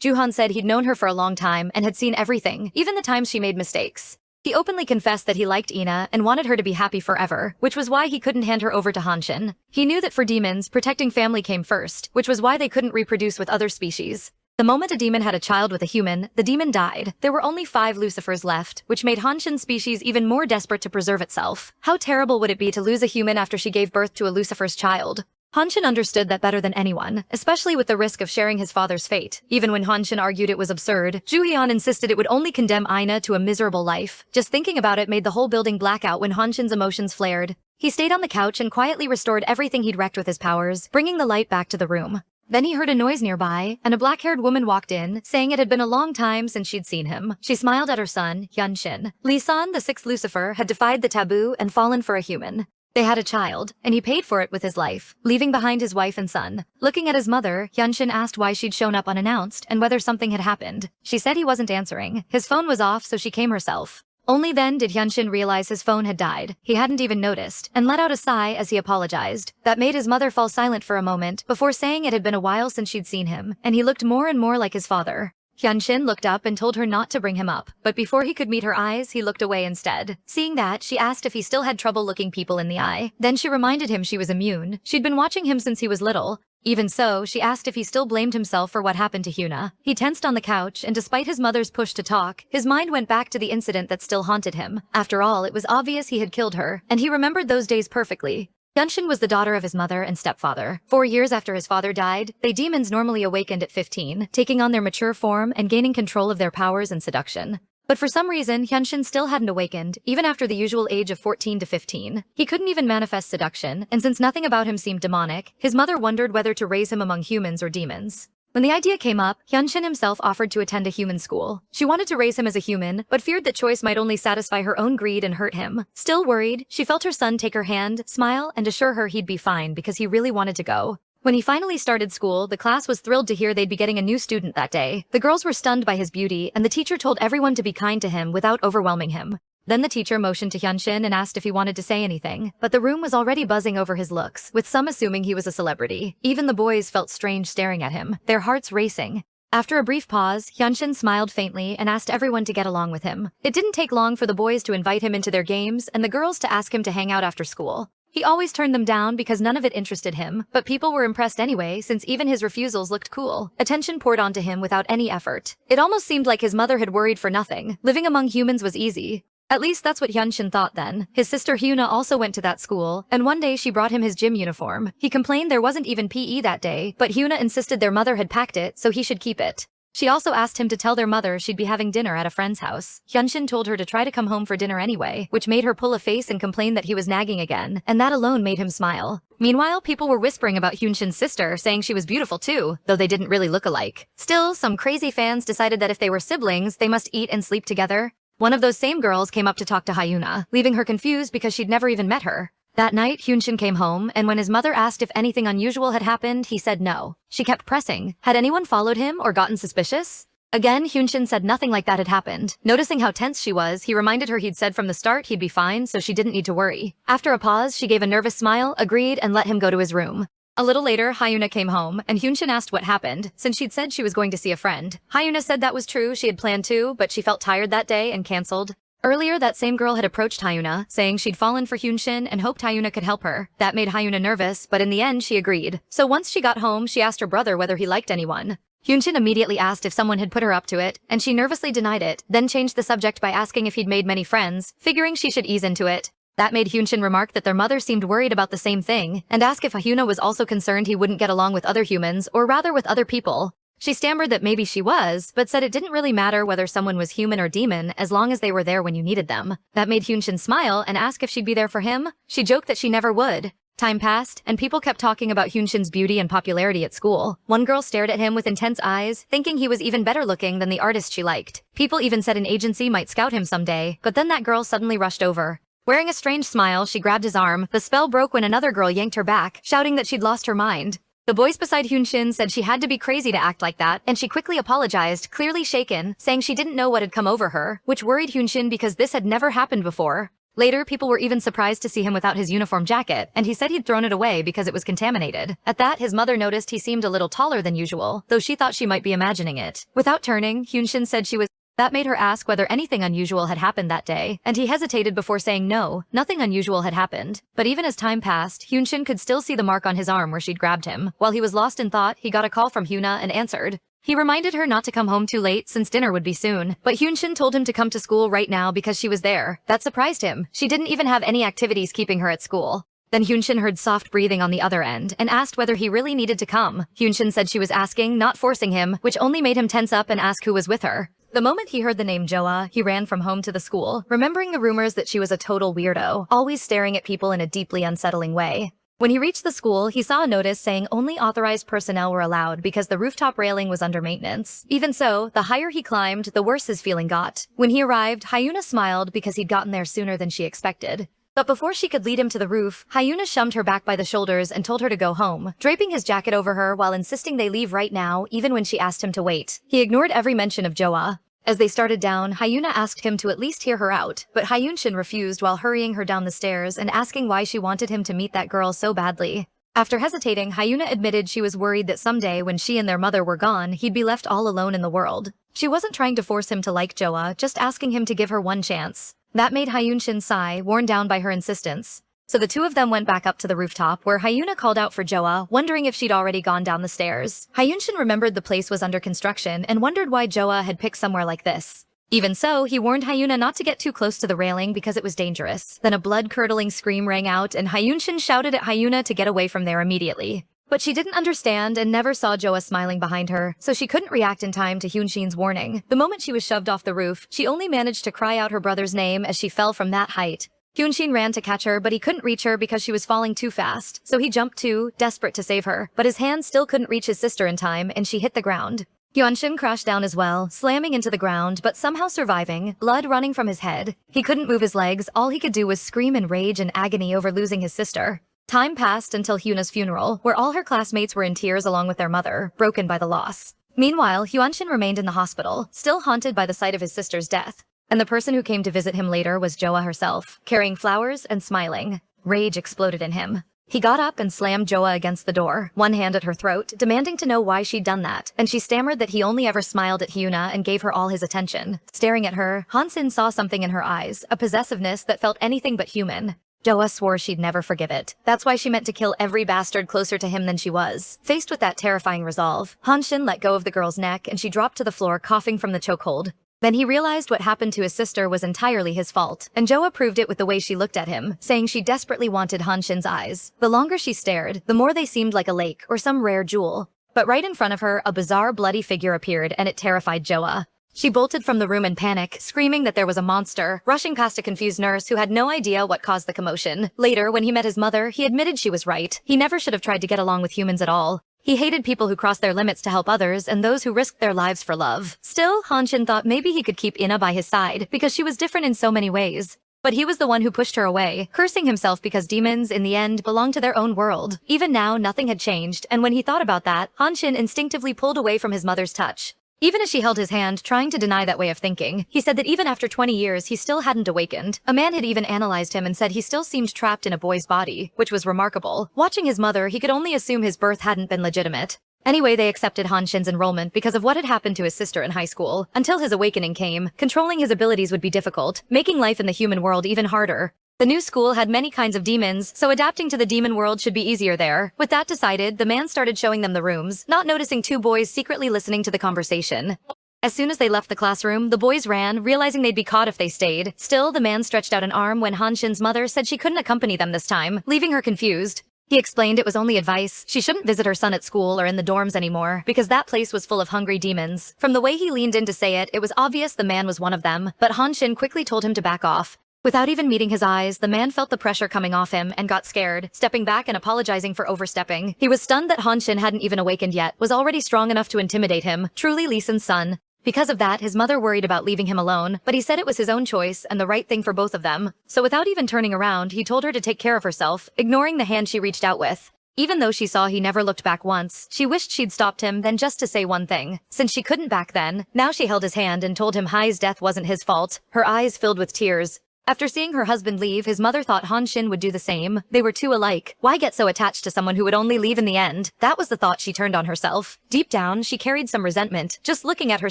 Speaker 1: Juhan said he'd known her for a long time and had seen everything, even the times she made mistakes. He openly confessed that he liked Ina and wanted her to be happy forever, which was why he couldn't hand her over to Hanshin. He knew that for demons, protecting family came first, which was why they couldn't reproduce with other species. The moment a demon had a child with a human, the demon died. There were only 5 Lucifers left, which made Hanshin's species even more desperate to preserve itself. How terrible would it be to lose a human after she gave birth to a Lucifer's child? Hanshin understood that better than anyone, especially with the risk of sharing his father's fate. Even when Hanshin argued it was absurd, Juhyun insisted it would only condemn Ina to a miserable life. Just thinking about it made the whole building black out when Hanshin's emotions flared. He stayed on the couch and quietly restored everything he'd wrecked with his powers, bringing the light back to the room. Then he heard a noise nearby, and a black-haired woman walked in, saying it had been a long time since she'd seen him. She smiled at her son, Hyunshin. Lee-san, the 6th Lucifer, had defied the taboo and fallen for a human. They had a child, and he paid for it with his life, leaving behind his wife and son. Looking at his mother, Hyunshin asked why she'd shown up unannounced and whether something had happened. She said he wasn't answering. His phone was off, so she came herself. Only then did Hyunshin realize his phone had died. He hadn't even noticed, and let out a sigh as he apologized. That made his mother fall silent for a moment, before saying it had been a while since she'd seen him, and he looked more and more like his father. Hyunshin looked up and told her not to bring him up, but before he could meet her eyes, he looked away instead. Seeing that, she asked if he still had trouble looking people in the eye. Then she reminded him she was immune. She'd been watching him since he was little. Even so, she asked if he still blamed himself for what happened to Hyuna. He tensed on the couch, and despite his mother's push to talk, his mind went back to the incident that still haunted him. After all, it was obvious he had killed her, and he remembered those days perfectly. Hyunshin was the daughter of his mother and stepfather. 4 years after his father died, they demons normally awakened at 15, taking on their mature form and gaining control of their powers and seduction. But for some reason, Hyunshin still hadn't awakened, even after the usual age of 14 to 15. He couldn't even manifest seduction, and since nothing about him seemed demonic, his mother wondered whether to raise him among humans or demons. When the idea came up, Hyunshin himself offered to attend a human school. She wanted to raise him as a human, but feared that choice might only satisfy her own greed and hurt him. Still worried, she felt her son take her hand, smile, and assure her he'd be fine because he really wanted to go. When he finally started school, the class was thrilled to hear they'd be getting a new student that day. The girls were stunned by his beauty, and the teacher told everyone to be kind to him without overwhelming him. Then the teacher motioned to Hyunshin and asked if he wanted to say anything, but the room was already buzzing over his looks, with some assuming he was a celebrity. Even the boys felt strange staring at him, their hearts racing. After a brief pause, Hyunshin smiled faintly and asked everyone to get along with him. It didn't take long for the boys to invite him into their games and the girls to ask him to hang out after school. He always turned them down because none of it interested him, but people were impressed anyway since even his refusals looked cool. Attention poured onto him without any effort. It almost seemed like his mother had worried for nothing. Living among humans was easy. At least that's what Hyunshin thought then. His sister Hyuna also went to that school, and one day she brought him his gym uniform. He complained there wasn't even PE that day, but Hyuna insisted their mother had packed it, so he should keep it. She also asked him to tell their mother she'd be having dinner at a friend's house. Hyunshin told her to try to come home for dinner anyway, which made her pull a face and complain that he was nagging again, and that alone made him smile. Meanwhile, people were whispering about Hyunshin's sister, saying she was beautiful too, though they didn't really look alike. Still, some crazy fans decided that if they were siblings, they must eat and sleep together. One of those same girls came up to talk to Hyuna, leaving her confused because she'd never even met her. That night, Hyunshin came home, and when his mother asked if anything unusual had happened, he said no. She kept pressing. Had anyone followed him or gotten suspicious? Again, Hyunshin said nothing like that had happened. Noticing how tense she was, he reminded her he'd said from the start he'd be fine, so she didn't need to worry. After a pause, she gave a nervous smile, agreed, and let him go to his room. A little later, Hyuna came home, and Hyunshin asked what happened, since she'd said she was going to see a friend. Hyuna said that was true, she had planned to, but she felt tired that day and cancelled. Earlier, that same girl had approached Hyuna, saying she'd fallen for Hyunshin and hoped Hyuna could help her. That made Hyuna nervous, but in the end, she agreed. So once she got home, she asked her brother whether he liked anyone. Hyunshin immediately asked if someone had put her up to it, and she nervously denied it, then changed the subject by asking if he'd made many friends, figuring she should ease into it. That made Hyunshin remark that their mother seemed worried about the same thing, and ask if Hyuna was also concerned he wouldn't get along with other humans, or rather with other people. She stammered that maybe she was, but said it didn't really matter whether someone was human or demon as long as they were there when you needed them. That made Hyunshin smile and ask if she'd be there for him. She joked that she never would. Time passed, and people kept talking about Hyunshin's beauty and popularity at school. One girl stared at him with intense eyes, thinking he was even better looking than the artist she liked. People even said an agency might scout him someday, but then that girl suddenly rushed over. Wearing a strange smile, she grabbed his arm. The spell broke when another girl yanked her back, shouting that she'd lost her mind. The boys beside Hyunshin said she had to be crazy to act like that, and she quickly apologized, clearly shaken, saying she didn't know what had come over her, which worried Hyunshin because this had never happened before. Later, people were even surprised to see him without his uniform jacket, and he said he'd thrown it away because it was contaminated. At that, his mother noticed he seemed a little taller than usual, though she thought she might be imagining it. Without turning, Hyunshin said she was. That made her ask whether anything unusual had happened that day, and he hesitated before saying no, nothing unusual had happened. But even as time passed, Hyunshin could still see the mark on his arm where she'd grabbed him. While he was lost in thought, he got a call from Hyuna and answered. He reminded her not to come home too late since dinner would be soon, but Hyunshin told him to come to school right now because she was there. That surprised him. She didn't even have any activities keeping her at school. Then Hyunshin heard soft breathing on the other end and asked whether he really needed to come. Hyunshin said she was asking, not forcing him, which only made him tense up and ask who was with her. The moment he heard the name Joa, he ran from home to the school, remembering the rumors that she was a total weirdo, always staring at people in a deeply unsettling way. When he reached the school, he saw a notice saying only authorized personnel were allowed because the rooftop railing was under maintenance. Even so, the higher he climbed, the worse his feeling got. When he arrived, Hyuna smiled because he'd gotten there sooner than she expected. But before she could lead him to the roof, Hyuna shoved her back by the shoulders and told her to go home, draping his jacket over her while insisting they leave right now, even when she asked him to wait. He ignored every mention of Joa. As they started down, Hyuna asked him to at least hear her out, but Hyunshin refused while hurrying her down the stairs and asking why she wanted him to meet that girl so badly. After hesitating, Hyuna admitted she was worried that someday when she and their mother were gone, he'd be left all alone in the world. She wasn't trying to force him to like Joa, just asking him to give her one chance. That made Hyunshin sigh, worn down by her insistence. So the two of them went back up to the rooftop where Hyuna called out for Joa, wondering if she'd already gone down the stairs. Hyunshin remembered the place was under construction and wondered why Joa had picked somewhere like this. Even so, he warned Hyuna not to get too close to the railing because it was dangerous. Then a blood-curdling scream rang out and Hyunshin shouted at Hyuna to get away from there immediately. But she didn't understand and never saw Joa smiling behind her, so she couldn't react in time to Hyunshin's warning. The moment she was shoved off the roof, she only managed to cry out her brother's name as she fell from that height. Hyunshin ran to catch her, but he couldn't reach her because she was falling too fast, so he jumped too, desperate to save her. But his hand still couldn't reach his sister in time, and she hit the ground. Hyunshin crashed down as well, slamming into the ground but somehow surviving, blood running from his head. He couldn't move his legs, all he could do was scream in rage and agony over losing his sister. Time passed until Hyuna's funeral, where all her classmates were in tears along with their mother, broken by the loss. Meanwhile, Hyunshin remained in the hospital, still haunted by the sight of his sister's death. And the person who came to visit him later was Joa herself, carrying flowers and smiling. Rage exploded in him. He got up and slammed Joa against the door, one hand at her throat, demanding to know why she'd done that, and she stammered that he only ever smiled at Hyuna and gave her all his attention. Staring at her, Hansin saw something in her eyes, a possessiveness that felt anything but human. Joa swore she'd never forgive it. That's why she meant to kill every bastard closer to him than she was. Faced with that terrifying resolve, Hanshin let go of the girl's neck and she dropped to the floor coughing from the chokehold. Then he realized what happened to his sister was entirely his fault, and Joa proved it with the way she looked at him, saying she desperately wanted Hanshin's eyes. The longer she stared, the more they seemed like a lake or some rare jewel. But right in front of her, a bizarre bloody figure appeared and it terrified Joa. She bolted from the room in panic, screaming that there was a monster, rushing past a confused nurse who had no idea what caused the commotion. Later, when he met his mother, he admitted she was right. He never should have tried to get along with humans at all. He hated people who crossed their limits to help others and those who risked their lives for love. Still, Hanshin thought maybe he could keep Ina by his side because she was different in so many ways. But he was the one who pushed her away, cursing himself because demons, in the end, belong to their own world. Even now, nothing had changed, and when he thought about that, Hanshin instinctively pulled away from his mother's touch. Even as she held his hand, trying to deny that way of thinking, he said that even after 20 years, he still hadn't awakened. A man had even analyzed him and said he still seemed trapped in a boy's body, which was remarkable. Watching his mother, he could only assume his birth hadn't been legitimate. Anyway, they accepted Hanshin's enrollment because of what had happened to his sister in high school. Until his awakening came, controlling his abilities would be difficult, making life in the human world even harder. The new school had many kinds of demons, so adapting to the demon world should be easier there. With that decided, the man started showing them the rooms, not noticing two boys secretly listening to the conversation. As soon as they left the classroom, the boys ran, realizing they'd be caught if they stayed. Still, the man stretched out an arm when Hanshin's mother said she couldn't accompany them this time, leaving her confused. He explained it was only advice. She shouldn't visit her son at school or in the dorms anymore, because that place was full of hungry demons. From the way he leaned in to say it, it was obvious the man was one of them, but Hanshin quickly told him to back off. Without even meeting his eyes, the man felt the pressure coming off him and got scared, stepping back and apologizing for overstepping. He was stunned that Hanshin hadn't even awakened yet, was already strong enough to intimidate him, truly Lee Sun's son. Because of that, his mother worried about leaving him alone, but he said it was his own choice and the right thing for both of them. So without even turning around, he told her to take care of herself, ignoring the hand she reached out with. Even though she saw he never looked back once, she wished she'd stopped him then just to say one thing. Since she couldn't back then, now she held his hand and told him Hai's death wasn't his fault, her eyes filled with tears. After seeing her husband leave, his mother thought Hanshin would do the same. They were too alike. Why get so attached to someone who would only leave in the end? That was the thought she turned on herself. Deep down, she carried some resentment. Just looking at her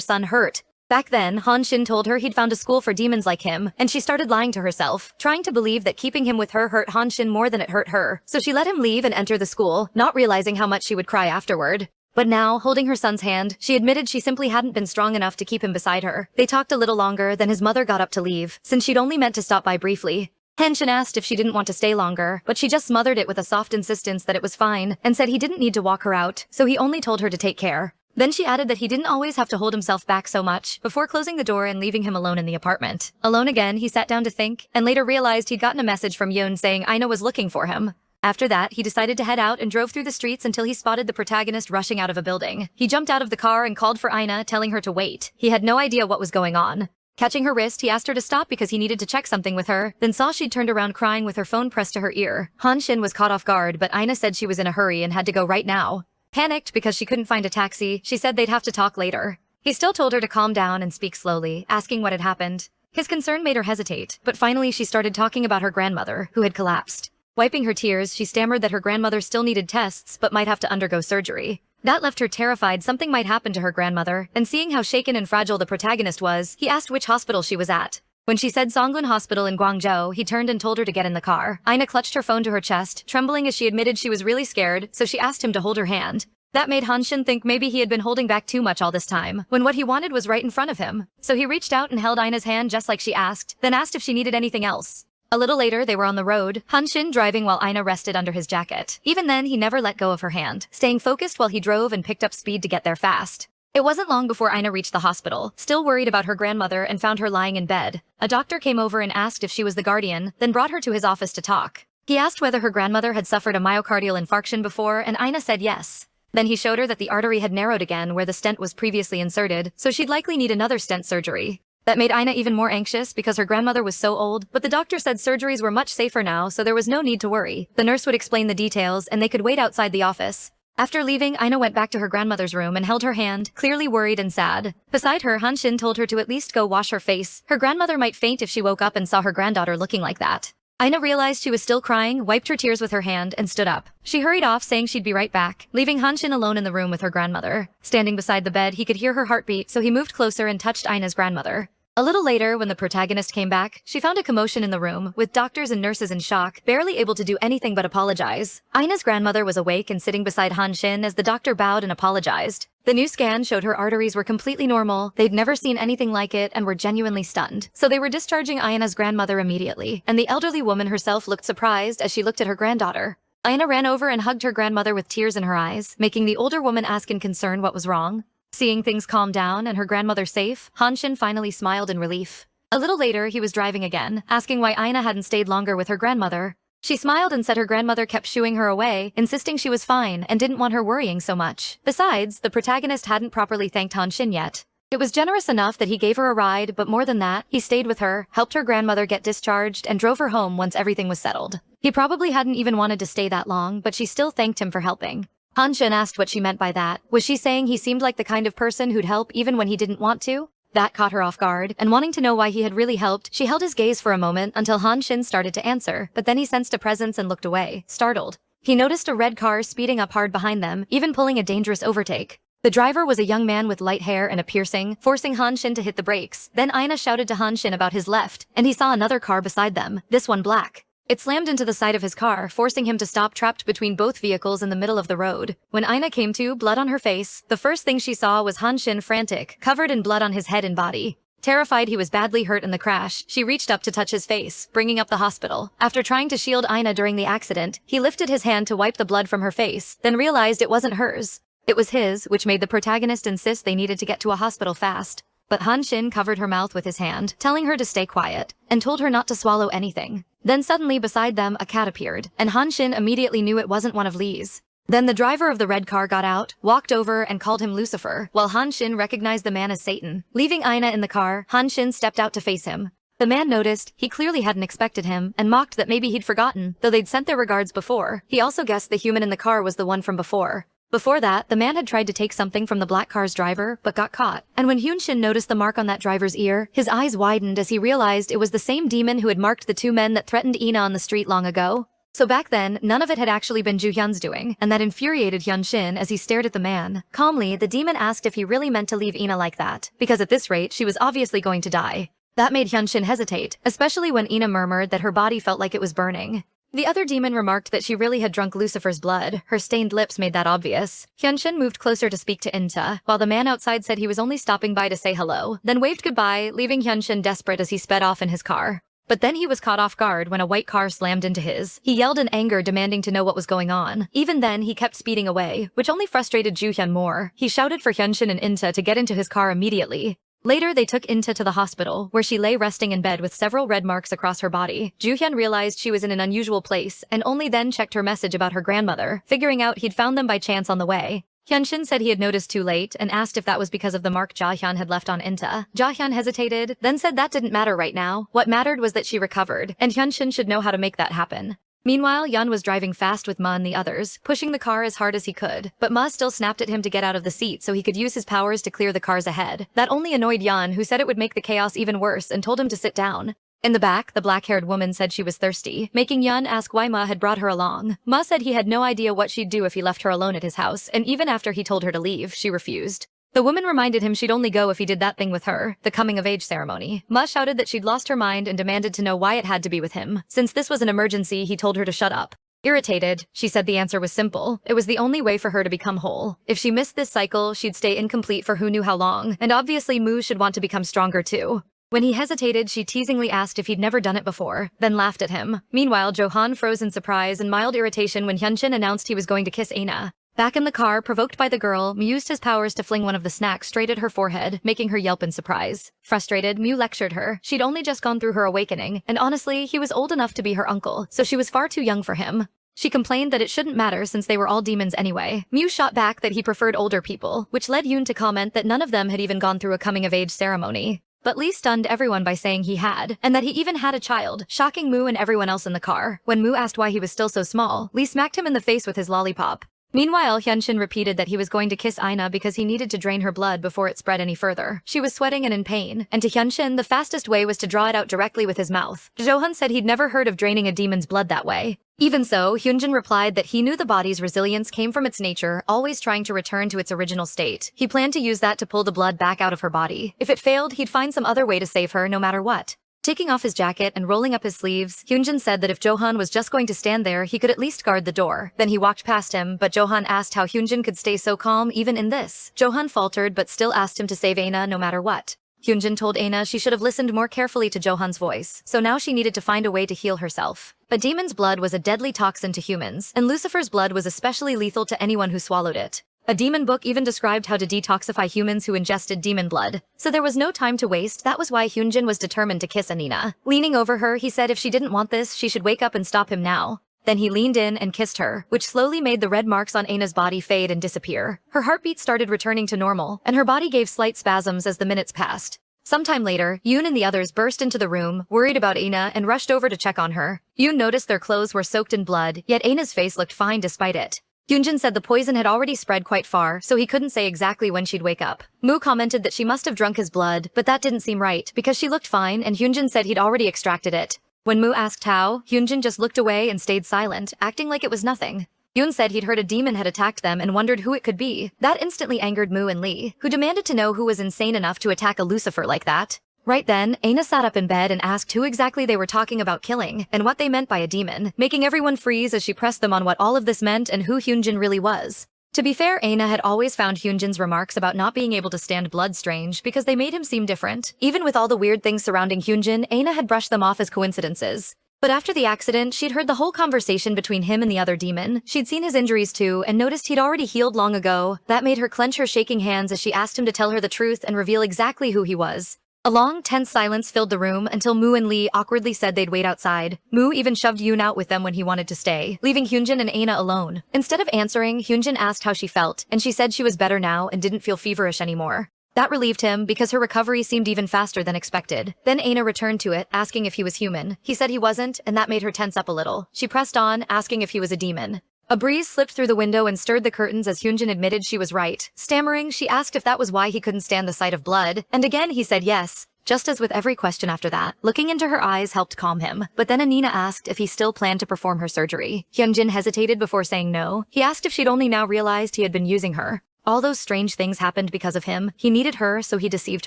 Speaker 1: son hurt. Back then, Hanshin told her he'd found a school for demons like him, and she started lying to herself, trying to believe that keeping him with her hurt Hanshin more than it hurt her. So she let him leave and enter the school, not realizing how much she would cry afterward. But now, holding her son's hand, she admitted she simply hadn't been strong enough to keep him beside her. They talked a little longer, then his mother got up to leave, since she'd only meant to stop by briefly. Hanshin asked if she didn't want to stay longer, but she just smothered it with a soft insistence that it was fine, and said he didn't need to walk her out, so he only told her to take care. Then she added that he didn't always have to hold himself back so much, before closing the door and leaving him alone in the apartment. Alone again, he sat down to think, and later realized he'd gotten a message from Yoon saying Ina was looking for him. After that, he decided to head out and drove through the streets until he spotted the protagonist rushing out of a building. He jumped out of the car and called for Ina, telling her to wait. He had no idea what was going on. Catching her wrist, he asked her to stop because he needed to check something with her, then saw she'd turned around crying with her phone pressed to her ear. Hanshin was caught off guard, but Ina said she was in a hurry and had to go right now. Panicked because she couldn't find a taxi, she said they'd have to talk later. He still told her to calm down and speak slowly, asking what had happened. His concern made her hesitate, but finally she started talking about her grandmother, who had collapsed. Wiping her tears, she stammered that her grandmother still needed tests, but might have to undergo surgery. That left her terrified something might happen to her grandmother, and seeing how shaken and fragile the protagonist was, he asked which hospital she was at. When she said Songlun Hospital in Guangzhou, he turned and told her to get in the car. Ina clutched her phone to her chest, trembling as she admitted she was really scared, so she asked him to hold her hand. That made Hanshin think maybe he had been holding back too much all this time, when what he wanted was right in front of him. So he reached out and held Ina's hand just like she asked, then asked if she needed anything else. A little later, they were on the road, Hanshin driving while Ina rested under his jacket. Even then, he never let go of her hand, staying focused while he drove and picked up speed to get there fast. It wasn't long before Ina reached the hospital, still worried about her grandmother, and found her lying in bed. A doctor came over and asked if she was the guardian, then brought her to his office to talk. He asked whether her grandmother had suffered a myocardial infarction before, and Ina said yes. Then he showed her that the artery had narrowed again where the stent was previously inserted, so she'd likely need another stent surgery. That made Ina even more anxious because her grandmother was so old, but the doctor said surgeries were much safer now, so there was no need to worry. The nurse would explain the details, and they could wait outside the office. After leaving, Ina went back to her grandmother's room and held her hand, clearly worried and sad. Beside her, Hanshin told her to at least go wash her face. Her grandmother might faint if she woke up and saw her granddaughter looking like that. Ina realized she was still crying, wiped her tears with her hand, and stood up. She hurried off, saying she'd be right back, leaving Hanshin alone in the room with her grandmother. Standing beside the bed, he could hear her heartbeat, so he moved closer and touched Ina's grandmother. A little later, when the protagonist came back, she found a commotion in the room, with doctors and nurses in shock, barely able to do anything but apologize. Ina's grandmother was awake and sitting beside Hanshin as the doctor bowed and apologized. The new scan showed her arteries were completely normal, they'd never seen anything like it, and were genuinely stunned. So they were discharging Ina's grandmother immediately, and the elderly woman herself looked surprised as she looked at her granddaughter. Ina ran over and hugged her grandmother with tears in her eyes, making the older woman ask in concern what was wrong. Seeing things calm down and her grandmother safe, Hanshin finally smiled in relief. A little later, he was driving again, asking why Ina hadn't stayed longer with her grandmother. She smiled and said her grandmother kept shooing her away, insisting she was fine and didn't want her worrying so much. Besides, the protagonist hadn't properly thanked Hanshin yet. It was generous enough that he gave her a ride, but more than that, he stayed with her, helped her grandmother get discharged, and drove her home once everything was settled. He probably hadn't even wanted to stay that long, but she still thanked him for helping. Hanshin asked what she meant by that. Was she saying he seemed like the kind of person who'd help even when he didn't want to? That caught her off guard, and wanting to know why he had really helped, she held his gaze for a moment until Hanshin started to answer, but then he sensed a presence and looked away, startled. He noticed a red car speeding up hard behind them, even pulling a dangerous overtake. The driver was a young man with light hair and a piercing, forcing Hanshin to hit the brakes. Then Ina shouted to Hanshin about his left, and he saw another car beside them, this one black. It slammed into the side of his car, forcing him to stop trapped between both vehicles in the middle of the road. When Ina came to, blood on her face, the first thing she saw was Hanshin frantic, covered in blood on his head and body. Terrified he was badly hurt in the crash, she reached up to touch his face, bringing up the hospital. After trying to shield Ina during the accident, he lifted his hand to wipe the blood from her face, then realized it wasn't hers. It was his, which made the protagonist insist they needed to get to a hospital fast. But Hanshin covered her mouth with his hand, telling her to stay quiet, and told her not to swallow anything. Then suddenly beside them, a cat appeared, and Hanshin immediately knew it wasn't one of Lee's. Then the driver of the red car got out, walked over, and called him Lucifer, while Hanshin recognized the man as Satan. Leaving Ina in the car, Hanshin stepped out to face him. The man noticed, he clearly hadn't expected him, and mocked that maybe he'd forgotten, though they'd sent their regards before. He also guessed the human in the car was the one from before. Before that, the man had tried to take something from the black car's driver, but got caught. And when Hyunshin noticed the mark on that driver's ear, his eyes widened as he realized it was the same demon who had marked the two men that threatened Ina on the street long ago. So back then, none of it had actually been Ju-hyun's doing, and that infuriated Hyunshin as he stared at the man. Calmly, the demon asked if he really meant to leave Ina like that, because at this rate, she was obviously going to die. That made Hyunshin hesitate, especially when Ina murmured that her body felt like it was burning. The other demon remarked that she really had drunk Lucifer's blood. Her stained lips made that obvious. Hyunshin moved closer to speak to Inta, while the man outside said he was only stopping by to say hello, then waved goodbye, leaving Hyunshin desperate as he sped off in his car. But then he was caught off guard when a white car slammed into his. He yelled in anger, demanding to know what was going on. Even then, he kept speeding away, which only frustrated Ju-hyun more. He shouted for Hyunshin and Inta to get into his car immediately. Later, they took Inta to the hospital, where she lay resting in bed with several red marks across her body. Ju-hyun realized she was in an unusual place, and only then checked her message about her grandmother, figuring out he'd found them by chance on the way. Hyunshin said he had noticed too late, and asked if that was because of the mark Ja-hyun had left on Inta. Ja-hyun hesitated, then said that didn't matter right now. What mattered was that she recovered, and Hyunshin should know how to make that happen. Meanwhile, Yun was driving fast with Ma and the others, pushing the car as hard as he could, but Ma still snapped at him to get out of the seat so he could use his powers to clear the cars ahead. That only annoyed Yun, who said it would make the chaos even worse and told him to sit down. In the back, the black-haired woman said she was thirsty, making Yun ask why Ma had brought her along. Ma said he had no idea what she'd do if he left her alone at his house, and even after he told her to leave, she refused. The woman reminded him she'd only go if he did that thing with her, the coming-of-age ceremony. Ma shouted that she'd lost her mind and demanded to know why it had to be with him. Since this was an emergency, he told her to shut up. Irritated, she said the answer was simple. It was the only way for her to become whole. If she missed this cycle, she'd stay incomplete for who knew how long, and obviously Mu should want to become stronger too. When he hesitated, she teasingly asked if he'd never done it before, then laughed at him. Meanwhile, Johan froze in surprise and mild irritation when Hyunshin announced he was going to kiss Aina. Back in the car, provoked by the girl, Mu used his powers to fling one of the snacks straight at her forehead, making her yelp in surprise. Frustrated, Mu lectured her. She'd only just gone through her awakening, and honestly, he was old enough to be her uncle, so she was far too young for him. She complained that it shouldn't matter since they were all demons anyway. Mu shot back that he preferred older people, which led Yoon to comment that none of them had even gone through a coming-of-age ceremony. But Lee stunned everyone by saying he had, and that he even had a child, shocking Mu and everyone else in the car. When Mu asked why he was still so small, Lee smacked him in the face with his lollipop. Meanwhile, Hyunshin repeated that he was going to kiss Aina because he needed to drain her blood before it spread any further. She was sweating and in pain, and to Hyunshin, the fastest way was to draw it out directly with his mouth. Johan said he'd never heard of draining a demon's blood that way. Even so, Hyunjin replied that he knew the body's resilience came from its nature, always trying to return to its original state. He planned to use that to pull the blood back out of her body. If it failed, he'd find some other way to save her no matter what. Taking off his jacket and rolling up his sleeves, Hyunjin said that if Johan was just going to stand there, he could at least guard the door. Then he walked past him, but Johan asked how Hyunjin could stay so calm even in this. Johan faltered but still asked him to save Aina no matter what. Hyunjin told Aina she should have listened more carefully to Johan's voice, so now she needed to find a way to heal herself. A demon's blood was a deadly toxin to humans, and Lucifer's blood was especially lethal to anyone who swallowed it. A demon book even described how to detoxify humans who ingested demon blood. So there was no time to waste. That was why Hyunjin was determined to kiss Aina. Leaning over her, he said if she didn't want this, she should wake up and stop him now. Then he leaned in and kissed her, which slowly made the red marks on Aina's body fade and disappear. Her heartbeat started returning to normal, and her body gave slight spasms as the minutes passed. Sometime later, Yoon and the others burst into the room, worried about Aina, and rushed over to check on her. Yoon noticed their clothes were soaked in blood, yet Aina's face looked fine despite it. Hyunjin said the poison had already spread quite far, so he couldn't say exactly when she'd wake up. Mu commented that she must have drunk his blood, but that didn't seem right, because she looked fine and Hyunjin said he'd already extracted it. When Mu asked how, Hyunjin just looked away and stayed silent, acting like it was nothing. Yoon said he'd heard a demon had attacked them and wondered who it could be. That instantly angered Mu and Lee, who demanded to know who was insane enough to attack a Lucifer like that. Right then, Aina sat up in bed and asked who exactly they were talking about killing, and what they meant by a demon, making everyone freeze as she pressed them on what all of this meant and who Hyunjin really was. To be fair, Aina had always found Hyunjin's remarks about not being able to stand blood strange because they made him seem different. Even with all the weird things surrounding Hyunjin, Aina had brushed them off as coincidences. But after the accident, she'd heard the whole conversation between him and the other demon. She'd seen his injuries too, and noticed he'd already healed long ago. That made her clench her shaking hands as she asked him to tell her the truth and reveal exactly who he was. A long, tense silence filled the room until Mu and Lee awkwardly said they'd wait outside. Mu even shoved Yoon out with them when he wanted to stay, leaving Hyunjin and Aina alone. Instead of answering, Hyunjin asked how she felt, and she said she was better now and didn't feel feverish anymore. That relieved him because her recovery seemed even faster than expected. Then Aina returned to it, asking if he was human. He said he wasn't, and that made her tense up a little. She pressed on, asking if he was a demon. A breeze slipped through the window and stirred the curtains as Hyunjin admitted she was right. Stammering, she asked if that was why he couldn't stand the sight of blood, and again he said yes. Just as with every question after that, looking into her eyes helped calm him. But then Anina asked if he still planned to perform her surgery. Hyunjin hesitated before saying no. He asked if she'd only now realized he had been using her. All those strange things happened because of him. He needed her, so he deceived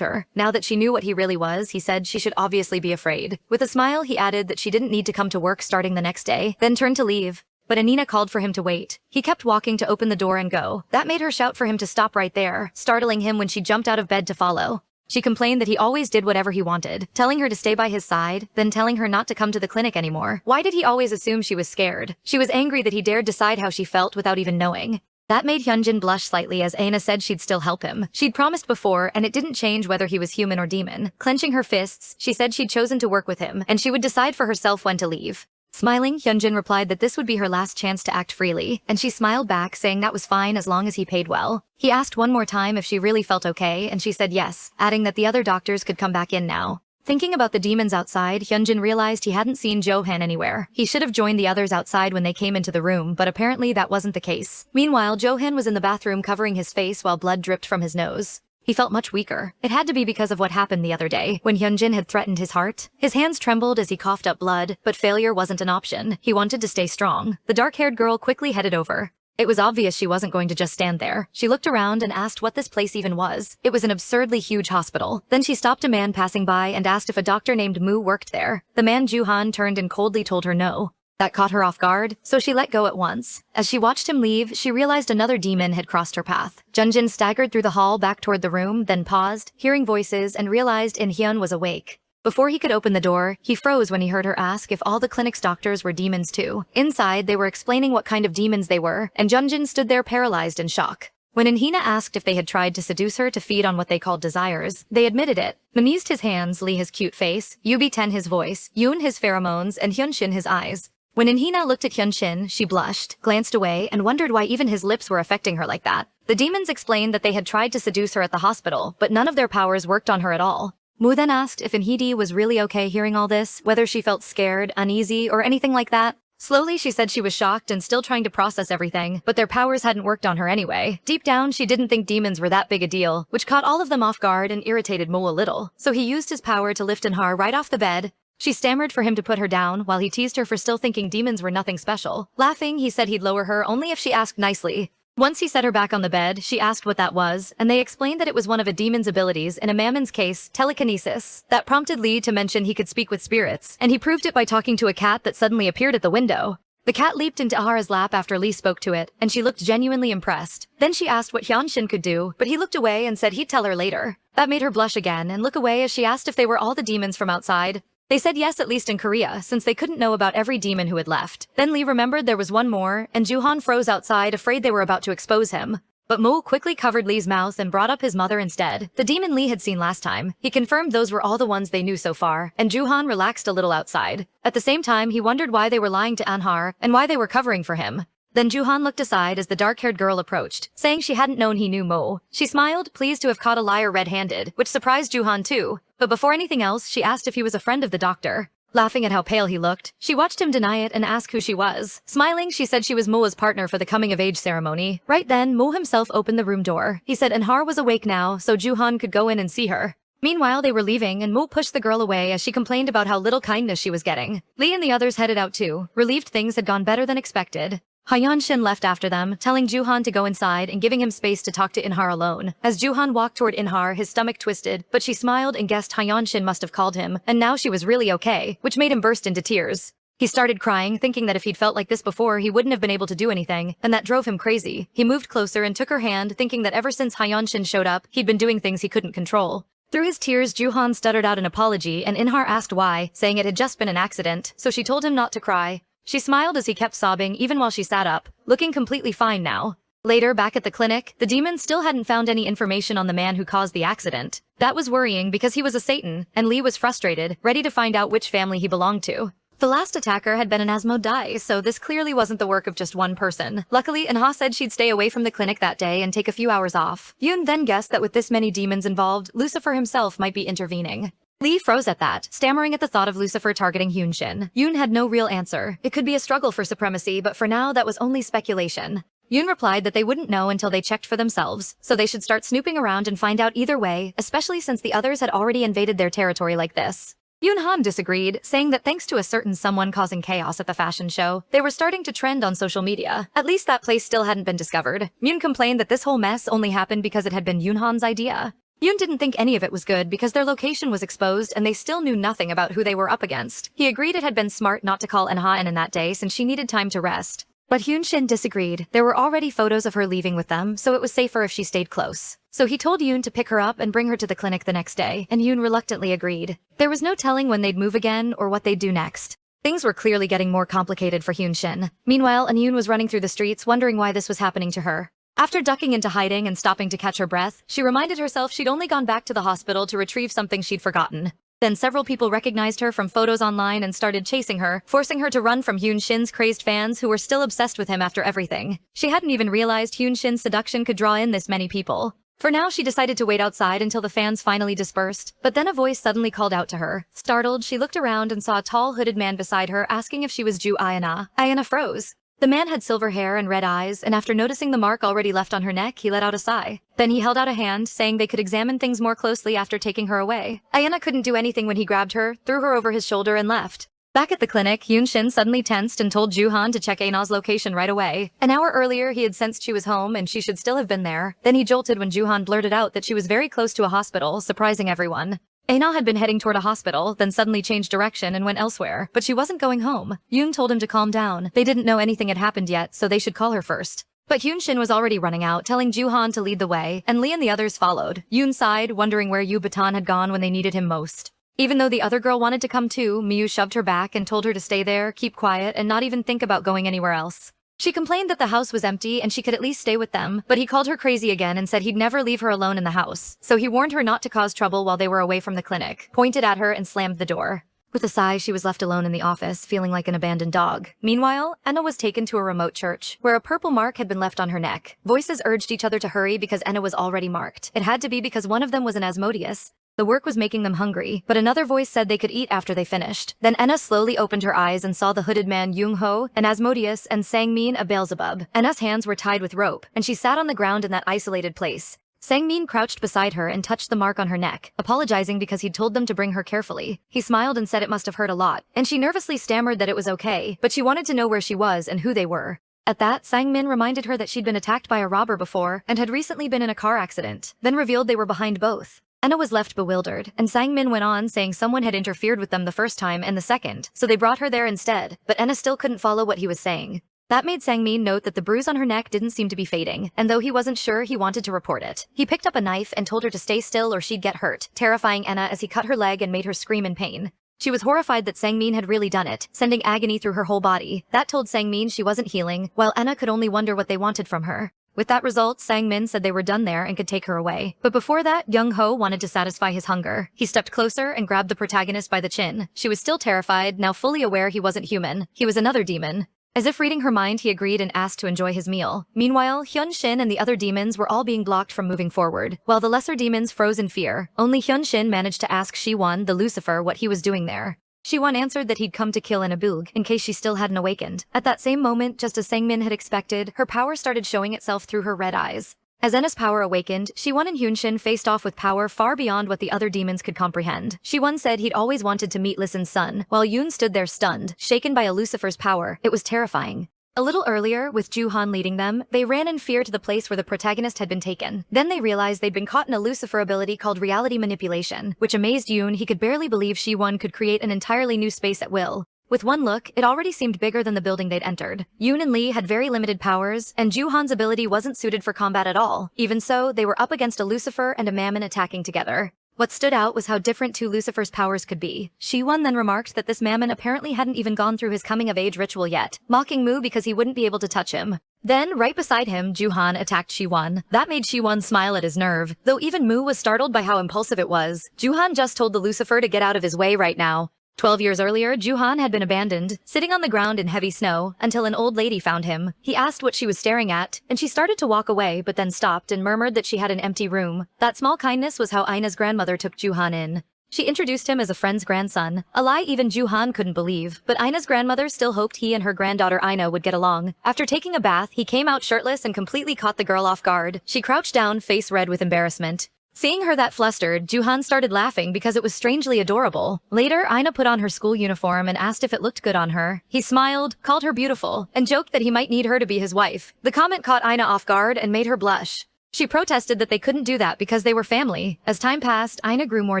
Speaker 1: her. Now that she knew what he really was, he said she should obviously be afraid. With a smile, he added that she didn't need to come to work starting the next day, then turned to leave. But Anina called for him to wait. He kept walking to open the door and go. That made her shout for him to stop right there, startling him when she jumped out of bed to follow. She complained that he always did whatever he wanted, telling her to stay by his side, then telling her not to come to the clinic anymore. Why did he always assume she was scared? She was angry that he dared decide how she felt without even knowing. That made Hyunjin blush slightly as Aina said she'd still help him. She'd promised before, and it didn't change whether he was human or demon. Clenching her fists, she said she'd chosen to work with him, and she would decide for herself when to leave. Smiling, Hyunjin replied that this would be her last chance to act freely, and she smiled back, saying that was fine as long as he paid well. He asked one more time if she really felt okay, and she said yes, adding that the other doctors could come back in now. Thinking about the demons outside, Hyunjin realized he hadn't seen Johan anywhere. He should have joined the others outside when they came into the room, but apparently that wasn't the case. Meanwhile, Johan was in the bathroom covering his face while blood dripped from his nose. He felt much weaker. It had to be because of what happened the other day, when Hyunjin had threatened his heart. His hands trembled as he coughed up blood, but failure wasn't an option. He wanted to stay strong. The dark-haired girl quickly headed over. It was obvious she wasn't going to just stand there. She looked around and asked what this place even was. It was an absurdly huge hospital. Then she stopped a man passing by and asked if a doctor named Mu worked there. The man Juhan turned and coldly told her no. That caught her off guard, so she let go at once. As she watched him leave, she realized another demon had crossed her path. Junjin staggered through the hall back toward the room, then paused, hearing voices, and realized In Hyun was awake. Before he could open the door, he froze when he heard her ask if all the clinic's doctors were demons too. Inside, they were explaining what kind of demons they were, and Junjin stood there paralyzed in shock. When Inhina asked if they had tried to seduce her to feed on what they called desires, they admitted it. Min used his hands, Lee his cute face, Yubi-ten his voice, Yoon his pheromones, and Hyunshin his eyes. When Inhina looked at Hyunshin, she blushed, glanced away, and wondered why even his lips were affecting her like that. The demons explained that they had tried to seduce her at the hospital, but none of their powers worked on her at all. Mu then asked if Inhidi was really okay hearing all this, whether she felt scared, uneasy, or anything like that. Slowly, she said she was shocked and still trying to process everything, but their powers hadn't worked on her anyway. Deep down, she didn't think demons were that big a deal, which caught all of them off guard and irritated Mu a little. So he used his power to lift Inhar right off the bed. She stammered for him to put her down, while he teased her for still thinking demons were nothing special. Laughing, he said he'd lower her only if she asked nicely. Once he set her back on the bed, she asked what that was, and they explained that it was one of a demon's abilities, in a Mammon's case, telekinesis. That prompted Lee to mention he could speak with spirits, and he proved it by talking to a cat that suddenly appeared at the window. The cat leaped into Ahara's lap after Lee spoke to it, and she looked genuinely impressed. Then she asked what Hyunshin could do, but he looked away and said he'd tell her later. That made her blush again and look away as she asked if they were all the demons from outside. They said yes, at least in Korea, since they couldn't know about every demon who had left. Then Lee remembered there was one more, and Juhan froze outside, afraid they were about to expose him. But Mo quickly covered Lee's mouth and brought up his mother instead, the demon Lee had seen last time. He confirmed those were all the ones they knew so far, and Juhan relaxed a little outside. At the same time, he wondered why they were lying to Anhar, and why they were covering for him. Then Juhan looked aside as the dark-haired girl approached, saying she hadn't known he knew Mo. She smiled, pleased to have caught a liar red-handed, which surprised Juhan too. But before anything else, she asked if he was a friend of the doctor. Laughing at how pale he looked, she watched him deny it and ask who she was. Smiling, she said she was Moa's partner for the coming-of-age ceremony. Right then, Mo himself opened the room door. He said Anhar was awake now, so Juhan could go in and see her. Meanwhile, they were leaving, and Mo pushed the girl away as she complained about how little kindness she was getting. Lee and the others headed out too, relieved things had gone better than expected. Hyunshin left after them, telling Juhan to go inside and giving him space to talk to Inhar alone. As Juhan walked toward Inhar, his stomach twisted, but she smiled and guessed Hyunshin must have called him, and now she was really okay, which made him burst into tears. He started crying, thinking that if he'd felt like this before, he wouldn't have been able to do anything, and that drove him crazy. He moved closer and took her hand, thinking that ever since Hyunshin showed up, he'd been doing things he couldn't control. Through his tears, Juhan stuttered out an apology, and Inhar asked why, saying it had just been an accident, so she told him not to cry. She smiled as he kept sobbing even while she sat up, looking completely fine now. Later, back at the clinic, the demons still hadn't found any information on the man who caused the accident. That was worrying because he was a Satan, and Lee was frustrated, ready to find out which family he belonged to. The last attacker had been an Asmodai, so this clearly wasn't the work of just one person. Luckily, Inha said she'd stay away from the clinic that day and take a few hours off. Yoon then guessed that with this many demons involved, Lucifer himself might be intervening. Lee froze at that, stammering at the thought of Lucifer targeting Hyunshin. Yoon had no real answer. It could be a struggle for supremacy, but for now that was only speculation. Yoon replied that they wouldn't know until they checked for themselves, so they should start snooping around and find out either way, especially since the others had already invaded their territory like this. Yoon Han disagreed, saying that thanks to a certain someone causing chaos at the fashion show, they were starting to trend on social media. At least that place still hadn't been discovered. Yoon complained that this whole mess only happened because it had been Yoon Han's idea. Yoon didn't think any of it was good because their location was exposed and they still knew nothing about who they were up against. He agreed it had been smart not to call Anha in that day since she needed time to rest. But Hyunshin disagreed. There were already photos of her leaving with them, so it was safer if she stayed close. So he told Yoon to pick her up and bring her to the clinic the next day, and Yoon reluctantly agreed. There was no telling when they'd move again or what they'd do next. Things were clearly getting more complicated for Hyunshin. Meanwhile, Yoon was running through the streets wondering why this was happening to her. After ducking into hiding and stopping to catch her breath, she reminded herself she'd only gone back to the hospital to retrieve something she'd forgotten. Then several people recognized her from photos online and started chasing her, forcing her to run from Hyunshin's crazed fans who were still obsessed with him after everything. She hadn't even realized Hyunshin's seduction could draw in this many people. For now, she decided to wait outside until the fans finally dispersed, but then a voice suddenly called out to her. Startled, she looked around and saw a tall, hooded man beside her asking if she was Ju Ayana. Ayana froze. The man had silver hair and red eyes, and after noticing the mark already left on her neck, he let out a sigh. Then he held out a hand, saying they could examine things more closely after taking her away. Ayana couldn't do anything when he grabbed her, threw her over his shoulder and left. Back at the clinic, Hyunshin suddenly tensed and told Juhan to check Aina's location right away. An hour earlier, he had sensed she was home and she should still have been there. Then he jolted when Juhan blurted out that she was very close to a hospital, surprising everyone. Aina had been heading toward a hospital, then suddenly changed direction and went elsewhere, but she wasn't going home. Yoon told him to calm down. They didn't know anything had happened yet, so they should call her first. But Hyun-shin was already running out, telling Joo-han to lead the way, and Lee and the others followed. Yoon sighed, wondering where Yoo Batan had gone when they needed him most. Even though the other girl wanted to come too, Miyu shoved her back and told her to stay there, keep quiet, and not even think about going anywhere else. She complained that the house was empty and she could at least stay with them, but he called her crazy again and said he'd never leave her alone in the house. So he warned her not to cause trouble while they were away from the clinic, pointed at her and slammed the door. With a sigh, she was left alone in the office, feeling like an abandoned dog. Meanwhile, Enna was taken to a remote church, where a purple mark had been left on her neck. Voices urged each other to hurry because Enna was already marked. It had to be because one of them was an Asmodeus. The work was making them hungry, but another voice said they could eat after they finished. Then Enna slowly opened her eyes and saw the hooded man Young-ho, an Asmodeus, and Sang-min, a Beelzebub. Enna's hands were tied with rope, and she sat on the ground in that isolated place. Sang-min crouched beside her and touched the mark on her neck, apologizing because he'd told them to bring her carefully. He smiled and said it must have hurt a lot, and she nervously stammered that it was okay, but she wanted to know where she was and who they were. At that, Sang-min reminded her that she'd been attacked by a robber before and had recently been in a car accident, then revealed they were behind both. Enna was left bewildered, and Sang-min went on saying someone had interfered with them the first time and the second, so they brought her there instead, but Enna still couldn't follow what he was saying. That made Sang-min note that the bruise on her neck didn't seem to be fading, and though he wasn't sure, he wanted to report it. He picked up a knife and told her to stay still or she'd get hurt, terrifying Enna as he cut her leg and made her scream in pain. She was horrified that Sang-min had really done it, sending agony through her whole body. That told Sang-min she wasn't healing, while Enna could only wonder what they wanted from her. With that result, Sang-min said they were done there and could take her away. But before that, Young-ho wanted to satisfy his hunger. He stepped closer and grabbed the protagonist by the chin. She was still terrified, now fully aware he wasn't human. He was another demon. As if reading her mind, he agreed and asked to enjoy his meal. Meanwhile, Hyun-shin and the other demons were all being blocked from moving forward, while the lesser demons froze in fear. Only Hyun-shin managed to ask Shi-won, the Lucifer, what he was doing there. Shi-won answered that he'd come to kill Inabug, in case she still hadn't awakened. At that same moment, just as Sang-min had expected, her power started showing itself through her red eyes. As Enna's power awakened, Shi-won and Hyun-shin faced off with power far beyond what the other demons could comprehend. Shi-won said he'd always wanted to meet Lisan's son, while Yoon stood there stunned, shaken by a Lucifer's power. It was terrifying. A little earlier, with Joo-han leading them, they ran in fear to the place where the protagonist had been taken. Then they realized they'd been caught in a Lucifer ability called reality manipulation, which amazed Yoon. He could barely believe Shi-won could create an entirely new space at will. With one look, it already seemed bigger than the building they'd entered. Yoon and Lee had very limited powers, and Joo-han's ability wasn't suited for combat at all. Even so, they were up against a Lucifer and a Mammon attacking together. What stood out was how different two Lucifer's powers could be. Shi-won then remarked that this Mammon apparently hadn't even gone through his coming-of-age ritual yet, mocking Mu because he wouldn't be able to touch him. Then, right beside him, Joo-han attacked Shi-won. That made Shi-won smile at his nerve. Though even Mu was startled by how impulsive it was, Joo-han just told the Lucifer to get out of his way right now. 12 years earlier, Joo-han had been abandoned, sitting on the ground in heavy snow, until an old lady found him. He asked what she was staring at, and she started to walk away but then stopped and murmured that she had an empty room. That small kindness was how Aina's grandmother took Joo-han in. She introduced him as a friend's grandson, a lie even Joo-han couldn't believe, but Aina's grandmother still hoped he and her granddaughter Aina would get along. After taking a bath, he came out shirtless and completely caught the girl off guard. She crouched down, face red with embarrassment. Seeing her that flustered, Joo-han started laughing because it was strangely adorable. Later, Aina put on her school uniform and asked if it looked good on her. He smiled, called her beautiful, and joked that he might need her to be his wife. The comment caught Aina off guard and made her blush. She protested that they couldn't do that because they were family. As time passed, Aina grew more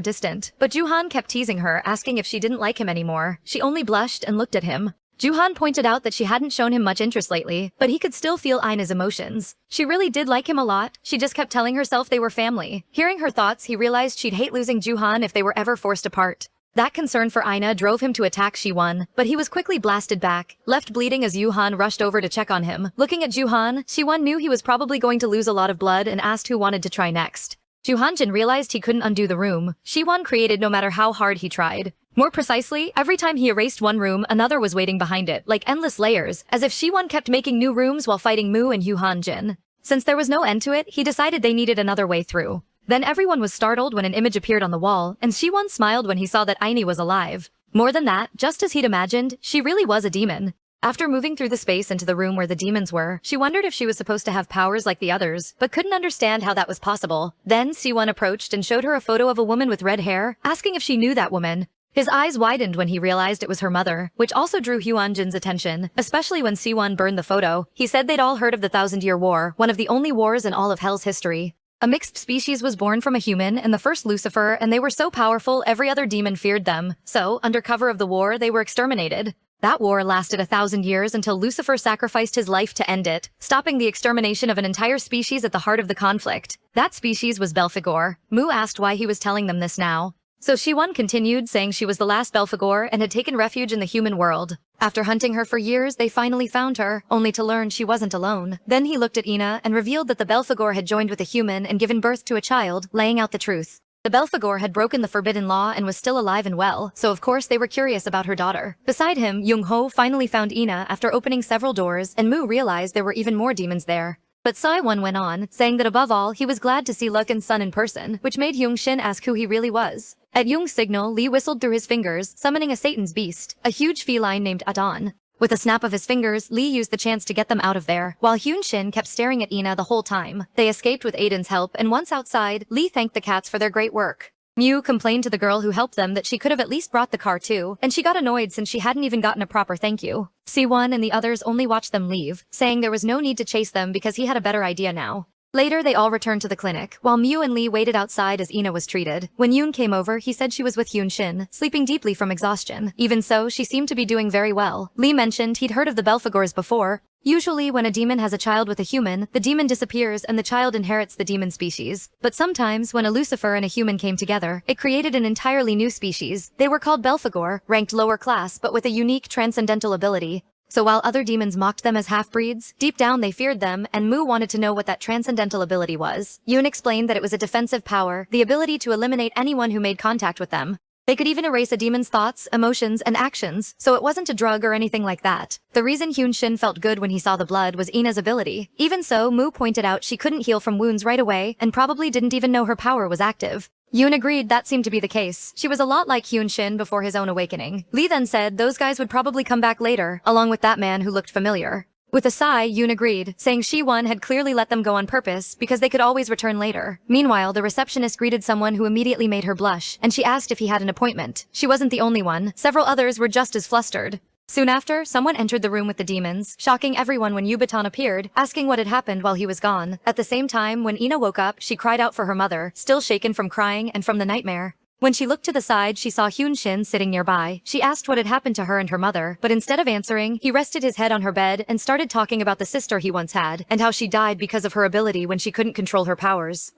Speaker 1: distant, but Joo-han kept teasing her, asking if she didn't like him anymore. She only blushed and looked at him. Joo-han pointed out that she hadn't shown him much interest lately, but he could still feel Aina's emotions. She really did like him a lot. She just kept telling herself they were family. Hearing her thoughts, he realized she'd hate losing Joo-han if they were ever forced apart. That concern for Aina drove him to attack Shi-won, but he was quickly blasted back, left bleeding as Yoo-han rushed over to check on him. Looking at Joo-han, Shi-won knew he was probably going to lose a lot of blood and asked who wanted to try next. Joo-han realized he couldn't undo the room Shi-won created no matter how hard he tried. More precisely, every time he erased one room, another was waiting behind it, like endless layers, as if Shi-won kept making new rooms while fighting Mu and Yoo-han. Since there was no end to it, he decided they needed another way through. Then everyone was startled when an image appeared on the wall, and Shi-won smiled when he saw that Aini was alive. More than that, just as he'd imagined, she really was a demon. After moving through the space into the room where the demons were, she wondered if she was supposed to have powers like the others, but couldn't understand how that was possible. Then Si-won approached and showed her a photo of a woman with red hair, asking if she knew that woman. His eyes widened when he realized it was her mother, which also drew Hyun-jin's attention, especially when Si-won burned the photo. He said they'd all heard of the Thousand-Year War, one of the only wars in all of Hell's history. A mixed species was born from a human and the first Lucifer, and they were so powerful every other demon feared them. So, under cover of the war, they were exterminated. That war lasted 1,000 years until Lucifer sacrificed his life to end it, stopping the extermination of an entire species at the heart of the conflict. That species was Belphegor. Mu asked why he was telling them this now. So Shiwon continued, saying she was the last Belphegor and had taken refuge in the human world. After hunting her for years, they finally found her, only to learn she wasn't alone. Then he looked at Ina and revealed that the Belphegor had joined with a human and given birth to a child, laying out the truth. The Belphegor had broken the forbidden law and was still alive and well, so of course they were curious about her daughter. Beside him, Young-ho finally found Ina after opening several doors, and Mu realized there were even more demons there. But Sai-won went on, saying that above all, he was glad to see Lucan's son in person, which made Young-shin ask who he really was. At Young's signal, Lee whistled through his fingers, summoning a Satan's beast, a huge feline named Adon. With a snap of his fingers, Lee used the chance to get them out of there, while Hyun-shin kept staring at Ina the whole time. They escaped with Aiden's help, and once outside, Lee thanked the cats for their great work. Mew complained to the girl who helped them that she could have at least brought the car too, and she got annoyed since she hadn't even gotten a proper thank you. Siwon and the others only watched them leave, saying there was no need to chase them because he had a better idea now. Later, they all returned to the clinic, while Mew and Lee waited outside as Ina was treated. When Yoon came over, he said she was with Hyun-shin, sleeping deeply from exhaustion. Even so, she seemed to be doing very well. Lee mentioned he'd heard of the Belphegors before. Usually, when a demon has a child with a human, the demon disappears and the child inherits the demon species. But sometimes, when a Lucifer and a human came together, it created an entirely new species. They were called Belphegor, ranked lower class but with a unique transcendental ability. So while other demons mocked them as half-breeds, deep down they feared them, and Mu wanted to know what that transcendental ability was. Yoon explained that it was a defensive power, the ability to eliminate anyone who made contact with them. They could even erase a demon's thoughts, emotions, and actions, so it wasn't a drug or anything like that. The reason Hyun-shin felt good when he saw the blood was Ina's ability. Even so, Mu pointed out she couldn't heal from wounds right away, and probably didn't even know her power was active. Yoon agreed that seemed to be the case. She was a lot like Hyun-shin before his own awakening. Lee then said those guys would probably come back later, along with that man who looked familiar. With a sigh, Yoon agreed, saying Shi-won had clearly let them go on purpose because they could always return later. Meanwhile, the receptionist greeted someone who immediately made her blush, and she asked if he had an appointment. She wasn't the only one. Several others were just as flustered. Soon after, someone entered the room with the demons, shocking everyone when Yubaton appeared, asking what had happened while he was gone. At the same time, when Ina woke up, she cried out for her mother, still shaken from crying and from the nightmare. When she looked to the side, she saw Hyun-shin sitting nearby. She asked what had happened to her and her mother, but instead of answering, he rested his head on her bed and started talking about the sister he once had, and how she died because of her ability when she couldn't control her powers.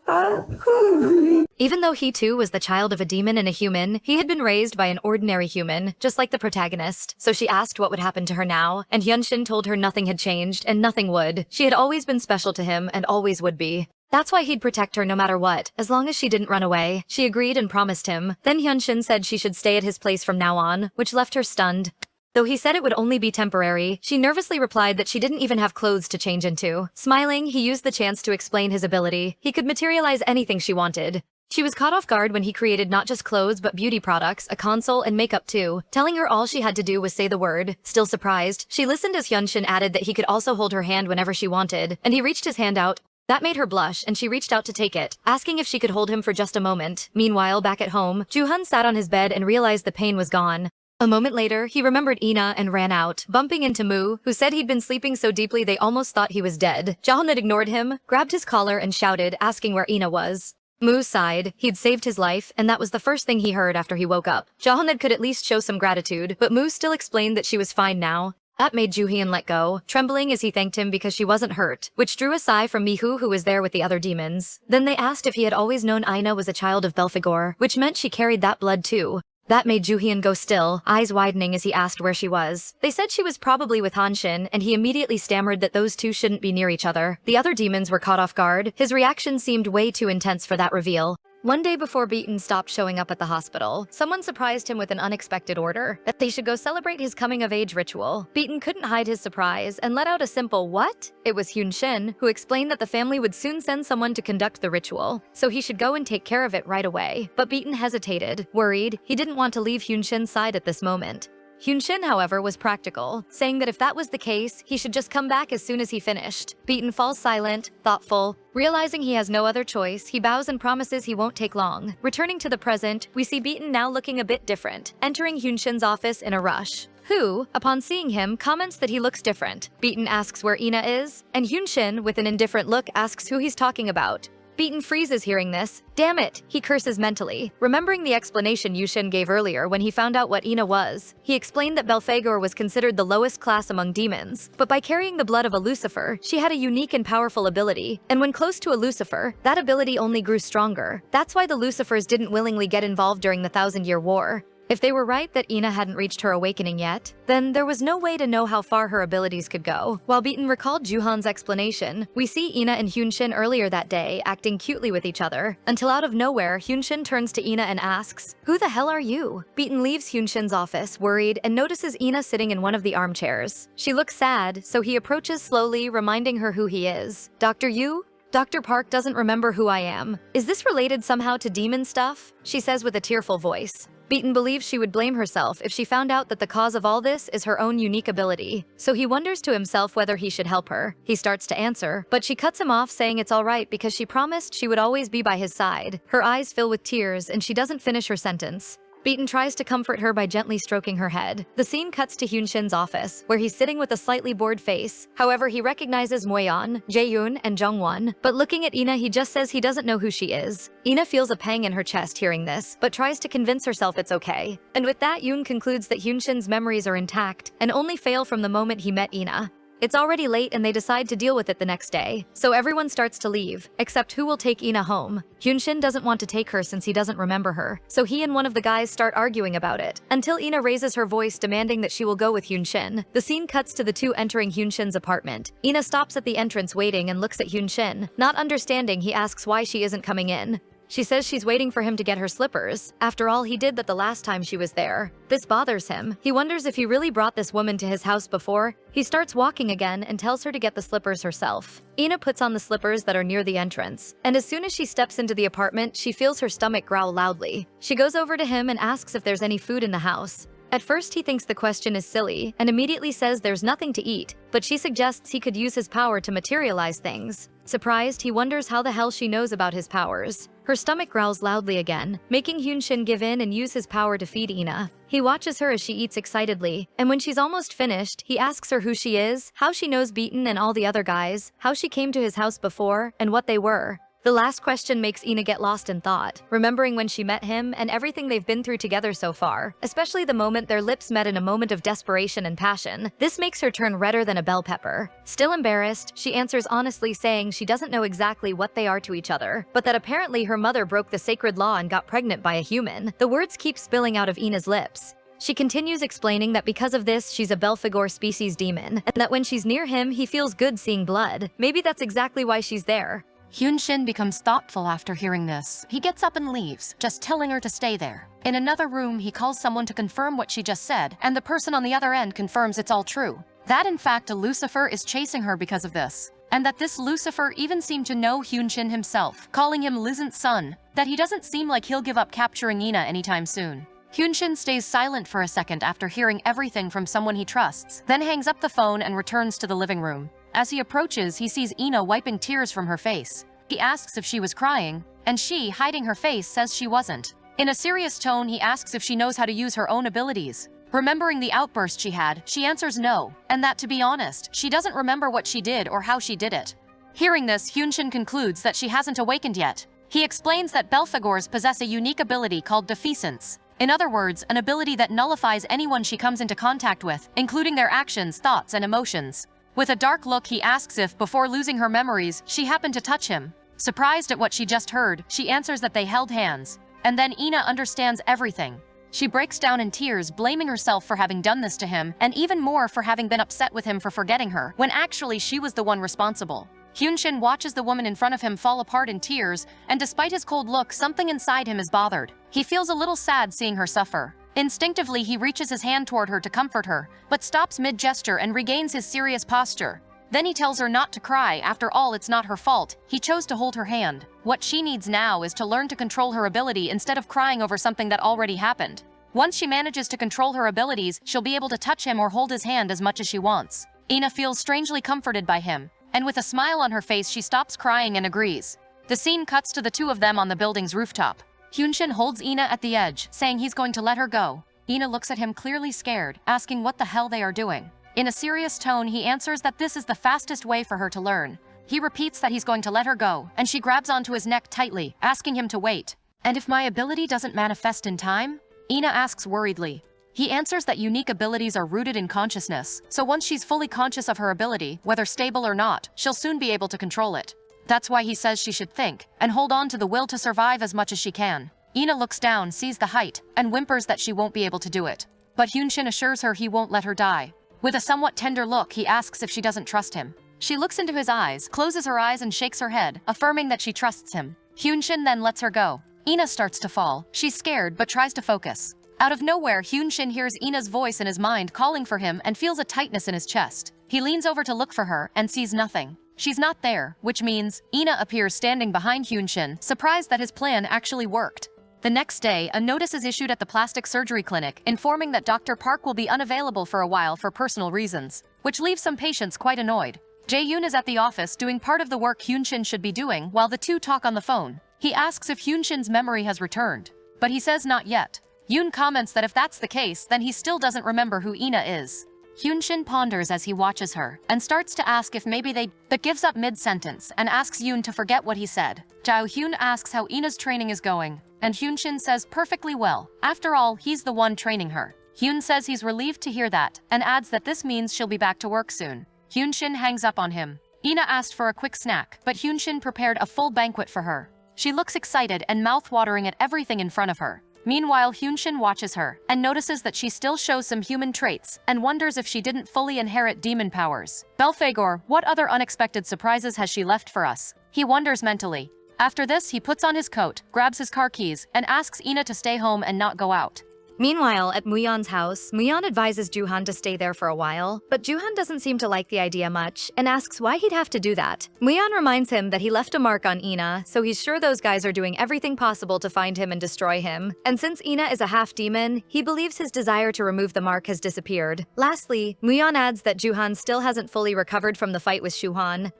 Speaker 1: Even though he too was the child of a demon and a human, he had been raised by an ordinary human, just like the protagonist. So she asked what would happen to her now, and Hyun-shin told her nothing had changed and nothing would. She had always been special to him and always would be. That's why he'd protect her no matter what, as long as she didn't run away. She agreed and promised him. Then Hyun-shin said she should stay at his place from now on, which left her stunned. Though he said it would only be temporary, she nervously replied that she didn't even have clothes to change into. Smiling, he used the chance to explain his ability. He could materialize anything she wanted. She was caught off guard when he created not just clothes but beauty products, a console, and makeup too, telling her all she had to do was say the word. Still surprised, she listened as Hyun-shin added that he could also hold her hand whenever she wanted, and he reached his hand out. That made her blush, and she reached out to take it, asking if she could hold him for just a moment. Meanwhile, back at home, Joo-hun sat on his bed and realized the pain was gone. A moment later, he remembered Ina and ran out, bumping into Mu, who said he'd been sleeping so deeply they almost thought he was dead. Joo-hun had ignored him, grabbed his collar and shouted, asking where Ina was. Mu sighed. He'd saved his life, and that was the first thing he heard after he woke up. Joo-hun could at least show some gratitude, but Mu still explained that she was fine now. That made Joo-hyun let go, trembling as he thanked him because she wasn't hurt, which drew a sigh from Mihu who was there with the other demons. Then they asked if he had always known Ina was a child of Belphegor, which meant she carried that blood too. That made Joo-hyun go still, eyes widening as he asked where she was. They said she was probably with Han-shin, and he immediately stammered that those two shouldn't be near each other. The other demons were caught off guard. His reaction seemed way too intense for that reveal. One day before Beaton stopped showing up at the hospital, someone surprised him with an unexpected order that they should go celebrate his coming-of-age ritual. Beaton couldn't hide his surprise and let out a simple "what?" It was Hyun-shin, who explained that the family would soon send someone to conduct the ritual, so he should go and take care of it right away. But Beaton hesitated, worried. He didn't want to leave Hyun-shin's side at this moment. Hyun-shin, however, was practical, saying that if that was the case, he should just come back as soon as he finished. Beaton falls silent, thoughtful. Realizing he has no other choice, he bows and promises he won't take long. Returning to the present, we see Beaton now looking a bit different, entering Hyun-shin's office in a rush. Who, upon seeing him, comments that he looks different. Beaton asks where Ina is, and Hyun-shin, with an indifferent look, asks who he's talking about. Beaton freezes hearing this. Damn it, he curses mentally, remembering the explanation Yushin gave earlier when he found out what Ina was. He explained that Belphegor was considered the lowest class among demons, but by carrying the blood of a Lucifer, she had a unique and powerful ability, and when close to a Lucifer, that ability only grew stronger. That's why the Lucifers didn't willingly get involved during the Thousand-Year War. If they were right that Ina hadn't reached her awakening yet, then there was no way to know how far her abilities could go. While Beaton recalled Juhan's explanation, we see Ina and Hyunshin earlier that day acting cutely with each other, until out of nowhere, Hyunshin turns to Ina and asks, "Who the hell are you?" Beaton leaves Hyunshin's office, worried, and notices Ina sitting in one of the armchairs. She looks sad, so he approaches slowly, reminding her who he is. "Dr. Yu? Dr. Park doesn't remember who I am. Is this related somehow to demon stuff?" she says with a tearful voice. Beaton believes she would blame herself if she found out that the cause of all this is her own unique ability, so he wonders to himself whether he should help her. He starts to answer, but she cuts him off saying it's alright because she promised she would always be by his side. Her eyes fill with tears and she doesn't finish her sentence. Beaton tries to comfort her by gently stroking her head. The scene cuts to Hyunshin's office, where he's sitting with a slightly bored face. However, he recognizes Moyeon, Jaeyoon, and Jungwon, but looking at Ina, he just says he doesn't know who she is. Ina feels a pang in her chest hearing this, but tries to convince herself it's okay. And with that, Yoon concludes that Hyunshin's memories are intact, and only fail from the moment he met Ina. It's already late and they decide to deal with it the next day, so everyone starts to leave, except who will take Ina home. Hyunshin doesn't want to take her since he doesn't remember her, so he and one of the guys start arguing about it, until Ina raises her voice demanding that she will go with Hyunshin. The scene cuts to the two entering Hyunshin's apartment. Ina stops at the entrance waiting and looks at Hyunshin. Not understanding, he asks why she isn't coming in. She says she's waiting for him to get her slippers. After all, he did that the last time she was there. This bothers him. He wonders if he really brought this woman to his house before. He starts walking again and tells her to get the slippers herself. Ina puts on the slippers that are near the entrance, and as soon as she steps into the apartment, she feels her stomach growl loudly. She goes over to him and asks if there's any food in the house. At first, he thinks the question is silly and immediately says there's nothing to eat, but she suggests he could use his power to materialize things. Surprised, he wonders how the hell she knows about his powers. Her stomach growls loudly again, making Hyunshin give in and use his power to feed Ina. He watches her as she eats excitedly, and when she's almost finished, he asks her who she is, how she knows Beaton and all the other guys, how she came to his house before, and what they were. The last question makes Ina get lost in thought, remembering when she met him and everything they've been through together so far, especially the moment their lips met in a moment of desperation and passion. This makes her turn redder than a bell pepper. Still embarrassed, she answers honestly saying she doesn't know exactly what they are to each other, but that apparently her mother broke the sacred law and got pregnant by a human. The words keep spilling out of Ina's lips. She continues explaining that because of this, she's a Belphegor species demon, and that when she's near him, he feels good seeing blood. Maybe that's exactly why she's there.
Speaker 2: Hyunshin becomes thoughtful after hearing this. He gets up and leaves, just telling her to stay there. In another room, he calls someone to confirm what she just said, and the person on the other end confirms it's all true. That in fact a Lucifer is chasing her because of this. And that this Lucifer even seemed to know Hyunshin himself, calling him Lizant's son. That he doesn't seem like he'll give up capturing Ina anytime soon. Hyunshin stays silent for a second after hearing everything from someone he trusts, then hangs up the phone and returns to the living room. As he approaches, he sees Ina wiping tears from her face. He asks if she was crying, and she, hiding her face, says she wasn't. In a serious tone, he asks if she knows how to use her own abilities. Remembering the outburst she had, she answers no, and that, to be honest, she doesn't remember what she did or how she did it. Hearing this, Hyunshin concludes that she hasn't awakened yet. He explains that Belphegors possess a unique ability called defeasance. In other words, an ability that nullifies anyone she comes into contact with, including their actions, thoughts, and emotions. With a dark look, he asks if, before losing her memories, she happened to touch him. Surprised at what she just heard, she answers that they held hands. And then Ina understands everything. She breaks down in tears, blaming herself for having done this to him, and even more for having been upset with him for forgetting her, when actually she was the one responsible. Hyunshin watches the woman in front of him fall apart in tears, and despite his cold look, something inside him is bothered. He feels a little sad seeing her suffer. Instinctively, he reaches his hand toward her to comfort her, but stops mid-gesture and regains his serious posture. Then he tells her not to cry. After all, it's not her fault. He chose to hold her hand. What she needs now is to learn to control her ability instead of crying over something that already happened. Once she manages to control her abilities, she'll be able to touch him or hold his hand as much as she wants. Ina feels strangely comforted by him, and with a smile on her face, she stops crying and agrees. The scene cuts to the two of them on the building's rooftop. Hyunshin holds Ina at the edge, saying he's going to let her go. Ina looks at him clearly scared, asking what the hell they are doing. In a serious tone, he answers that this is the fastest way for her to learn, He repeats that he's going to let her go, and she grabs onto his neck tightly, asking him to wait. And if my ability doesn't manifest in time? Ina asks worriedly. He answers that unique abilities are rooted in consciousness, so once she's fully conscious of her ability, whether stable or not, she'll soon be able to control it. That's why he says she should think, and hold on to the will to survive as much as she can. Ina looks down, sees the height, and whimpers that she won't be able to do it. But Hyunshin assures her he won't let her die. With a somewhat tender look, he asks if she doesn't trust him. She looks into his eyes, closes her eyes and shakes her head, affirming that she trusts him. Hyunshin then lets her go. Ina starts to fall. She's scared, but tries to focus. Out of nowhere, Hyunshin hears Ina's voice in his mind calling for him and feels a tightness in his chest. He leans over to look for her and sees nothing. She's not there, which means Ina appears standing behind Hyunshin, surprised that his plan actually worked. The next day, a notice is issued at the plastic surgery clinic informing that Dr. Park will be unavailable for a while for personal reasons, which leaves some patients quite annoyed. Jae-yoon is at the office doing part of the work Hyunshin should be doing while the two talk on the phone. He asks if Hyunshin's memory has returned, but he says not yet. Yoon comments that if that's the case, then he still doesn't remember who Ina is. Hyunshin ponders as he watches her, and starts to ask if maybe but gives up mid-sentence and asks Yoon to forget what he said. Jao-hyun asks how Ina's training is going, and Hyunshin says perfectly well. After all, he's the one training her. Hyun says he's relieved to hear that, and adds that this means she'll be back to work soon. Hyunshin hangs up on him. Ina asked for a quick snack, but Hyunshin prepared a full banquet for her. She looks excited and mouth-watering at everything in front of her. Meanwhile, Hyunshin watches her and notices that she still shows some human traits and wonders if she didn't fully inherit demon powers. Belphegor, what other unexpected surprises has she left for us? He wonders mentally. After this, he puts on his coat, grabs his car keys, and asks Ina to stay home and not go out.
Speaker 1: Meanwhile, at Muyeon's house, Muyeon advises Juhan to stay there for a while, but Juhan doesn't seem to like the idea much and asks why he'd have to do that. Muyeon reminds him that he left a mark on Ina, so he's sure those guys are doing everything possible to find him and destroy him. And since Ina is a half-demon, he believes his desire to remove the mark has disappeared. Lastly, Muyeon adds that Juhan still hasn't fully recovered from the fight with Shuhan.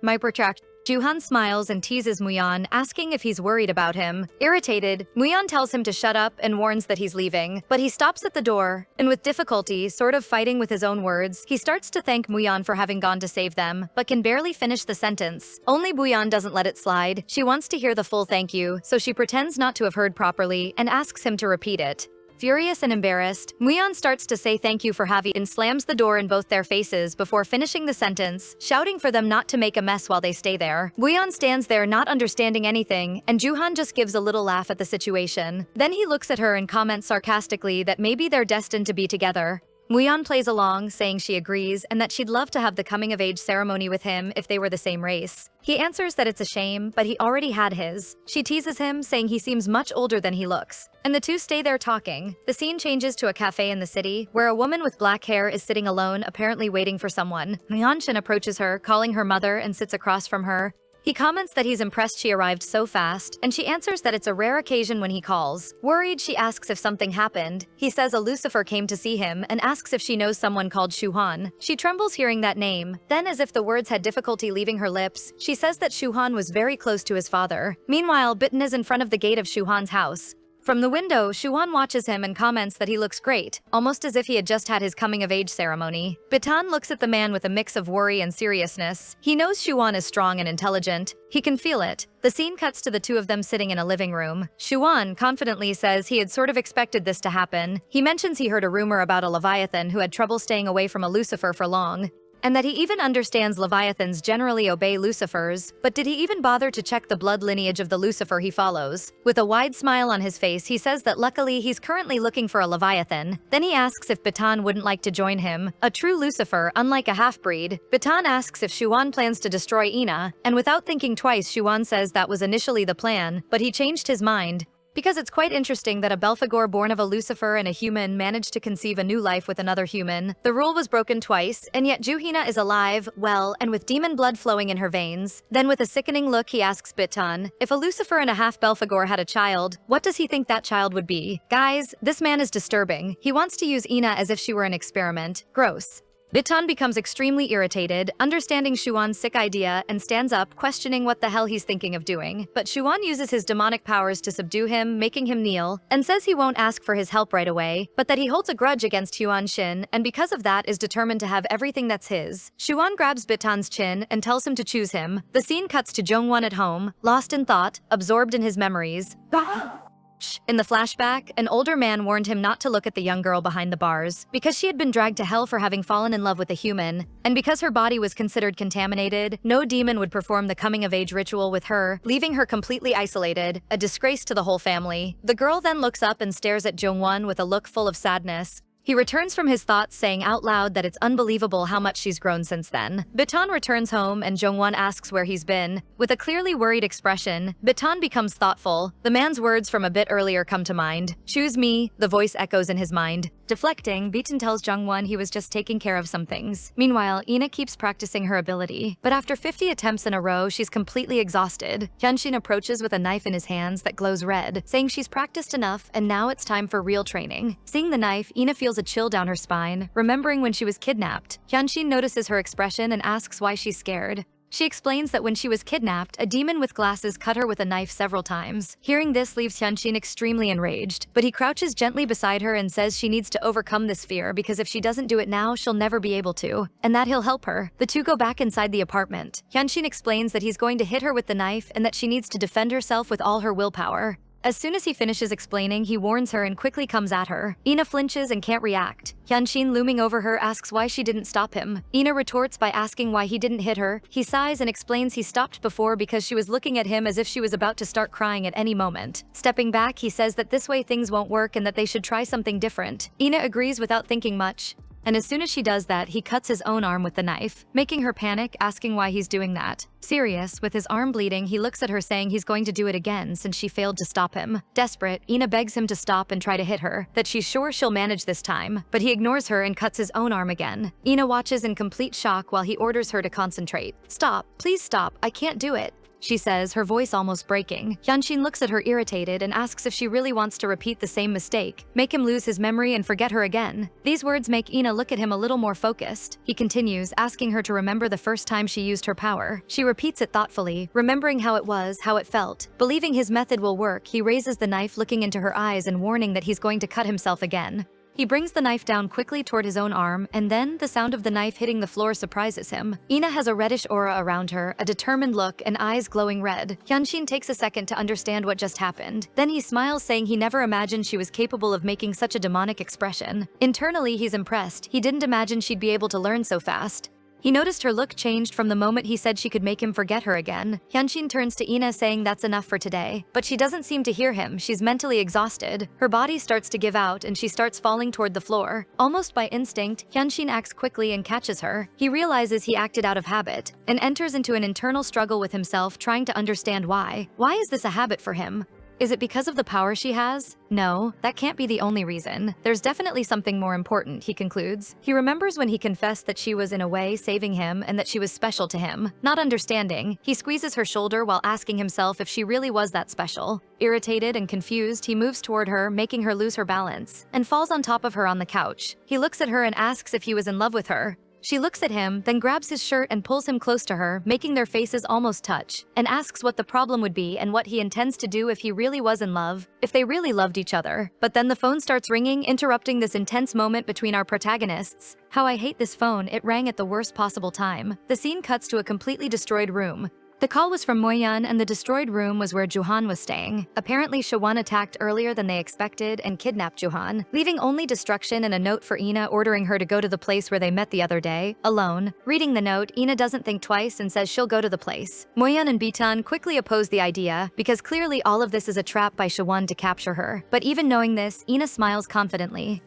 Speaker 1: Juhan smiles and teases Muyeon, asking if he's worried about him. Irritated, Muyeon tells him to shut up and warns that he's leaving, but he stops at the door, and with difficulty, sort of fighting with his own words, he starts to thank Muyeon for having gone to save them, but can barely finish the sentence. Only Muyeon doesn't let it slide. She wants to hear the full thank you, so she pretends not to have heard properly and asks him to repeat it. Furious and embarrassed, Muyeon starts to say thank you for Javi and slams the door in both their faces before finishing the sentence, shouting for them not to make a mess while they stay there. Muyeon stands there not understanding anything, and Juhan just gives a little laugh at the situation. Then he looks at her and comments sarcastically that maybe they're destined to be together. Muyeon plays along, saying she agrees and that she'd love to have the coming-of-age ceremony with him if they were the same race. He answers that it's a shame, but he already had his. She teases him, saying he seems much older than he looks. And the two stay there talking. The scene changes to a cafe in the city, where a woman with black hair is sitting alone, apparently waiting for someone. Hyunshin approaches her, calling her mother, and sits across from her. He comments that he's impressed she arrived so fast, and she answers that it's a rare occasion when he calls. Worried, she asks if something happened. He says a Lucifer came to see him and asks if she knows someone called Shuhan. She trembles hearing that name. Then, as if the words had difficulty leaving her lips, she says that Shuhan was very close to his father. Meanwhile, Bitten is in front of the gate of Shuhan's house. From the window, Shuhan watches him and comments that he looks great, almost as if he had just had his coming-of-age ceremony. Bitan looks at the man with a mix of worry and seriousness. He knows Shuhan is strong and intelligent. He can feel it. The scene cuts to the two of them sitting in a living room. Shuhan confidently says he had sort of expected this to happen. He mentions he heard a rumor about a Leviathan who had trouble staying away from a Lucifer for long, and that he even understands Leviathans generally obey Lucifers, but did he even bother to check the blood lineage of the Lucifer he follows? With a wide smile on his face, he says that luckily he's currently looking for a Leviathan. Then he asks if Bitan wouldn't like to join him, a true Lucifer, unlike a half-breed. Bitan asks if Shuan plans to destroy Ina, and without thinking twice, Shuan says that was initially the plan, but he changed his mind. Because it's quite interesting that a Belphegor born of a Lucifer and a human managed to conceive a new life with another human. The rule was broken twice, and yet Juhina is alive, well, and with demon blood flowing in her veins. Then with a sickening look, he asks Bitan, if a Lucifer and a half Belphegor had a child, what does he think that child would be? Guys, this man is disturbing. He wants to use Ina as if she were an experiment. Gross. Bitan becomes extremely irritated, understanding Shuan's sick idea, and stands up, questioning what the hell he's thinking of doing. But Shuan uses his demonic powers to subdue him, making him kneel, and says he won't ask for his help right away, but that he holds a grudge against Huan Xin, and because of that is determined to have everything that's his. Shuan grabs Bitan's chin and tells him to choose him. The scene cuts to Jongwon at home, lost in thought, absorbed in his memories. In the flashback, an older man warned him not to look at the young girl behind the bars because she had been dragged to hell for having fallen in love with a human, and because her body was considered contaminated, no demon would perform the coming-of-age ritual with her, leaving her completely isolated, a disgrace to the whole family. The girl then looks up and stares at Jongwon with a look full of sadness. He returns from his thoughts, saying out loud that it's unbelievable how much she's grown since then. Bitan returns home and Jongwon asks where he's been. With a clearly worried expression, Bitan becomes thoughtful. The man's words from a bit earlier come to mind. "Choose me," the voice echoes in his mind. Deflecting, Bitan tells Jongwon he was just taking care of some things. Meanwhile, Ina keeps practicing her ability, but after 50 attempts in a row, she's completely exhausted. Hyunshin approaches with a knife in his hands that glows red, saying she's practiced enough and now it's time for real training. Seeing the knife, Ina feels a chill down her spine, remembering when she was kidnapped. Hyunshin notices her expression and asks why she's scared. She explains that when she was kidnapped, a demon with glasses cut her with a knife several times. Hearing this leaves Hyunshin extremely enraged, but he crouches gently beside her and says she needs to overcome this fear because if she doesn't do it now, she'll never be able to, and that he'll help her. The two go back inside the apartment. Hyunshin explains that he's going to hit her with the knife and that she needs to defend herself with all her willpower. As soon as he finishes explaining, he warns her and quickly comes at her. Ina flinches and can't react. Hyunshin, looming over her, asks why she didn't stop him. Ina retorts by asking why he didn't hit her. He sighs and explains he stopped before because she was looking at him as if she was about to start crying at any moment. Stepping back, he says that this way things won't work and that they should try something different. Ina agrees without thinking much. And as soon as she does that, he cuts his own arm with the knife, making her panic, asking why he's doing that. Serious, with his arm bleeding, he looks at her saying he's going to do it again since she failed to stop him. Desperate, Ina begs him to stop and try to hit her, that she's sure she'll manage this time, but he ignores her and cuts his own arm again. Ina watches in complete shock while he orders her to concentrate. "Stop, please stop, I can't do it," she says, her voice almost breaking. Hyunshin looks at her irritated and asks if she really wants to repeat the same mistake, make him lose his memory and forget her again. These words make Ina look at him a little more focused. He continues, asking her to remember the first time she used her power. She repeats it thoughtfully, remembering how it was, how it felt. Believing his method will work, he raises the knife, looking into her eyes and warning that he's going to cut himself again. He brings the knife down quickly toward his own arm, and then the sound of the knife hitting the floor surprises him. Ina has a reddish aura around her, a determined look, and eyes glowing red. Hyunshin takes a second to understand what just happened. Then he smiles, saying he never imagined she was capable of making such a demonic expression. Internally, he's impressed. He didn't imagine she'd be able to learn so fast. He noticed her look changed from the moment he said she could make him forget her again. Hyunshin turns to Ina, saying that's enough for today. But she doesn't seem to hear him. She's mentally exhausted. Her body starts to give out and she starts falling toward the floor. Almost by instinct, Hyunshin acts quickly and catches her. He realizes he acted out of habit and enters into an internal struggle with himself, trying to understand why. Why is this a habit for him? Is it because of the power she has? No, that can't be the only reason. There's definitely something more important, he concludes. He remembers when he confessed that she was in a way saving him and that she was special to him. Not understanding, he squeezes her shoulder while asking himself if she really was that special. Irritated and confused, he moves toward her, making her lose her balance, and falls on top of her on the couch. He looks at her and asks if he was in love with her. She looks at him, then grabs his shirt and pulls him close to her, making their faces almost touch, and asks what the problem would be and what he intends to do if he really was in love, if they really loved each other. But then the phone starts ringing, interrupting this intense moment between our protagonists. How I hate this phone, it rang at the worst possible time. The scene cuts to a completely destroyed room. The call was from Moyan, and the destroyed room was where Juhan was staying. Apparently, Shawan attacked earlier than they expected and kidnapped Juhan, leaving only destruction and a note for Ina ordering her to go to the place where they met the other day, alone. Reading the note, Ina doesn't think twice and says she'll go to the place. Moyan and Bitan quickly oppose the idea, because clearly all of this is a trap by Shawan to capture her. But even knowing this, Ina smiles confidently.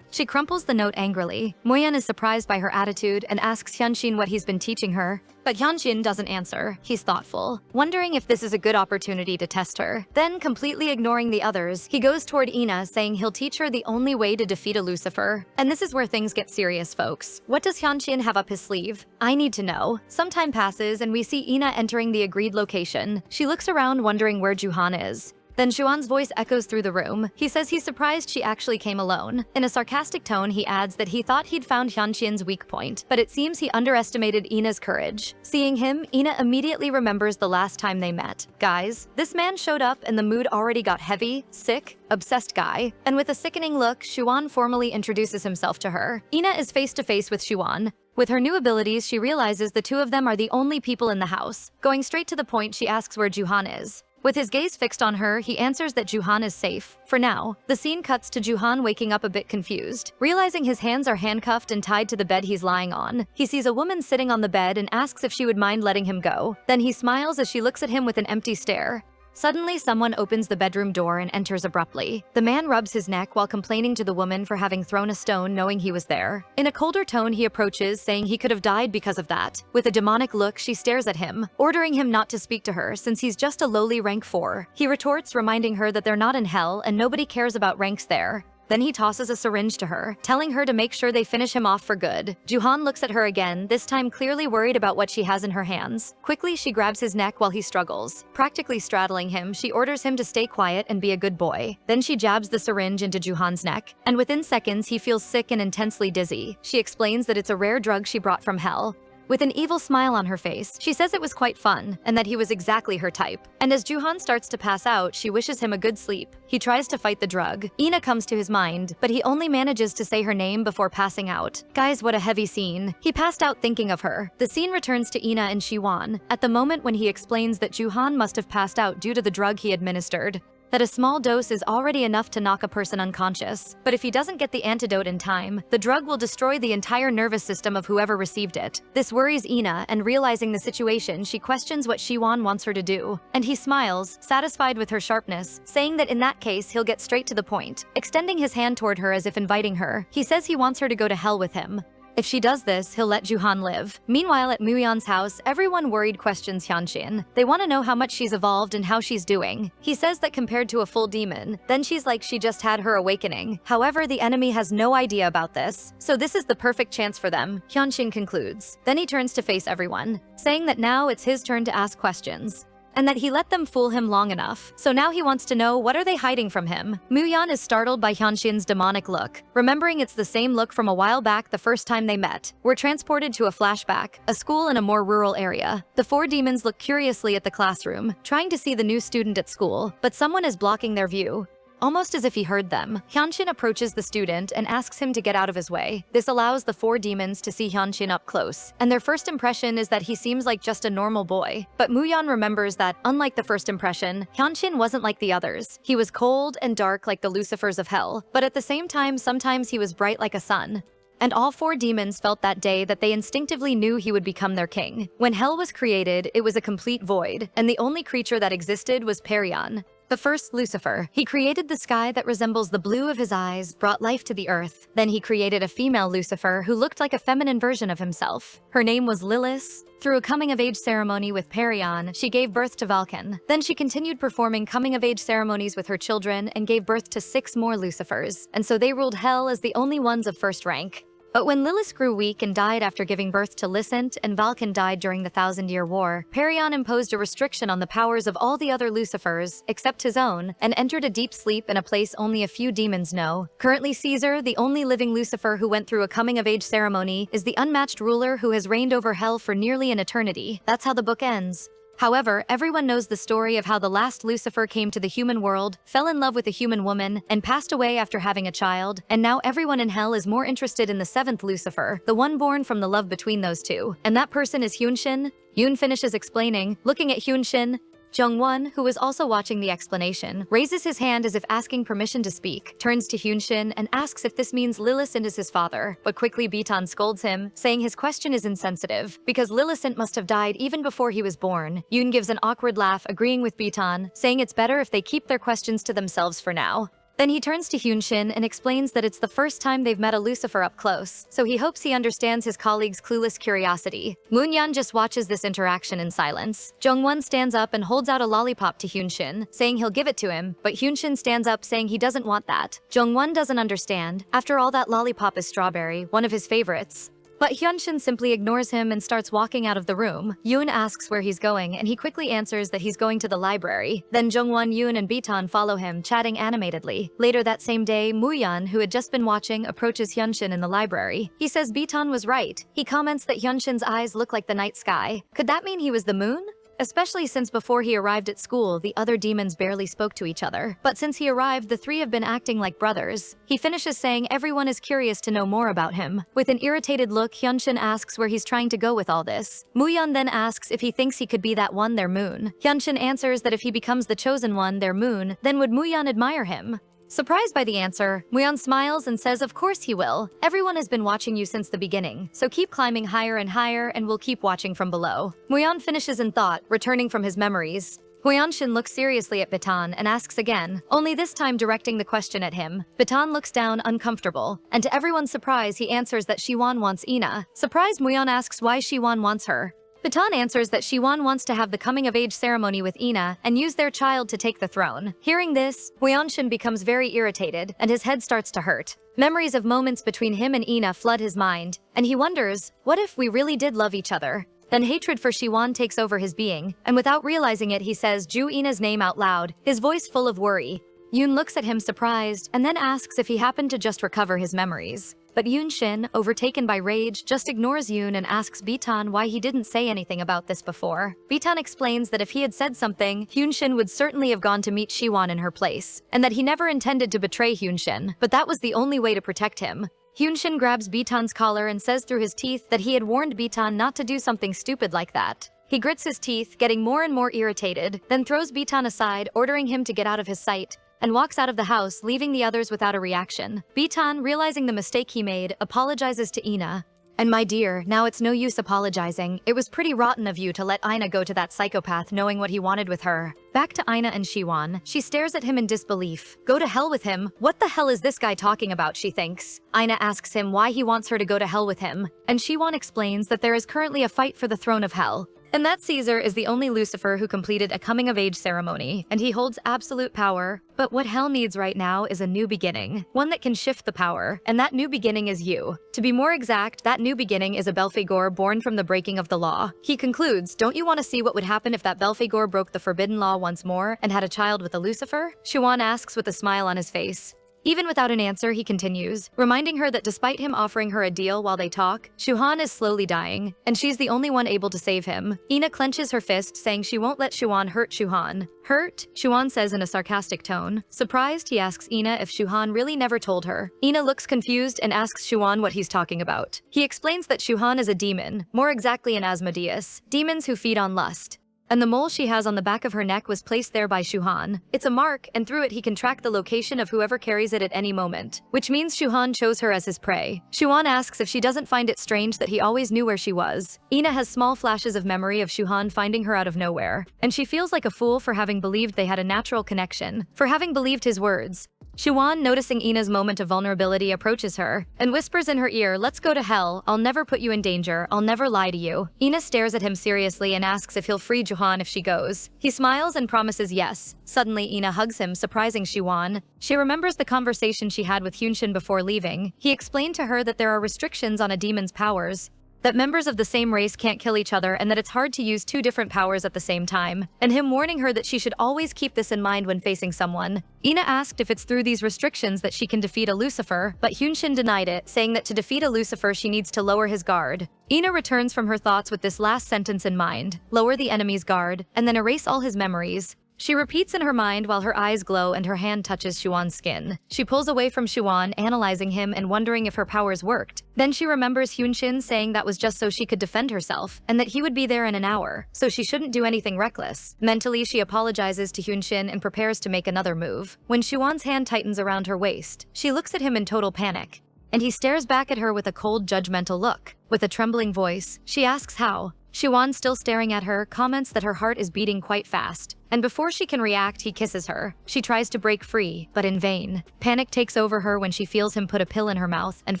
Speaker 1: She crumples the note angrily. Moyan is surprised by her attitude and asks Hyunshin what he's been teaching her. But Hyunshin doesn't answer. He's thoughtful, wondering if this is a good opportunity to test her. Then, completely ignoring the others, he goes toward Ina, saying he'll teach her the only way to defeat a Lucifer. And this is where things get serious, folks. What does Hyunshin have up his sleeve? I need to know. Some time passes and we see Ina entering the agreed location. She looks around, wondering where Juhan is. Then Xuan's voice echoes through the room. He says he's surprised she actually came alone. In a sarcastic tone, he adds that he thought he'd found Hyunxin's weak point, but it seems he underestimated Ina's courage. Seeing him, Ina immediately remembers the last time they met. Guys, this man showed up and the mood already got heavy, sick, obsessed guy. And with a sickening look, Xuan formally introduces himself to her. Ina is face to face with Xuan. With her new abilities, she realizes the two of them are the only people in the house. Going straight to the point, she asks where Juhan is. With his gaze fixed on her, he answers that Juhan is safe. For now, the scene cuts to Juhan waking up a bit confused. Realizing his hands are handcuffed and tied to the bed he's lying on, he sees a woman sitting on the bed and asks if she would mind letting him go. Then he smiles as she looks at him with an empty stare. Suddenly, someone opens the bedroom door and enters abruptly. The man rubs his neck while complaining to the woman for having thrown a stone knowing he was there. In a colder tone, he approaches, saying he could have died because of that. With a demonic look, she stares at him, ordering him not to speak to her since he's just a lowly rank 4. He retorts, reminding her that they're not in hell and nobody cares about ranks there. Then he tosses a syringe to her, telling her to make sure they finish him off for good. Juhan looks at her again, this time clearly worried about what she has in her hands. Quickly, she grabs his neck while he struggles. Practically straddling him, she orders him to stay quiet and be a good boy. Then she jabs the syringe into Juhan's neck, and within seconds, he feels sick and intensely dizzy. She explains that it's a rare drug she brought from hell. With an evil smile on her face, she says it was quite fun, and that he was exactly her type. And as Juhan starts to pass out, she wishes him a good sleep. He tries to fight the drug. Ina comes to his mind, but he only manages to say her name before passing out. Guys, what a heavy scene. He passed out thinking of her. The scene returns to Ina and Shiwan, at the moment when he explains that Juhan must have passed out due to the drug he administered. That a small dose is already enough to knock a person unconscious. But if he doesn't get the antidote in time, the drug will destroy the entire nervous system of whoever received it. This worries Ina, and realizing the situation, she questions what Shiwan wants her to do. And he smiles, satisfied with her sharpness, saying that in that case, he'll get straight to the point. Extending his hand toward her as if inviting her, he says he wants her to go to hell with him. If she does this, he'll let Juhan live. Meanwhile, at Muyeon's house, everyone worried questions Hyunxin. They want to know how much she's evolved and how she's doing. He says that compared to a full demon, then she's like she just had her awakening. However, the enemy has no idea about this, so this is the perfect chance for them, Hyunxin concludes. Then he turns to face everyone, saying that now it's his turn to ask questions, and that he let them fool him long enough. So now he wants to know, what are they hiding from him? Muyeon is startled by Hyunxin's demonic look, remembering it's the same look from a while back the first time they met. We're transported to a flashback, a school in a more rural area. The 4 demons look curiously at the classroom, trying to see the new student at school, but someone is blocking their view. Almost as if he heard them, Hyunxin approaches the student and asks him to get out of his way. This allows the 4 demons to see Hyunxin up close, and their first impression is that he seems like just a normal boy. But Muyeon remembers that, unlike the first impression, Hyunxin wasn't like the others. He was cold and dark like the Lucifers of hell, but at the same time, sometimes he was bright like a sun. And all 4 demons felt that day that they instinctively knew he would become their king. When hell was created, it was a complete void, and the only creature that existed was Perion, the first Lucifer. He created the sky that resembles the blue of his eyes, brought life to the earth. Then he created a female Lucifer who looked like a feminine version of himself. Her name was Lilith. Through a coming-of-age ceremony with Perion, she gave birth to Vulcan. Then she continued performing coming-of-age ceremonies with her children and gave birth to 6 more Lucifers. And so they ruled hell as the only ones of first rank. But when Lilith grew weak and died after giving birth to Lysant, and Vulcan died during the 1,000-Year War, Perion imposed a restriction on the powers of all the other Lucifers, except his own, and entered a deep sleep in a place only a few demons know. Currently, Caesar, the only living Lucifer who went through a coming-of-age ceremony, is the unmatched ruler who has reigned over hell for nearly an eternity. That's how the book ends. However, everyone knows the story of how the last Lucifer came to the human world, fell in love with a human woman, and passed away after having a child, and now everyone in hell is more interested in the 7th Lucifer, the one born from the love between those two. And that person is Hyunxin. Yoon finishes explaining, looking at Hyunxin. Jungwon, who was also watching the explanation, raises his hand as if asking permission to speak, turns to Hyunxin and asks if this means Lillicent is his father, but quickly Bitan scolds him, saying his question is insensitive, because Lillicent must have died even before he was born. Yoon gives an awkward laugh, agreeing with Bitan, saying it's better if they keep their questions to themselves for now. Then he turns to Hyunxin and explains that it's the first time they've met a Lucifer up close, so he hopes he understands his colleague's clueless curiosity. Moonyeon just watches this interaction in silence. Jungwon stands up and holds out a lollipop to Hyunxin, saying he'll give it to him, but Hyunxin stands up saying he doesn't want that. Jungwon doesn't understand. After all, that lollipop is strawberry, one of his favorites. But Hyunshin simply ignores him and starts walking out of the room. Yoon asks where he's going, and he quickly answers that he's going to the library. Then Jungwon, Yoon, and Bitan follow him, chatting animatedly. Later that same day, Muyan, who had just been watching, approaches Hyunshin in the library. He says Bitan was right. He comments that Hyunshin's eyes look like the night sky. Could that mean he was the moon? Especially since before he arrived at school, the other demons barely spoke to each other. But since he arrived, the three have been acting like brothers. He finishes saying everyone is curious to know more about him. With an irritated look, Hyunshin asks where he's trying to go with all this. Muyan then asks if he thinks he could be that one, their moon. Hyunshin answers that if he becomes the chosen one, their moon, then would Muyan admire him? Surprised by the answer, Muyan smiles and says of course he will. Everyone has been watching you since the beginning, so keep climbing higher and higher and we'll keep watching from below. Muyan finishes in thought, returning from his memories. Hyunshin looks seriously at Bitan and asks again, only this time directing the question at him. Bitan looks down, uncomfortable, and to everyone's surprise he answers that Shiwan wants Ina. Surprised, Muyan asks why Shiwan wants her. Bitan answers that Shiwan wants to have the coming-of-age ceremony with Ina and use their child to take the throne. Hearing this, Hyunshin becomes very irritated and his head starts to hurt. Memories of moments between him and Ina flood his mind, and he wonders, what if we really did love each other? Then hatred for Shiwan takes over his being, and without realizing it he says Ju Ina's name out loud, his voice full of worry. Yoon looks at him surprised and then asks if he happened to just recover his memories. But Hyunshin, overtaken by rage, just ignores Yoon and asks Bitan why he didn't say anything about this before. Bitan explains that if he had said something, Hyunshin would certainly have gone to meet Shiwan in her place, and that he never intended to betray Hyunshin, but that was the only way to protect him. Hyunshin grabs Bitan's collar and says through his teeth that he had warned Bitan not to do something stupid like that. He grits his teeth, getting more and more irritated, then throws Bitan aside, ordering him to get out of his sight, and walks out of the house, leaving the others without a reaction. Bitan, realizing the mistake he made, apologizes to Ina. And my dear, now it's no use apologizing. It was pretty rotten of you to let Ina go to that psychopath knowing what he wanted with her. Back to Ina and Shiwan. She stares at him in disbelief. Go to hell with him? What the hell is this guy talking about, she thinks. Ina asks him why he wants her to go to hell with him, and Shiwan explains that there is currently a fight for the throne of hell. And that Caesar is the only Lucifer who completed a coming-of-age ceremony, and he holds absolute power. But what hell needs right now is a new beginning, one that can shift the power, and that new beginning is you. To be more exact, that new beginning is a Belphegor born from the breaking of the law. He concludes, don't you want to see what would happen if that Belphegor broke the forbidden law once more and had a child with a Lucifer? Shiwan asks with a smile on his face. Even without an answer, he continues, reminding her that despite him offering her a deal while they talk, Shuhan is slowly dying, and she's the only one able to save him. Ina clenches her fist, saying she won't let Shuhan hurt Shuhan. Hurt? Shuhan says in a sarcastic tone. Surprised, he asks Ina if Shuhan really never told her. Ina looks confused and asks Shuhan what he's talking about. He explains that Shuhan is a demon, more exactly an Asmodeus, demons who feed on lust. And the mole she has on the back of her neck was placed there by Shuhan. It's a mark, and through it he can track the location of whoever carries it at any moment, which means Shuhan chose her as his prey. Shuhan asks if she doesn't find it strange that he always knew where she was. Ina has small flashes of memory of Shuhan finding her out of nowhere, and she feels like a fool for having believed they had a natural connection, for having believed his words. Shuhan, noticing Ina's moment of vulnerability, approaches her and whispers in her ear, let's go to hell, I'll never put you in danger, I'll never lie to you. Ina stares at him seriously and asks if he'll free Shuhan if she goes. He smiles and promises yes. Suddenly, Ina hugs him, surprising Shuhan. She remembers the conversation she had with Hyunshin before leaving. He explained to her that there are restrictions on a demon's powers, that members of the same race can't kill each other, and that it's hard to use two different powers at the same time, and him warning her that she should always keep this in mind when facing someone. Ina asked if it's through these restrictions that she can defeat a Lucifer, but Hyunshin denied it, saying that to defeat a Lucifer she needs to lower his guard. Ina returns from her thoughts with this last sentence in mind, lower the enemy's guard, and then erase all his memories. She repeats in her mind while her eyes glow and her hand touches Shuan's skin. She pulls away from Shuan, analyzing him and wondering if her powers worked. Then she remembers Hyunshin saying that was just so she could defend herself, and that he would be there in an hour, so she shouldn't do anything reckless. Mentally, she apologizes to Hyunshin and prepares to make another move. When Shuan's hand tightens around her waist, she looks at him in total panic, and he stares back at her with a cold, judgmental look. With a trembling voice, she asks how. Shiwan, still staring at her, comments that her heart is beating quite fast. And before she can react, he kisses her. She tries to break free, but in vain. Panic takes over her when she feels him put a pill in her mouth and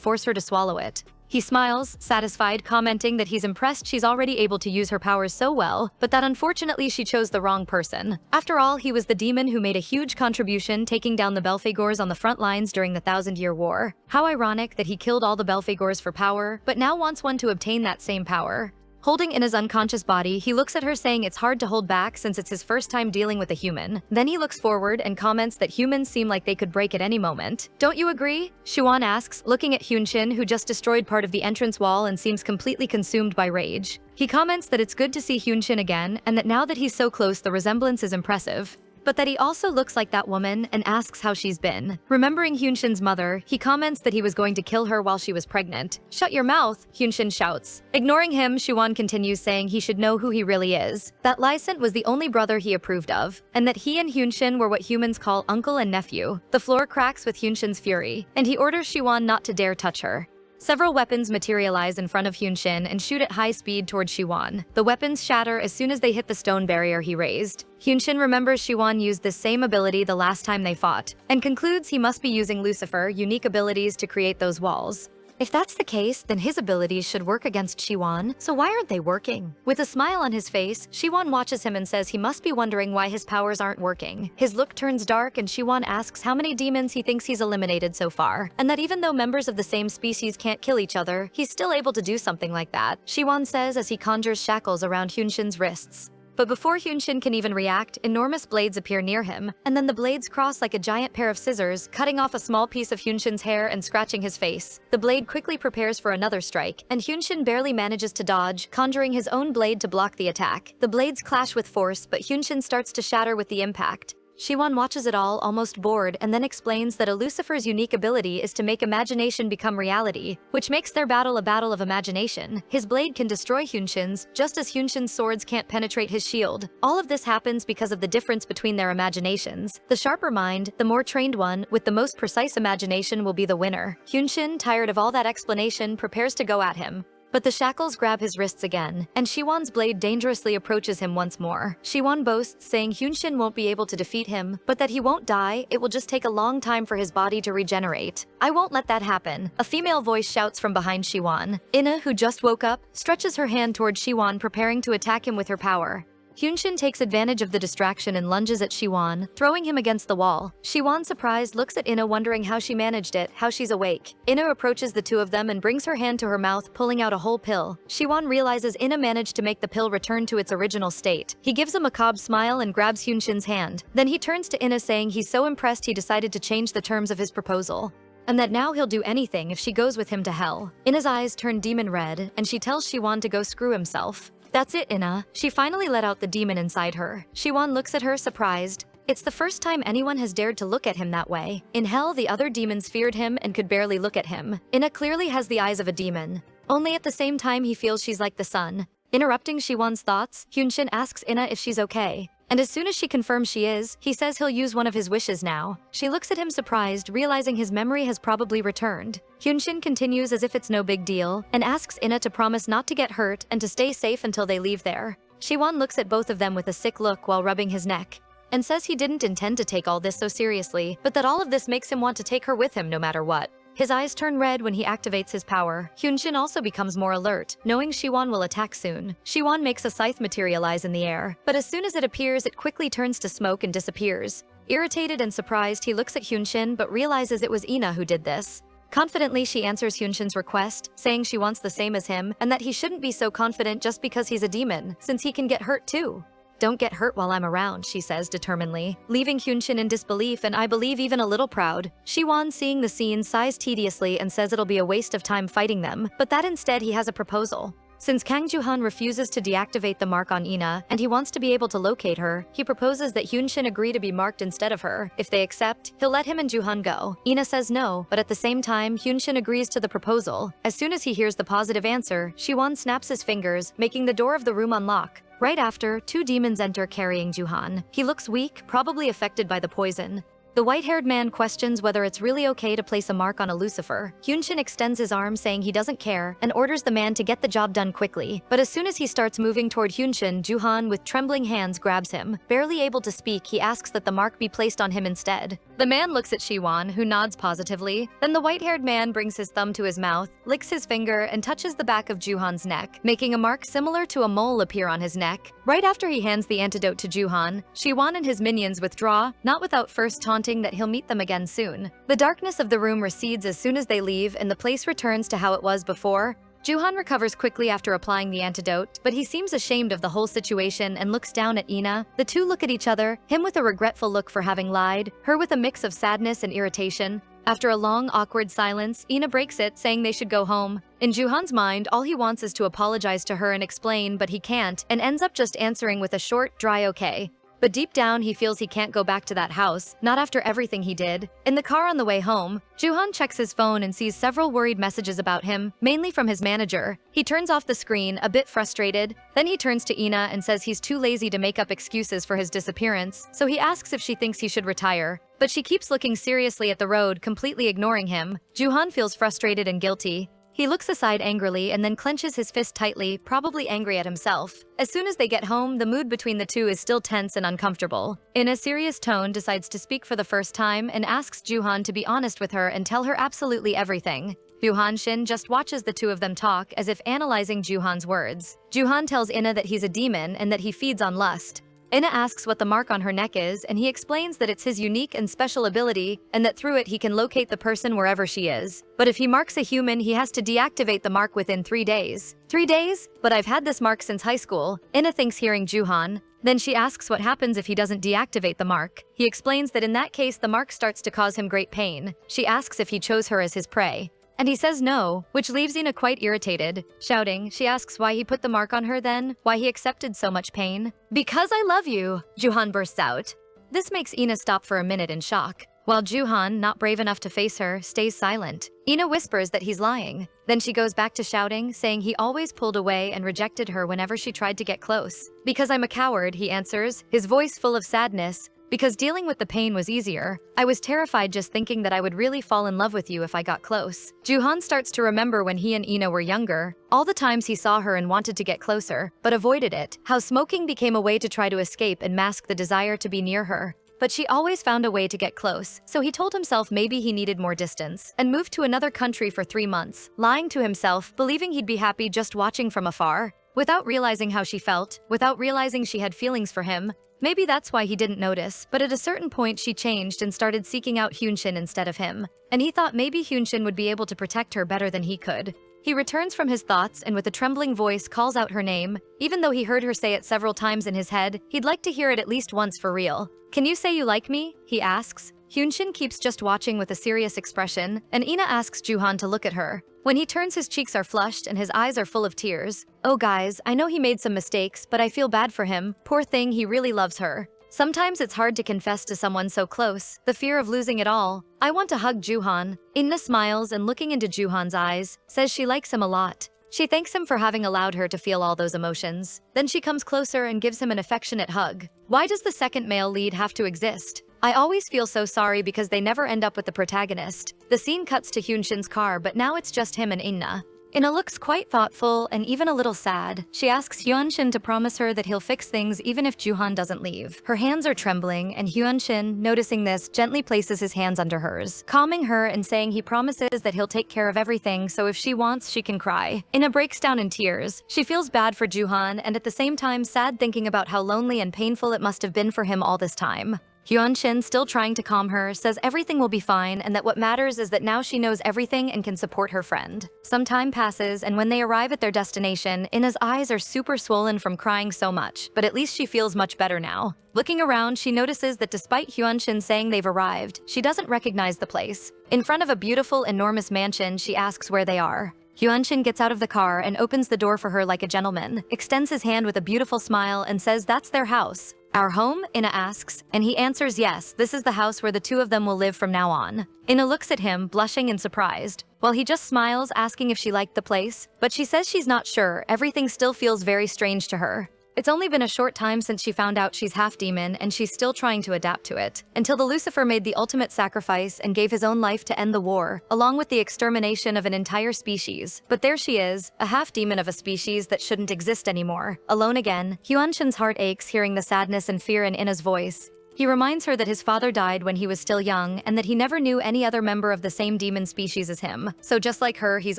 Speaker 1: force her to swallow it. He smiles, satisfied, commenting that he's impressed she's already able to use her powers so well, but that unfortunately she chose the wrong person. After all, he was the demon who made a huge contribution taking down the Belphegors on the front lines during the Thousand-Year War. How ironic that he killed all the Belphegors for power, but now wants one to obtain that same power. Holding in his unconscious body, he looks at her saying it's hard to hold back since it's his first time dealing with a human. Then he looks forward and comments that humans seem like they could break at any moment. Don't you agree? Shiwan asks, looking at Hyunshin, who just destroyed part of the entrance wall and seems completely consumed by rage. He comments that it's good to see Hyunshin again and that now that he's so close, the resemblance is impressive. But that he also looks like that woman and asks how she's been. Remembering Hyunshin's mother, he comments that he was going to kill her while she was pregnant. Shut your mouth, Hyunshin shouts. Ignoring him, Shiwan continues saying he should know who he really is. That Lysant was the only brother he approved of, and that he and Hyunshin were what humans call uncle and nephew. The floor cracks with Hyunshin's fury, and he orders Shiwan not to dare touch her. Several weapons materialize in front of Hyunshin and shoot at high speed toward Shiwan. The weapons shatter as soon as they hit the stone barrier he raised. Hyunshin remembers Shiwan used this same ability the last time they fought, and concludes he must be using Lucifer unique abilities to create those walls. If that's the case, then his abilities should work against Shiwan, so why aren't they working? With a smile on his face, Shiwan watches him and says he must be wondering why his powers aren't working. His look turns dark and Shiwan asks how many demons he thinks he's eliminated so far, and that even though members of the same species can't kill each other, he's still able to do something like that, Shiwan says as he conjures shackles around Hyunshin's wrists. But before Hyunshin can even react, enormous blades appear near him, and then the blades cross like a giant pair of scissors, cutting off a small piece of Hyunshin's hair and scratching his face. The blade quickly prepares for another strike, and Hyunshin barely manages to dodge, conjuring his own blade to block the attack. The blades clash with force, but Hyunshin starts to shatter with the impact. Shiwan watches it all, almost bored, and then explains that a Lucifer's unique ability is to make imagination become reality, which makes their battle a battle of imagination. His blade can destroy Hyunshin's, just as Hyunshin's swords can't penetrate his shield. All of this happens because of the difference between their imaginations. The sharper mind, the more trained one, with the most precise imagination will be the winner. Hyunshin, tired of all that explanation, prepares to go at him. But the shackles grab his wrists again, and Shiwan's blade dangerously approaches him once more. Shiwan boasts, saying Hyunshin won't be able to defeat him, but that he won't die, it will just take a long time for his body to regenerate. I won't let that happen, a female voice shouts from behind Shiwan. Ina, who just woke up, stretches her hand toward Shiwan, preparing to attack him with her power. Hyunshin takes advantage of the distraction and lunges at Shiwan, throwing him against the wall. Shiwan, surprised, looks at Ina, wondering how she managed it, how she's awake. Ina approaches the two of them and brings her hand to her mouth, pulling out a whole pill. Shiwan realizes Ina managed to make the pill return to its original state. He gives a macabre smile and grabs Hyunshin's hand. Then he turns to Ina, saying he's so impressed he decided to change the terms of his proposal, and that now he'll do anything if she goes with him to hell. Ina's eyes turn demon red, and she tells Shiwan to go screw himself. That's it, Ina. She finally let out the demon inside her. Shiwan looks at her, surprised. It's the first time anyone has dared to look at him that way. In hell, the other demons feared him and could barely look at him. Ina clearly has the eyes of a demon. Only at the same time he feels she's like the sun. Interrupting Shiwan's thoughts, Hyunshin asks Ina if she's okay. And as soon as she confirms she is, he says he'll use one of his wishes now. She looks at him surprised, realizing his memory has probably returned. Hyunshin continues as if it's no big deal, and asks Ina to promise not to get hurt and to stay safe until they leave there. Shiwan looks at both of them with a sick look while rubbing his neck, and says he didn't intend to take all this so seriously, but that all of this makes him want to take her with him no matter what. His eyes turn red when he activates his power. Hyunshin also becomes more alert, knowing Shiwan will attack soon. Shiwan makes a scythe materialize in the air, but as soon as it appears, it quickly turns to smoke and disappears. Irritated and surprised, he looks at Hyunshin but realizes it was Ina who did this. Confidently, she answers Hyunshin's request, saying she wants the same as him and that he shouldn't be so confident just because he's a demon, since he can get hurt too. Don't get hurt while I'm around, she says determinedly, leaving Hyunshin in disbelief and I believe even a little proud. Shiwan, seeing the scene, sighs tediously and says it'll be a waste of time fighting them, but that instead he has a proposal. Since Kang Ju-han refuses to deactivate the mark on Ina, and he wants to be able to locate her, he proposes that Hyunshin agree to be marked instead of her. If they accept, he'll let him and Ju-han go. Ina says no, but at the same time, Hyunshin agrees to the proposal. As soon as he hears the positive answer, Shiwan snaps his fingers, making the door of the room unlock. Right after, two demons enter carrying Ju-han. He looks weak, probably affected by the poison. The white-haired man questions whether it's really okay to place a mark on a Lucifer. Hyunshin extends his arm saying he doesn't care and orders the man to get the job done quickly. But as soon as he starts moving toward Hyunshin, Juhan with trembling hands grabs him. Barely able to speak, he asks that the mark be placed on him instead. The man looks at Shiwan, who nods positively. Then the white-haired man brings his thumb to his mouth, licks his finger, and touches the back of Juhan's neck, making a mark similar to a mole appear on his neck. Right after he hands the antidote to Juhan, Shiwan and his minions withdraw, not without first taunting that he'll meet them again soon. The darkness of the room recedes as soon as they leave, and the place returns to how it was before. Juhan recovers quickly after applying the antidote, but he seems ashamed of the whole situation and looks down at Ina. The two look at each other, him with a regretful look for having lied, her with a mix of sadness and irritation. After a long, awkward silence, Ina breaks it, saying they should go home. In Juhan's mind, all he wants is to apologize to her and explain, but he can't, and ends up just answering with a short, dry okay. But deep down, he feels he can't go back to that house, not after everything he did. In the car on the way home, Juhan checks his phone and sees several worried messages about him, mainly from his manager. He turns off the screen, a bit frustrated. Then he turns to Ina and says he's too lazy to make up excuses for his disappearance, so he asks if she thinks he should retire. But she keeps looking seriously at the road, completely ignoring him. Juhan feels frustrated and guilty. He looks aside angrily and then clenches his fist tightly, probably angry at himself. As soon as they get home, the mood between the two is still tense and uncomfortable. In a serious tone, decides to speak for the first time and asks Juhan to be honest with her and tell her absolutely everything. Hyunshin just watches the two of them talk as if analyzing Juhan's words. Juhan tells Ina that he's a demon and that he feeds on lust. Ina asks what the mark on her neck is, and he explains that it's his unique and special ability, and that through it he can locate the person wherever she is. But if he marks a human, he has to deactivate the mark within 3 days. 3 days? But I've had this mark since high school. Ina thinks hearing Juhan. Then she asks what happens if he doesn't deactivate the mark. He explains that in that case the mark starts to cause him great pain. She asks if he chose her as his prey. And he says no, which leaves Ina quite irritated. Shouting, she asks why he put the mark on her then, why he accepted so much pain. "Because I love you," Juhan bursts out. This makes Ina stop for a minute in shock, while Juhan, not brave enough to face her, stays silent. Ina whispers that he's lying. Then she goes back to shouting, saying he always pulled away and rejected her whenever she tried to get close. "Because I'm a coward," he answers, his voice full of sadness. "Because dealing with the pain was easier. I was terrified just thinking that I would really fall in love with you if I got close." Juhan starts to remember when he and Ina were younger, all the times he saw her and wanted to get closer, but avoided it, how smoking became a way to try to escape and mask the desire to be near her. But she always found a way to get close, so he told himself maybe he needed more distance, and moved to another country for 3 months, lying to himself, believing he'd be happy just watching from afar. Without realizing how she felt, without realizing she had feelings for him. Maybe that's why he didn't notice, but at a certain point she changed and started seeking out Hyunshin instead of him. And he thought maybe Hyunshin would be able to protect her better than he could. He returns from his thoughts and with a trembling voice calls out her name. Even though he heard her say it several times in his head, he'd like to hear it at least once for real. "Can you say you like me?" he asks. Hyunshin keeps just watching with a serious expression, and Ina asks Juhan to look at her. When he turns, his cheeks are flushed and his eyes are full of tears. "Oh guys, I know he made some mistakes, but I feel bad for him. Poor thing, he really loves her." Sometimes it's hard to confess to someone so close, the fear of losing it all. "I want to hug Juhan." Ina smiles and looking into Juhan's eyes, says she likes him a lot. She thanks him for having allowed her to feel all those emotions. Then she comes closer and gives him an affectionate hug. Why does the second male lead have to exist? I always feel so sorry because they never end up with the protagonist. The scene cuts to Hyunshin's car, but now it's just him and Ina. Ina looks quite thoughtful and even a little sad. She asks Hyunshin to promise her that he'll fix things even if Juhan doesn't leave. Her hands are trembling, and Hyunshin, noticing this, gently places his hands under hers, calming her and saying he promises that he'll take care of everything, so if she wants, she can cry. Ina breaks down in tears. She feels bad for Juhan and at the same time sad, thinking about how lonely and painful it must have been for him all this time. Hyunshin, still trying to calm her, says everything will be fine and that what matters is that now she knows everything and can support her friend. Some time passes, and when they arrive at their destination, Ina's eyes are super swollen from crying so much, but at least she feels much better now. Looking around, she notices that despite Hyunshin saying they've arrived, she doesn't recognize the place. In front of a beautiful, enormous mansion, she asks where they are. Hyunshin gets out of the car and opens the door for her like a gentleman, extends his hand with a beautiful smile and says that's their house. "Our home?" Ina asks, and he answers yes, this is the house where the two of them will live from now on. Ina looks at him, blushing and surprised, while he just smiles, asking if she liked the place, but she says she's not sure, everything still feels very strange to her. It's only been a short time since she found out she's half demon and she's still trying to adapt to it. Until the Lucifer made the ultimate sacrifice and gave his own life to end the war, along with the extermination of an entire species. But there she is, a half demon of a species that shouldn't exist anymore. Alone again, Hyunshin's heart aches hearing the sadness and fear in Ina's voice. He reminds her that his father died when he was still young and that he never knew any other member of the same demon species as him. So just like her, he's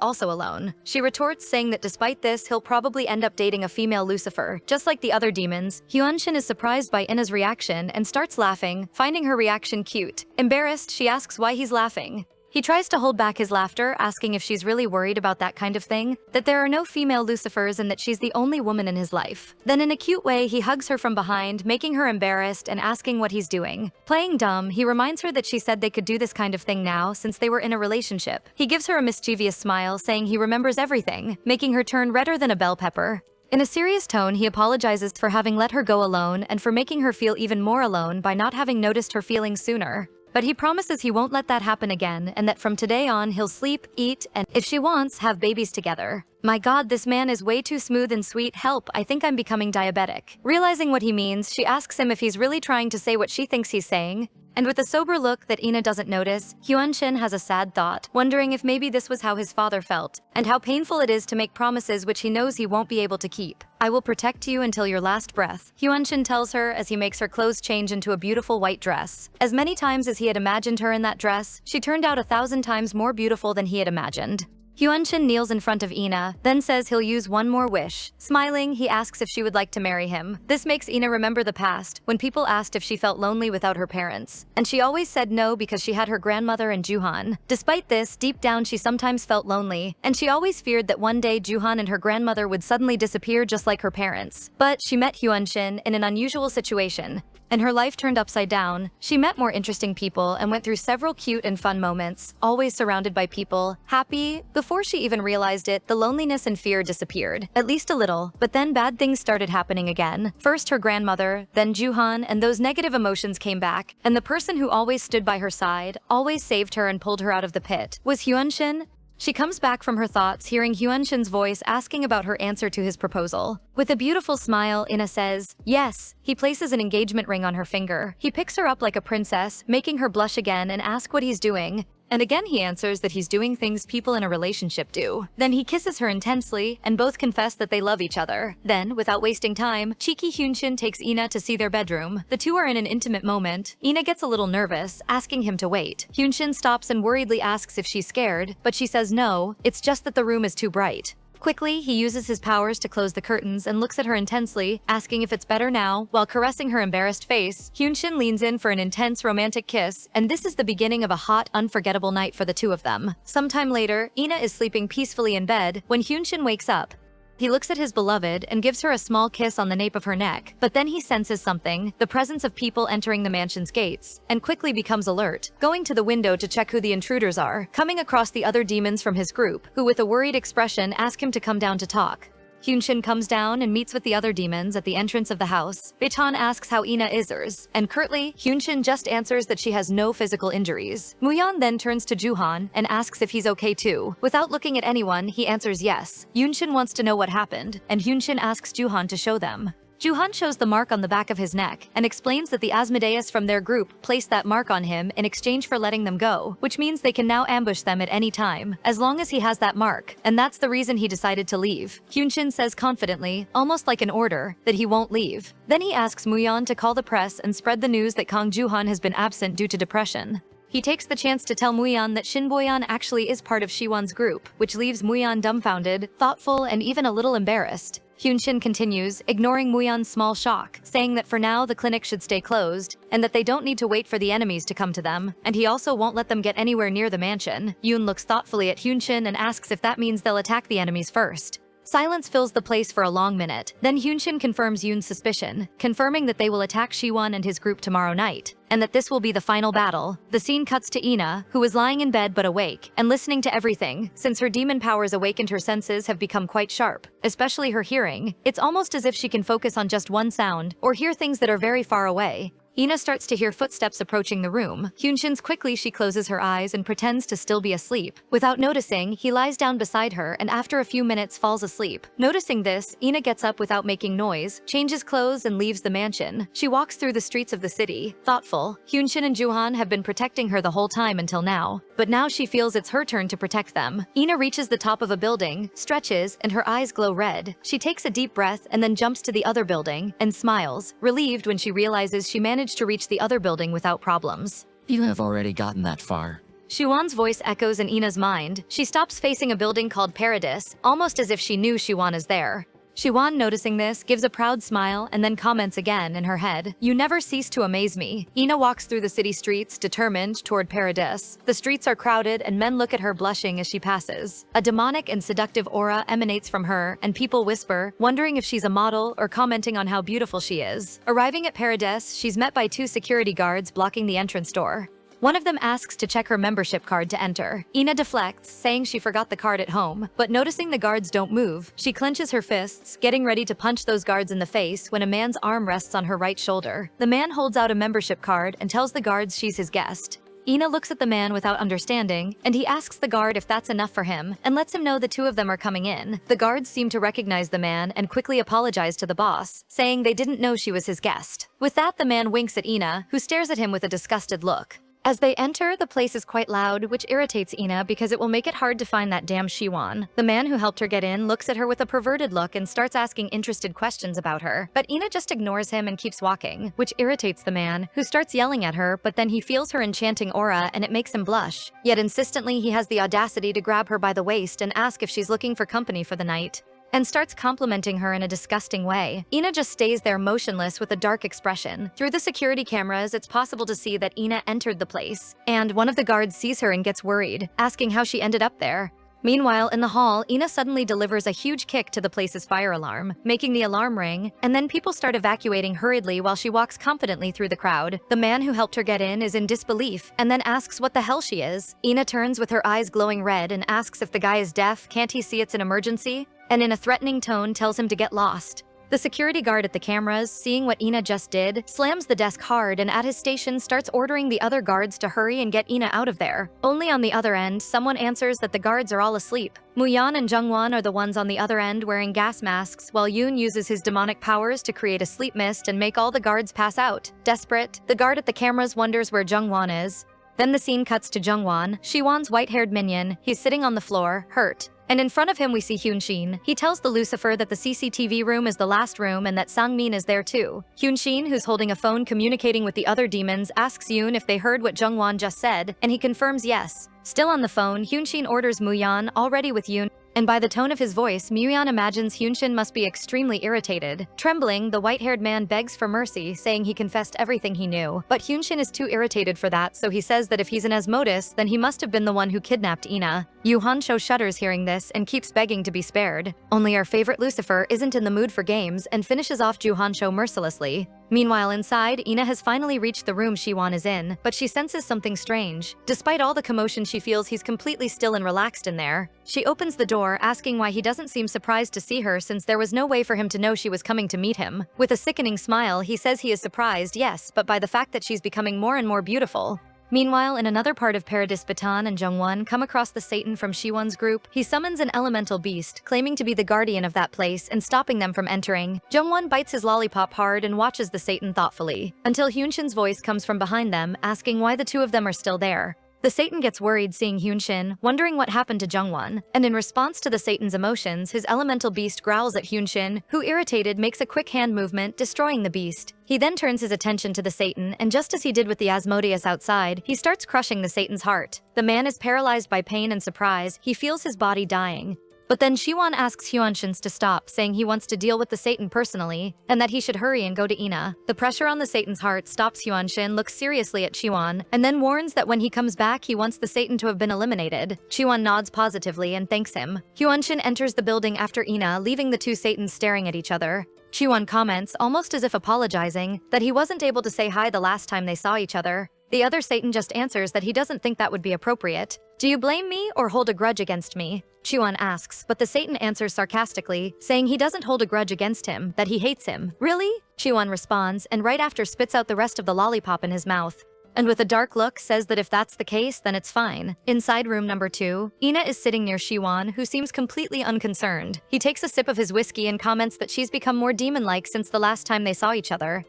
Speaker 1: also alone. She retorts, saying that despite this, he'll probably end up dating a female Lucifer. Just like the other demons, Hyunshin is surprised by Ina's reaction and starts laughing, finding her reaction cute. Embarrassed, she asks why he's laughing. He tries to hold back his laughter, asking if she's really worried about that kind of thing, that there are no female Lucifers and that she's the only woman in his life. Then in a cute way, he hugs her from behind, making her embarrassed and asking what he's doing. Playing dumb, he reminds her that she said they could do this kind of thing now since they were in a relationship. He gives her a mischievous smile, saying he remembers everything, making her turn redder than a bell pepper. In a serious tone, he apologizes for having let her go alone and for making her feel even more alone by not having noticed her feelings sooner. But he promises he won't let that happen again and that from today on he'll sleep, eat, and, if she wants, have babies together. My god, this man is way too smooth and sweet. Help, I think I'm becoming diabetic. Realizing what he means, she asks him if he's really trying to say what she thinks he's saying. And with a sober look that Ina doesn't notice, Hyunshin has a sad thought, wondering if maybe this was how his father felt, and how painful it is to make promises which he knows he won't be able to keep. I will protect you until your last breath, Hyunshin tells her as he makes her clothes change into a beautiful white dress. As many times as he had imagined her in that dress, she turned out 1,000 times more beautiful than he had imagined. Hyunshin kneels in front of Ina, then says he'll use one more wish. Smiling, he asks if she would like to marry him. This makes Ina remember the past, when people asked if she felt lonely without her parents. And she always said no because she had her grandmother and Juhan. Despite this, deep down she sometimes felt lonely, and she always feared that one day Juhan and her grandmother would suddenly disappear just like her parents. But she met Hyunshin in an unusual situation, and her life turned upside down. She met more interesting people and went through several cute and fun moments, always surrounded by people, happy. Before she even realized it, the loneliness and fear disappeared, at least a little, but then bad things started happening again. First her grandmother, then Juhan, and those negative emotions came back, and the person who always stood by her side, always saved her and pulled her out of the pit, was Hyunshin. She comes back from her thoughts, hearing Hyunshin's voice asking about her answer to his proposal. With a beautiful smile, Ina says, yes. He places an engagement ring on her finger. He picks her up like a princess, making her blush again and ask what he's doing. And again he answers that he's doing things people in a relationship do. Then he kisses her intensely, and both confess that they love each other. Then, without wasting time, cheeky Hyunshin takes Ina to see their bedroom. The two are in an intimate moment. Ina gets a little nervous, asking him to wait. Hyunshin stops and worriedly asks if she's scared, but she says no, it's just that the room is too bright. Quickly, he uses his powers to close the curtains and looks at her intensely, asking if it's better now. While caressing her embarrassed face, Hyunshin leans in for an intense romantic kiss, and this is the beginning of a hot, unforgettable night for the two of them. Sometime later, Ina is sleeping peacefully in bed when Hyunshin wakes up. He looks at his beloved and gives her a small kiss on the nape of her neck, but then he senses something, the presence of people entering the mansion's gates, and quickly becomes alert, going to the window to check who the intruders are, coming across the other demons from his group, who with a worried expression ask him to come down to talk. Hyunshin comes down and meets with the other demons at the entrance of the house. Beitan asks how Ina is, and curtly, Hyunshin just answers that she has no physical injuries. Muyan then turns to Juhan and asks if he's okay too. Without looking at anyone, he answers yes. Hyunshin wants to know what happened, and Hyunshin asks Juhan to show them. Juhan shows the mark on the back of his neck and explains that the Asmodeus from their group placed that mark on him in exchange for letting them go, which means they can now ambush them at any time, as long as he has that mark, and that's the reason he decided to leave. Hyunshin says confidently, almost like an order, that he won't leave. Then he asks Muyan to call the press and spread the news that Kang Juhan has been absent due to depression. He takes the chance to tell Muyan that Shin Boyan actually is part of Shiwon's group, which leaves Muyan dumbfounded, thoughtful, and even a little embarrassed. Hyunshin continues, ignoring Muyan's small shock, saying that for now the clinic should stay closed, and that they don't need to wait for the enemies to come to them, and he also won't let them get anywhere near the mansion. Yoon looks thoughtfully at Hyunshin and asks if that means they'll attack the enemies first. Silence fills the place for a long minute. Then Hyunshin confirms Yoon's suspicion, confirming that they will attack Shiwon and his group tomorrow night, and that this will be the final battle. The scene cuts to Ina, who is lying in bed but awake, and listening to everything. Since her demon powers awakened, her senses have become quite sharp, especially her hearing. It's almost as if she can focus on just one sound, or hear things that are very far away. Ina starts to hear footsteps approaching the room. Hyunshin's quickly she closes her eyes and pretends to still be asleep. Without noticing, he lies down beside her and after a few minutes falls asleep. Noticing this, Ina gets up without making noise, changes clothes and leaves the mansion. She walks through the streets of the city, thoughtful. Hyunshin and Juhan have been protecting her the whole time until now. But now she feels it's her turn to protect them. Ina reaches the top of a building, stretches, and her eyes glow red. She takes a deep breath and then jumps to the other building, and smiles, relieved when she realizes she managed to reach the other building without problems.
Speaker 3: You have already gotten that far.
Speaker 1: Shuan's voice echoes in Ina's mind. She stops facing a building called Paradis, almost as if she knew Shuan is there. Shuan, noticing this, gives a proud smile and then comments again in her head, "You never cease to amaze me." Ina walks through the city streets, determined, toward Paradis. The streets are crowded and men look at her blushing as she passes. A demonic and seductive aura emanates from her, and people whisper, wondering if she's a model or commenting on how beautiful she is. Arriving at Paradis, she's met by 2 security guards blocking the entrance door. One of them asks to check her membership card to enter. Ina deflects, saying she forgot the card at home, but noticing the guards don't move, she clenches her fists, getting ready to punch those guards in the face when a man's arm rests on her right shoulder. The man holds out a membership card and tells the guards she's his guest. Ina looks at the man without understanding, and he asks the guard if that's enough for him, and lets him know the 2 of them are coming in. The guards seem to recognize the man and quickly apologize to the boss, saying they didn't know she was his guest. With that, the man winks at Ina, who stares at him with a disgusted look. As they enter, the place is quite loud, which irritates Ina because it will make it hard to find that damn Shiwan. The man who helped her get in looks at her with a perverted look and starts asking interested questions about her, but Ina just ignores him and keeps walking, which irritates the man, who starts yelling at her, but then he feels her enchanting aura and it makes him blush. Yet insistently, he has the audacity to grab her by the waist and ask if she's looking for company for the night, and starts complimenting her in a disgusting way. Ina just stays there motionless with a dark expression. Through the security cameras, it's possible to see that Ina entered the place, and one of the guards sees her and gets worried, asking how she ended up there. Meanwhile, in the hall, Ina suddenly delivers a huge kick to the place's fire alarm, making the alarm ring, and then people start evacuating hurriedly while she walks confidently through the crowd. The man who helped her get in is in disbelief, and then asks what the hell she is. Ina turns with her eyes glowing red and asks if the guy is deaf, can't he see it's an emergency? And in a threatening tone tells him to get lost. The security guard at the cameras, seeing what Ina just did, slams the desk hard and at his station starts ordering the other guards to hurry and get Ina out of there. Only on the other end, someone answers that the guards are all asleep. Muyan and Jungwon are the ones on the other end wearing gas masks, while Yoon uses his demonic powers to create a sleep mist and make all the guards pass out. Desperate, the guard at the cameras wonders where Jungwon is. Then the scene cuts to Jungwon, Shiwon's white-haired minion. He's sitting on the floor, hurt. And in front of him we see Hyunshin. He tells the Lucifer that the CCTV room is the last room and that Sangmin is there too. Hyunshin, who's holding a phone communicating with the other demons, asks Yoon if they heard what Jungwon just said, and he confirms yes. Still on the phone, Hyunshin orders Muyan, already with Yoon, and by the tone of his voice, Muyan imagines Hyunshin must be extremely irritated. Trembling, the white-haired man begs for mercy, saying he confessed everything he knew. But Hyunshin is too irritated for that, so he says that if he's an Asmodeus, then he must have been the one who kidnapped Ina. Yu Hansho shudders hearing this and keeps begging to be spared. Only our favorite Lucifer isn't in the mood for games and finishes off Ju Hansho mercilessly. Meanwhile, inside, Ina has finally reached the room Shiwan is in, but she senses something strange. Despite all the commotion, she feels he's completely still and relaxed in there. She opens the door, asking why he doesn't seem surprised to see her since there was no way for him to know she was coming to meet him. With a sickening smile, he says he is surprised, yes, but by the fact that she's becoming more and more beautiful. Meanwhile, in another part of Paradis, Batan and Jungwon come across the Satan from Shiwon's group. He summons an elemental beast, claiming to be the guardian of that place and stopping them from entering. Jungwon bites his lollipop hard and watches the Satan thoughtfully, until Hyunshin's voice comes from behind them, asking why the two of them are still there. The Satan gets worried seeing Hyunshin, wondering what happened to Jungwon, and in response to the Satan's emotions, his elemental beast growls at Hyunshin, who, irritated, makes a quick hand movement, destroying the beast. He then turns his attention to the Satan, and just as he did with the Asmodeus outside, he starts crushing the Satan's heart. The man is paralyzed by pain and surprise. He feels his body dying. But then Shiwan asks Hyunshin to stop, saying he wants to deal with the Satan personally, and that he should hurry and go to Ina. The pressure on the Satan's heart stops Hyunshin, looks seriously at Shiwan, and then warns that when he comes back, he wants the Satan to have been eliminated. Shiwan nods positively and thanks him. Hyunshin enters the building after Ina, leaving the two Satans staring at each other. Shiwan comments, almost as if apologizing, that he wasn't able to say hi the last time they saw each other. The other Satan just answers that he doesn't think that would be appropriate. Do you blame me or hold a grudge against me? Chuan asks, but the Satan answers sarcastically, saying he doesn't hold a grudge against him, that he hates him. Really? Chuan responds, and right after spits out the rest of the lollipop in his mouth. And with a dark look says that if that's the case, then it's fine. Inside room number 2, Ina is sitting near Shiwan, who seems completely unconcerned. He takes a sip of his whiskey and comments that she's become more demon-like since the last time they saw each other.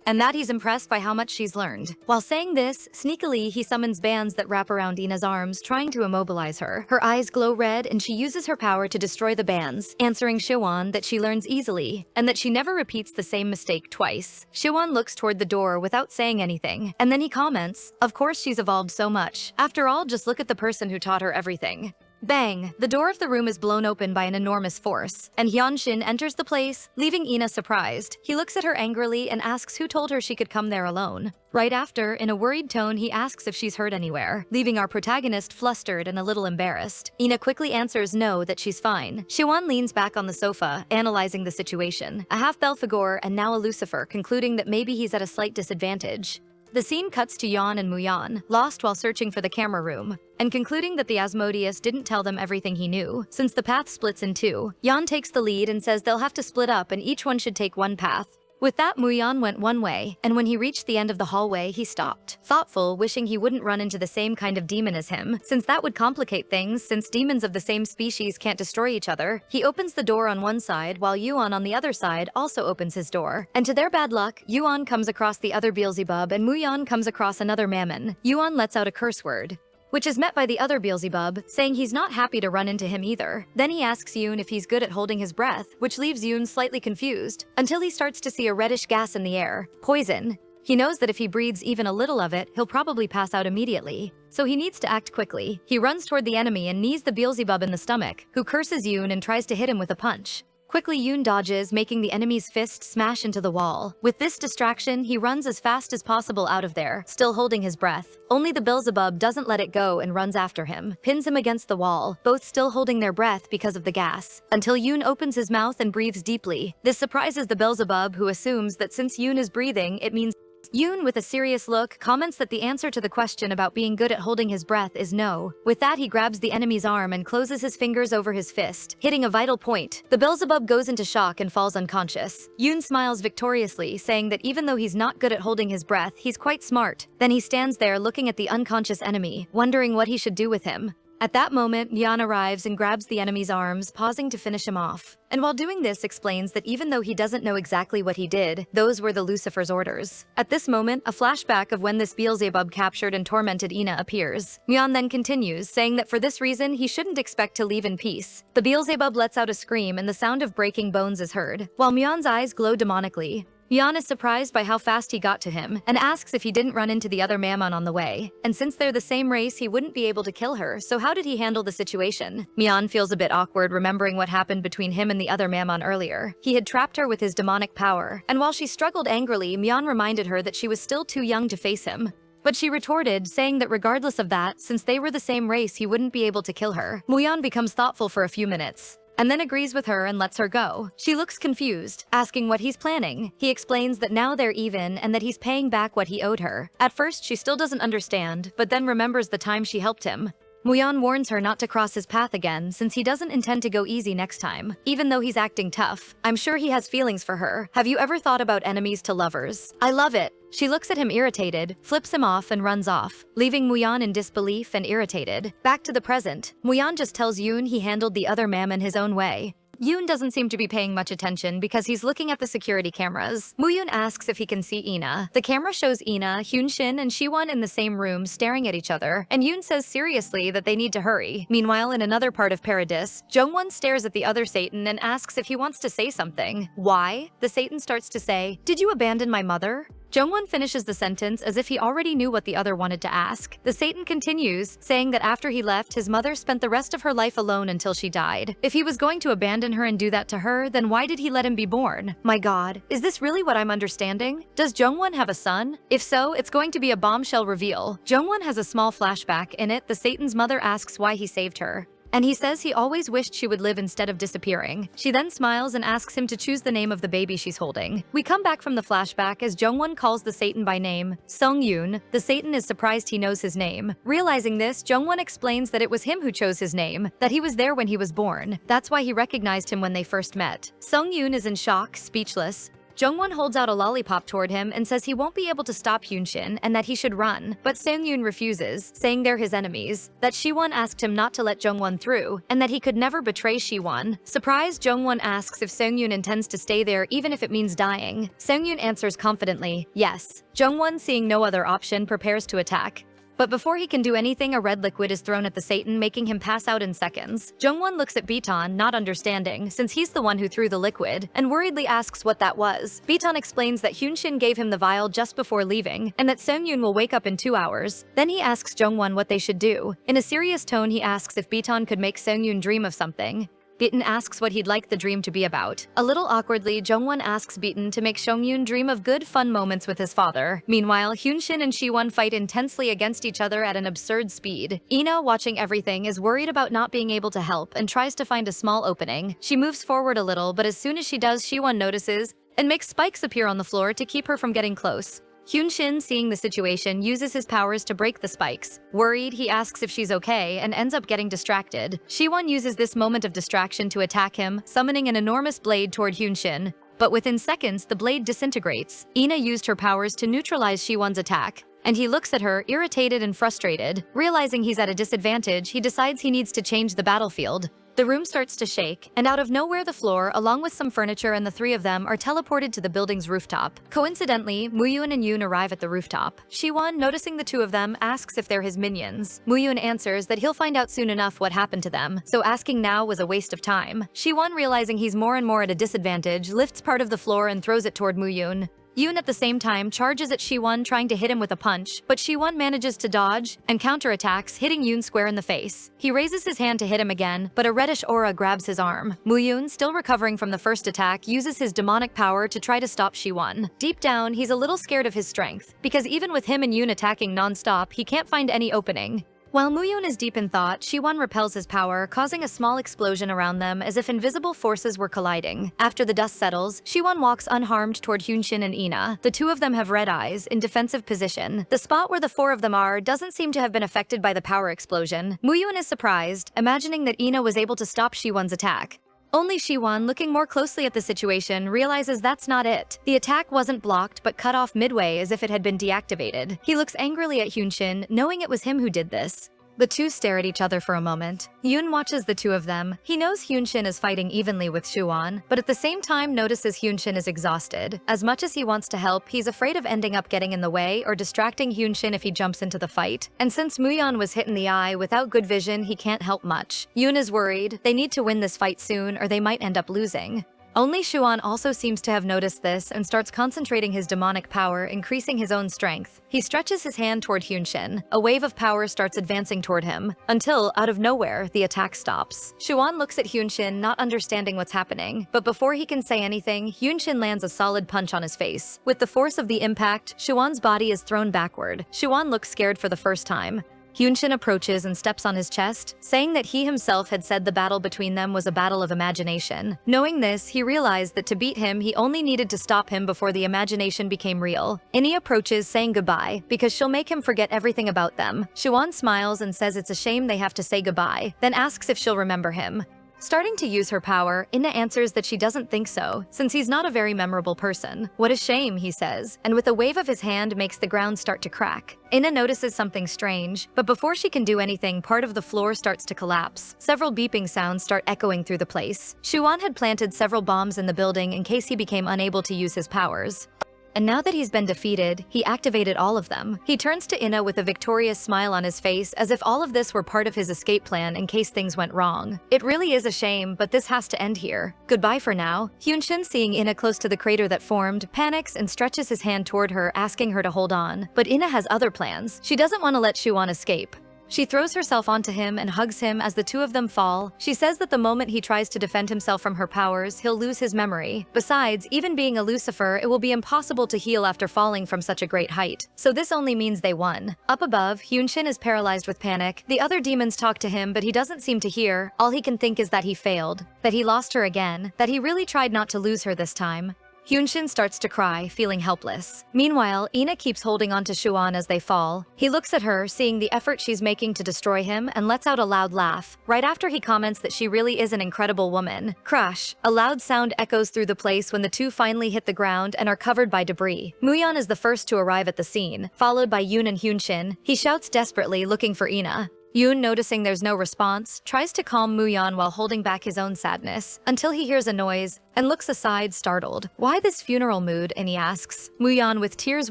Speaker 1: And that he's impressed by how much she's learned. While saying this, sneakily he summons bands that wrap around Ina's arms, trying to immobilize her. Her eyes glow red and she uses her power to destroy the bands, answering Shiwan that she learns easily, and that she never repeats the same mistake twice. Shiwan looks toward the door without saying anything, and then he comments, "Of course she's evolved so much. After all, just look at the person who taught her everything." Bang! The door of the room is blown open by an enormous force, and Hyun-shin enters the place, leaving Ina surprised. He looks at her angrily and asks who told her she could come there alone. Right after, in a worried tone, he asks if she's hurt anywhere, leaving our protagonist flustered and a little embarrassed. Ina quickly answers no, that she's fine. Shiwan leans back on the sofa, analyzing the situation. A half-Belphegor and now a Lucifer, concluding that maybe he's at a slight disadvantage. The scene cuts to Yeon and Muyan, lost while searching for the camera room, and concluding that the Asmodeus didn't tell them everything he knew. Since the path splits in two, Yeon takes the lead and says they'll have to split up and each one should take one path. With that, Muyan went one way, and when he reached the end of the hallway, he stopped. Thoughtful, wishing he wouldn't run into the same kind of demon as him, since that would complicate things since demons of the same species can't destroy each other. He opens the door on one side, while Yuan on the other side also opens his door. And to their bad luck, Yuan comes across the other Beelzebub and Muyan comes across another Mammon. Yuan lets out a curse word, which is met by the other Beelzebub, saying he's not happy to run into him either. Then he asks Yoon if he's good at holding his breath, which leaves Yoon slightly confused, until he starts to see a reddish gas in the air. Poison. He knows that if he breathes even a little of it, he'll probably pass out immediately. So he needs to act quickly. He runs toward the enemy and knees the Beelzebub in the stomach, who curses Yoon and tries to hit him with a punch. Quickly, Yoon dodges, making the enemy's fist smash into the wall. With this distraction, he runs as fast as possible out of there, still holding his breath. Only the Beelzebub doesn't let it go and runs after him, pins him against the wall, both still holding their breath because of the gas, until Yoon opens his mouth and breathes deeply. This surprises the Beelzebub, who assumes that since Yoon is breathing, it means Yoon, with a serious look, comments that the answer to the question about being good at holding his breath is no. With that, he grabs the enemy's arm and closes his fingers over his fist, hitting a vital point. The Beelzebub goes into shock and falls unconscious. Yoon smiles victoriously, saying that even though he's not good at holding his breath, he's quite smart. Then he stands there looking at the unconscious enemy, wondering what he should do with him. At that moment, Myan arrives and grabs the enemy's arms, pausing to finish him off. And while doing this, explains that even though he doesn't know exactly what he did, those were the Lucifer's orders. At this moment, a flashback of when this Beelzebub captured and tormented Ina appears. Myan then continues, saying that for this reason, he shouldn't expect to leave in peace. The Beelzebub lets out a scream and the sound of breaking bones is heard, while Myan's eyes glow demonically. Myan is surprised by how fast he got to him, and asks if he didn't run into the other Mammon on the way. And since they're the same race, he wouldn't be able to kill her, so how did he handle the situation? Myan feels a bit awkward remembering what happened between him and the other Mammon earlier. He had trapped her with his demonic power, and while she struggled angrily, Myan reminded her that she was still too young to face him. But she retorted, saying that regardless of that, since they were the same race, he wouldn't be able to kill her. Muyan becomes thoughtful for a few minutes, and then agrees with her and lets her go. She looks confused, asking what he's planning. He explains that now they're even and that he's paying back what he owed her. At first, she still doesn't understand, but then remembers the time she helped him. Muyan warns her not to cross his path again since he doesn't intend to go easy next time, even though he's acting tough. I'm sure he has feelings for her. Have you ever thought about enemies to lovers? I love it. She looks at him irritated, flips him off and runs off, leaving Muyan in disbelief and irritated. Back to the present, Muyan just tells Yoon he handled the other Mammon his own way. Yoon doesn't seem to be paying much attention because he's looking at the security cameras. Muyoon asks if he can see Ina. The camera shows Ina, Hyunshin, and Shiwon in the same room staring at each other, and Yoon says seriously that they need to hurry. Meanwhile, in another part of Paradis, Jungwon stares at the other Satan and asks if he wants to say something. Why? The Satan starts to say, "Did you abandon my mother?" Jungwon finishes the sentence as if he already knew what the other wanted to ask. The Satan continues, saying that after he left, his mother spent the rest of her life alone until she died. If he was going to abandon her and do that to her, then why did he let him be born? My god, is this really what I'm understanding? Does Jungwon have a son? If so, it's going to be a bombshell reveal. Jungwon has a small flashback. In it, the Satan's mother asks why he saved her, and he says he always wished she would live instead of disappearing. She then smiles and asks him to choose the name of the baby she's holding. We come back from the flashback as Jungwon calls the Satan by name, Sung-yoon. The Satan is surprised he knows his name. Realizing this, Jungwon explains that it was him who chose his name, that he was there when he was born. That's why he recognized him when they first met. Sung-yoon is in shock, speechless. Jungwon holds out a lollipop toward him and says he won't be able to stop Hyunshin and that he should run, but Sang-yoon refuses, saying they're his enemies, that Siwon asked him not to let Jungwon through, and that he could never betray Siwon. Surprised, Jungwon asks if Sang-yoon intends to stay there even if it means dying. Sang-yoon answers confidently, yes. Jungwon, seeing no other option, prepares to attack. But before he can do anything, a red liquid is thrown at the Satan, making him pass out in seconds. Jungwon looks at Beaton, not understanding, since he's the one who threw the liquid, and worriedly asks what that was. Beaton explains that Hyunshin gave him the vial just before leaving, and that Sang-yoon will wake up in 2 hours. Then he asks Jungwon what they should do. In a serious tone, he asks if Beaton could make Sang-yoon dream of something. Beaton asks what he'd like the dream to be about. A little awkwardly, Jungwon asks Beaton to make Sang-yoon dream of good, fun moments with his father. Meanwhile, Hyunshin and Siwon fight intensely against each other at an absurd speed. Ina, watching everything, is worried about not being able to help and tries to find a small opening. She moves forward a little, but as soon as she does, Siwon notices and makes spikes appear on the floor to keep her from getting close. Hyunshin, seeing the situation, uses his powers to break the spikes. Worried, he asks if she's okay and ends up getting distracted. Siwon uses this moment of distraction to attack him, summoning an enormous blade toward Hyunshin. But within seconds, the blade disintegrates. Ina used her powers to neutralize Siwon's attack, and he looks at her, irritated and frustrated. Realizing he's at a disadvantage, he decides he needs to change the battlefield. The room starts to shake, and out of nowhere the floor, along with some furniture and the three of them, are teleported to the building's rooftop. Coincidentally, Muyun and Yoon arrive at the rooftop. Siwon, noticing the two of them, asks if they're his minions. Muyun answers that he'll find out soon enough what happened to them, so asking now was a waste of time. Siwon, realizing he's more and more at a disadvantage, lifts part of the floor and throws it toward Muyun. Yoon at the same time charges at Siwon, trying to hit him with a punch, but Siwon manages to dodge and counterattacks, hitting Yoon square in the face. He raises his hand to hit him again, but a reddish aura grabs his arm. Muyun, still recovering from the first attack, uses his demonic power to try to stop Siwon. Deep down, he's a little scared of his strength, because even with him and Yoon attacking non-stop, he can't find any opening. While Muyun is deep in thought, Siwon repels his power, causing a small explosion around them as if invisible forces were colliding. After the dust settles, Siwon walks unharmed toward Hyunshin and Ina. The two of them have red eyes, in defensive position. The spot where the four of them are doesn't seem to have been affected by the power explosion. Muyun is surprised, imagining that Ina was able to stop Siwon's attack. Only Siwon, looking more closely at the situation, realizes that's not it. The attack wasn't blocked but cut off midway as if it had been deactivated. He looks angrily at Hyunshin, knowing it was him who did this. The two stare at each other for a moment. Yoon watches the two of them. He knows Hyunshin is fighting evenly with Siwon, but at the same time notices Hyunshin is exhausted. As much as he wants to help, he's afraid of ending up getting in the way or distracting Hyunshin if he jumps into the fight. And since Muyun was hit in the eye, without good vision, he can't help much. Yoon is worried. They need to win this fight soon or they might end up losing. Only Siwon also seems to have noticed this and starts concentrating his demonic power, increasing his own strength. He stretches his hand toward Hyunshin. A wave of power starts advancing toward him, until, out of nowhere, the attack stops. Siwon looks at Hyunshin, not understanding what's happening, but before he can say anything, Hyunshin lands a solid punch on his face. With the force of the impact, Siwon's body is thrown backward. Siwon looks scared for the first time. Hyunshin approaches and steps on his chest, saying that he himself had said the battle between them was a battle of imagination. Knowing this, he realized that to beat him, he only needed to stop him before the imagination became real. Innie approaches, saying goodbye, because she'll make him forget everything about them. Siwon smiles and says it's a shame they have to say goodbye, then asks if she'll remember him. Starting to use her power, Inna answers that she doesn't think so, since he's not a very memorable person. What a shame, he says, and with a wave of his hand makes the ground start to crack. Inna notices something strange, but before she can do anything, part of the floor starts to collapse. Several beeping sounds start echoing through the place. Siwon had planted several bombs in the building in case he became unable to use his powers. And now that he's been defeated, he activated all of them. He turns to Inna with a victorious smile on his face, as if all of this were part of his escape plan in case things went wrong. It really is a shame, but this has to end here. Goodbye for now. Hyunshin, seeing Inna close to the crater that formed, panics and stretches his hand toward her, asking her to hold on. But Inna has other plans. She doesn't want to let Siwon escape. She throws herself onto him and hugs him as the two of them fall. She says that the moment he tries to defend himself from her powers, he'll lose his memory. Besides, even being a Lucifer, it will be impossible to heal after falling from such a great height. So this only means they won. Up above, Hyunshin is paralyzed with panic. The other demons talk to him, but he doesn't seem to hear. All he can think is that he failed, that he lost her again, that he really tried not to lose her this time. Hyunshin starts to cry, feeling helpless. Meanwhile, Ina keeps holding on to Shuan as they fall. He looks at her, seeing the effort she's making to destroy him, and lets out a loud laugh. Right after he comments that she really is an incredible woman. Crash! A loud sound echoes through the place when the two finally hit the ground and are covered by debris. Muyeon is the first to arrive at the scene, followed by Yoon and Hyunshin. He shouts desperately, looking for Ina. Yoon, noticing there's no response, tries to calm Muyeon while holding back his own sadness, until he hears a noise and looks aside, startled. Why this funeral mood? And he asks. Muyeon, with tears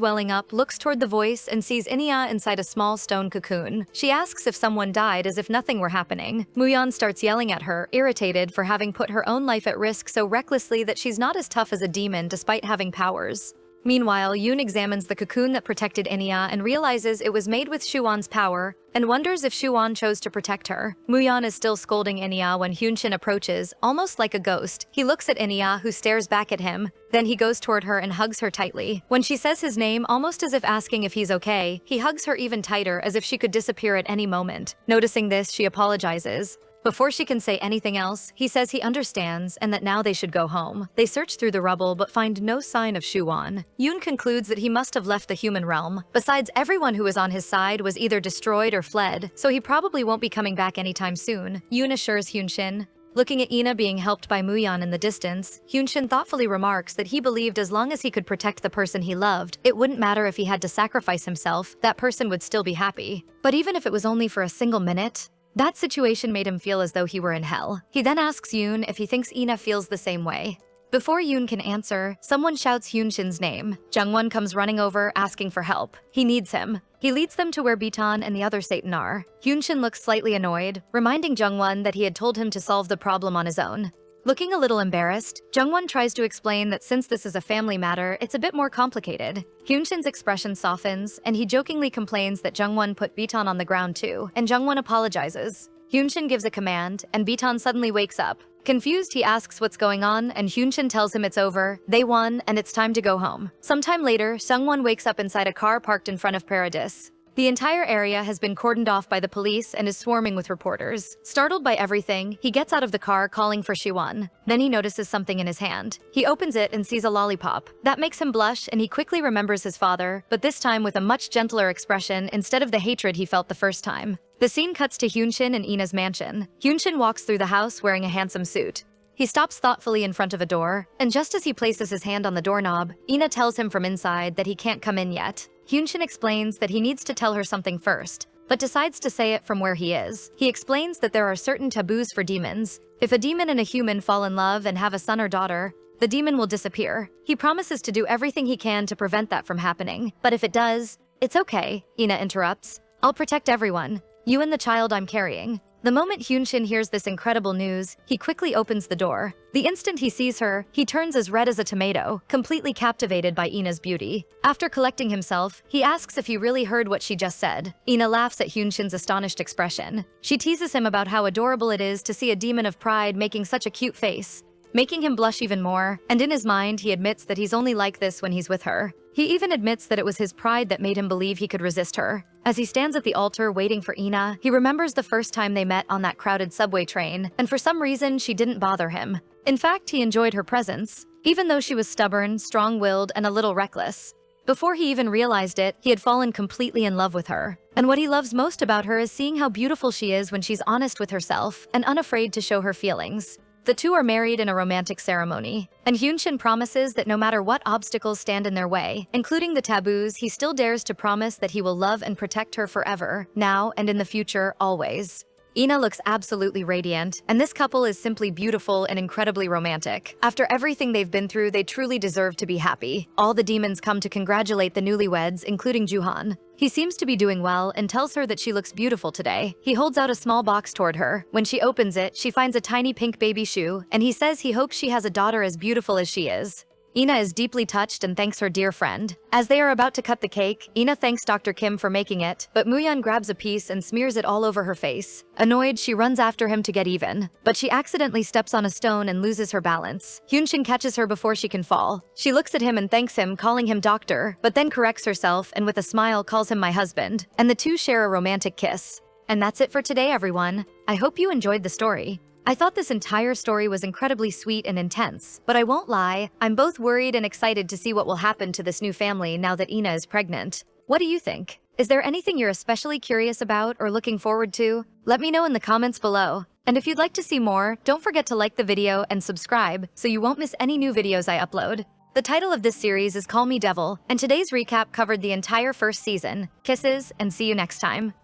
Speaker 1: welling up, looks toward the voice and sees Inya inside a small stone cocoon. She asks if someone died as if nothing were happening. Muyeon starts yelling at her, irritated for having put her own life at risk so recklessly that she's not as tough as a demon despite having powers. Meanwhile, Yoon examines the cocoon that protected Inya and realizes it was made with Shuan's power, and wonders if Shuan chose to protect her. Muyeon is still scolding Inya when Hyunshin approaches, almost like a ghost. He looks at Inya, who stares back at him. Then he goes toward her and hugs her tightly. When she says his name, almost as if asking if he's okay, he hugs her even tighter as if she could disappear at any moment. Noticing this, she apologizes. Before she can say anything else, he says he understands and that now they should go home. They search through the rubble but find no sign of Shuan. Yoon concludes that he must have left the human realm. Besides, everyone who was on his side was either destroyed or fled, so he probably won't be coming back anytime soon. Yoon assures Hyunshin. Looking at Ina being helped by Muyeon in the distance, Hyunshin thoughtfully remarks that he believed as long as he could protect the person he loved, it wouldn't matter if he had to sacrifice himself, that person would still be happy. But even if it was only for a single minute, that situation made him feel as though he were in hell. He then asks Yoon if he thinks Ina feels the same way. Before Yoon can answer, someone shouts Hyunshin's name. Jungwon comes running over, asking for help. He needs him. He leads them to where Bitan and the other Satan are. Hyunshin looks slightly annoyed, reminding Jungwon that he had told him to solve the problem on his own. Looking a little embarrassed, Jungwon tries to explain that since this is a family matter, it's a bit more complicated. Hyunshin's expression softens, and he jokingly complains that Jungwon put Bitan on the ground too, and Jungwon apologizes. Hyunshin gives a command, and Bitan suddenly wakes up. Confused, he asks what's going on, and Hyunshin tells him it's over, they won, and it's time to go home. Sometime later, Sungwon wakes up inside a car parked in front of Paradis. The entire area has been cordoned off by the police and is swarming with reporters. Startled by everything, he gets out of the car calling for Shiwon. Then he notices something in his hand. He opens it and sees a lollipop. That makes him blush and he quickly remembers his father, but this time with a much gentler expression instead of the hatred he felt the first time. The scene cuts to Hyunshin and Ina's mansion. Hyunshin walks through the house wearing a handsome suit. He stops thoughtfully in front of a door, and just as he places his hand on the doorknob, Ina tells him from inside that he can't come in yet. Hyunshin explains that he needs to tell her something first, but decides to say it from where he is. He explains that there are certain taboos for demons. If a demon and a human fall in love and have a son or daughter, the demon will disappear. He promises to do everything he can to prevent that from happening, but if it does, it's okay, Ina interrupts. I'll protect everyone, you and the child I'm carrying. The moment Hyunshin hears this incredible news, he quickly opens the door. The instant he sees her, he turns as red as a tomato, completely captivated by Ina's beauty. After collecting himself, he asks if he really heard what she just said. Ina laughs at Hyunshin's astonished expression. She teases him about how adorable it is to see a demon of pride making such a cute face, making him blush even more, and in his mind he admits that he's only like this when he's with her. He even admits that it was his pride that made him believe he could resist her. As he stands at the altar waiting for Ina, he remembers the first time they met on that crowded subway train, and for some reason she didn't bother him. In fact, he enjoyed her presence, even though she was stubborn, strong-willed, and a little reckless. Before he even realized it, he had fallen completely in love with her. And what he loves most about her is seeing how beautiful she is when she's honest with herself and unafraid to show her feelings. The two are married in a romantic ceremony, and Hyunshin promises that no matter what obstacles stand in their way, including the taboos, he still dares to promise that he will love and protect her forever, now and in the future, always. Ina looks absolutely radiant, and this couple is simply beautiful and incredibly romantic. After everything they've been through, they truly deserve to be happy. All the demons come to congratulate the newlyweds, including Juhan. He seems to be doing well and tells her that she looks beautiful today. He holds out a small box toward her. When she opens it, she finds a tiny pink baby shoe, and he says he hopes she has a daughter as beautiful as she is. Ina is deeply touched and thanks her dear friend. As they are about to cut the cake, Ina thanks Dr. Kim for making it, but Muyeon grabs a piece and smears it all over her face. Annoyed, she runs after him to get even, but she accidentally steps on a stone and loses her balance. Hyunshin catches her before she can fall. She looks at him and thanks him, calling him doctor, but then corrects herself and with a smile calls him my husband, and the two share a romantic kiss. And that's it for today, everyone. I hope you enjoyed the story. I thought this entire story was incredibly sweet and intense, but I won't lie, I'm both worried and excited to see what will happen to this new family now that Ina is pregnant. What do you think? Is there anything you're especially curious about or looking forward to? Let me know in the comments below. And if you'd like to see more, don't forget to like the video and subscribe so you won't miss any new videos I upload. The title of this series is Call Me Devil, and today's recap covered the entire first season. Kisses, and see you next time.